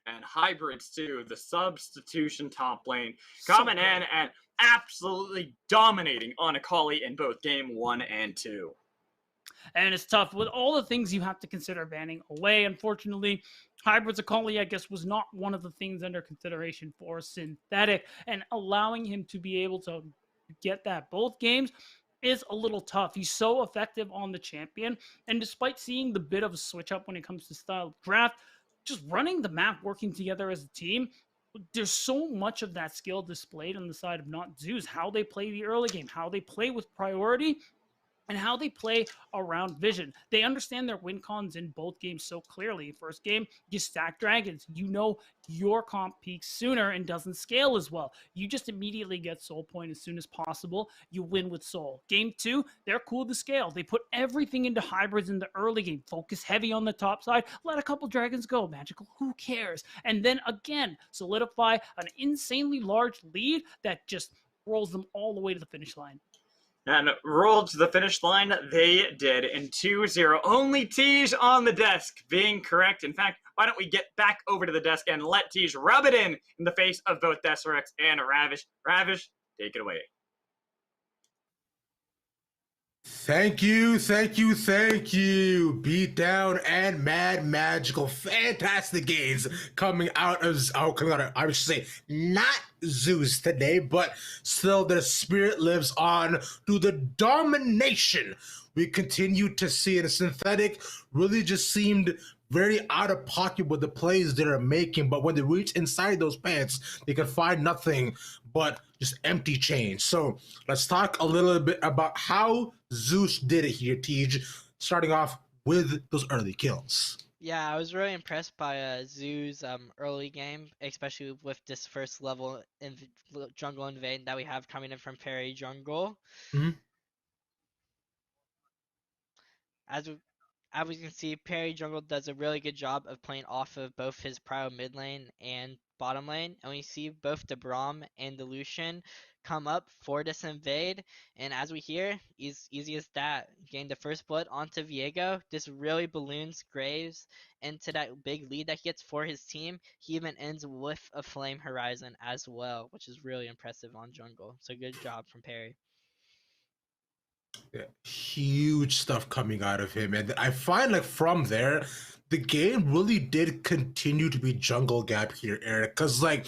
Speaker 4: And Hybrids too, the substitution top lane, coming in and absolutely dominating on Akali in both game 1 and 2.
Speaker 5: And it's tough with all the things you have to consider banning away. Unfortunately, Hybrids Akali, I guess, was not one of the things under consideration for Synthetic. And allowing him to be able to get that both games is a little tough. He's so effective on the champion. And despite seeing the bit of a switch up when it comes to style of draft, just running the map, working together as a team, there's so much of that skill displayed on the side of Not-Zeus. How they play the early game, how they play with priority, and how they play around vision. They understand their win cons in both games so clearly. First game, you stack dragons. You know your comp peaks sooner and doesn't scale as well. You just immediately get soul point as soon as possible. You win with soul. Game 2, they're cool to scale. They put everything into hybrids in the early game. Focus heavy on the top side. Let a couple dragons go. Magical, who cares? And then again, solidify an insanely large lead that just rolls them all the way to the finish line.
Speaker 4: And rolled to the finish line, they did in 2-0. Only Tej on the desk being correct. In fact, why don't we get back over to the desk and let Tej rub it in the face of both Deserex and Ravish. Ravish, take it away.
Speaker 1: Thank you. Beatdown and Mad Magical. Fantastic games coming out of, I would say, not Zeus today, but still the spirit lives on through the domination we continue to see. And Synthetic really just seemed very out of pocket with the plays they are making, but when they reach inside those pants, they can find nothing but just empty change. So let's talk a little bit about how Zeus did it here, Tej, starting off with those early kills.
Speaker 2: Yeah, I was really impressed by Zeus' early game, especially with this first level in jungle invade that we have coming in from Perry Jungle.
Speaker 1: Mm-hmm.
Speaker 2: As we can see, Perry Jungle does a really good job of playing off of both his prio mid lane and bottom lane, and we see both the Braum and the Lucian come up for this invade, and as we hear, easy as that, gain the first blood onto Viego. This really balloons Graves into that big lead that he gets for his team. He even ends with a Flame Horizon as well, which is really impressive on jungle. So good job from Perry.
Speaker 1: Yeah, huge stuff coming out of him, and I find like from there the game really did continue to be jungle gap here, Eric, because like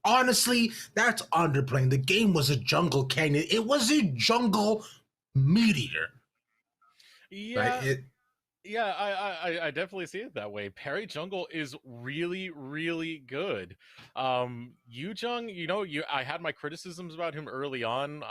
Speaker 1: honestly that's underplaying. The game was a jungle canyon, it was a jungle meteor.
Speaker 3: Yeah,
Speaker 1: right?
Speaker 3: Yeah, I definitely see it that way. Perry Jungle is really, really good. Yujung, I had my criticisms about him early on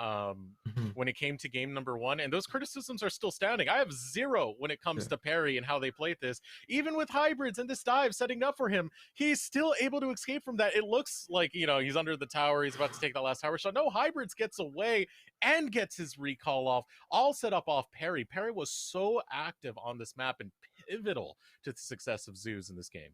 Speaker 3: when it came to game number 1, and those criticisms are still standing. I have 0 when it comes to Perry and how they played this. Even with hybrids and this dive setting up for him, he's still able to escape from that. It looks like, he's under the tower, he's about to take that last tower shot. No, hybrids gets away and gets his recall off, all set up off Perry. Perry was so active on this map and pivotal to the success of Zeus in this game.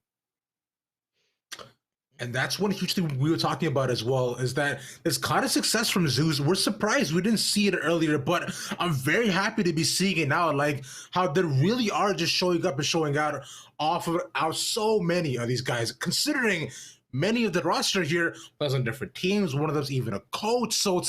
Speaker 1: And that's one huge thing we were talking about as well, is that this kind of success from Zeus, we're surprised we didn't see it earlier, but I'm very happy to be seeing it now, like how they really are just showing up and showing out off of out so many of these guys, considering many of the roster here plays on different teams, one of them's even a coach, so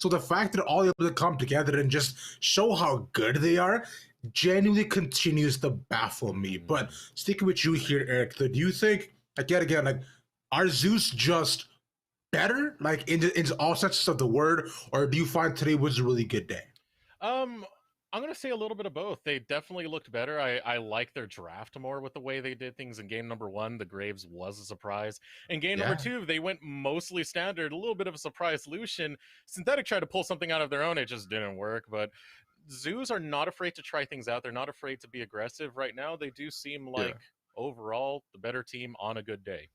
Speaker 1: the fact that all able to come together and just show how good they are genuinely continues to baffle me. But sticking with you here, Eric, do you think, again, like, are Zeus just better, like in all senses of the word, or do you find today was a really good day?
Speaker 3: I'm gonna say a little bit of both. They definitely looked better. I like their draft more with the way they did things in game number 1. The Graves was a surprise. In game number 2, they went mostly standard, a little bit of a surprise Lucian. Synthetic tried to pull something out of their own, it just didn't work. But Zoos are not afraid to try things out. They're not afraid to be aggressive right now. They do seem like overall the better team on a good day.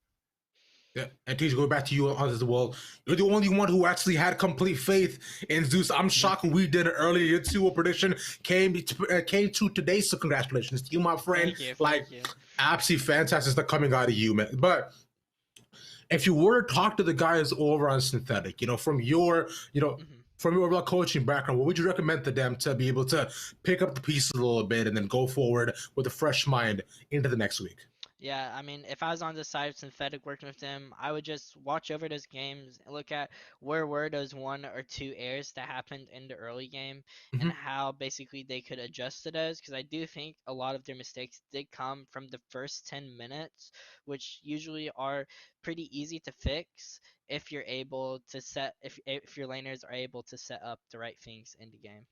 Speaker 1: Yeah, and Teach, go back to you on as well. You're the only one who actually had complete faith in Zeus. I'm shocked we did it earlier. Your 2 prediction came to today, so congratulations to you, my friend.
Speaker 2: Thank you.
Speaker 1: Absolutely fantastic stuff coming out of you, man. But if you were to talk to the guys over on Synthetic, from your, from your overall coaching background, what would you recommend to them to be able to pick up the pieces a little bit and then go forward with a fresh mind into the next week?
Speaker 2: Yeah, I mean, if I was on the side of Synthetic working with them, I would just watch over those games and look at where were those 1 or 2 errors that happened in the early game and how basically they could adjust to those. Because I do think a lot of their mistakes did come from the first 10 minutes, which usually are pretty easy to fix if you're able to if your laners are able to set up the right things in the game.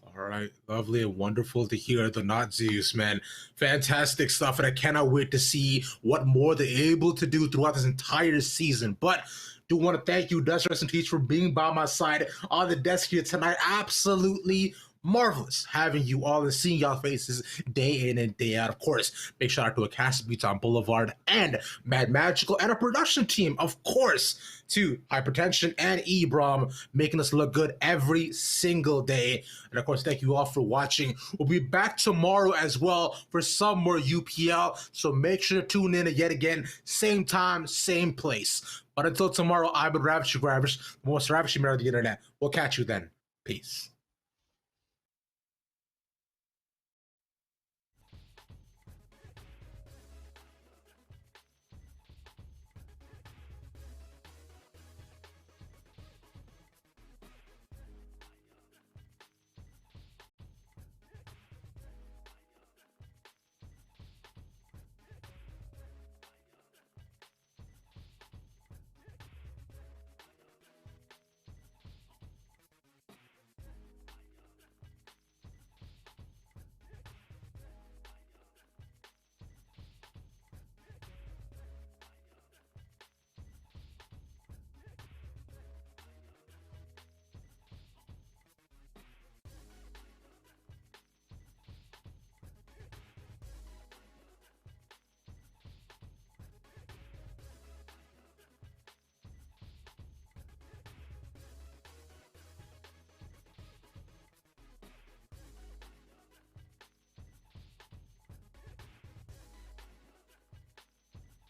Speaker 1: All right, lovely and wonderful to hear the not Zeus, man. Fantastic stuff, and I cannot wait to see what more they're able to do throughout this entire season. But do want to thank you, Dust and Teach, for being by my side on the desk here tonight. Absolutely marvelous having you all and seeing y'all faces day in and day out. Of course, big shout out to Acast Beats on Boulevard and Mad Magical and a production team, of course, to Hypertension and Ebrom, making us look good every single day. And of course, thank you all for watching. We'll be back tomorrow as well for some more UPL, so make sure to tune in yet again, same time, same place. But until tomorrow, I've been Ravishing Grabbers, the most ravishing man of the internet. We'll catch you then. Peace.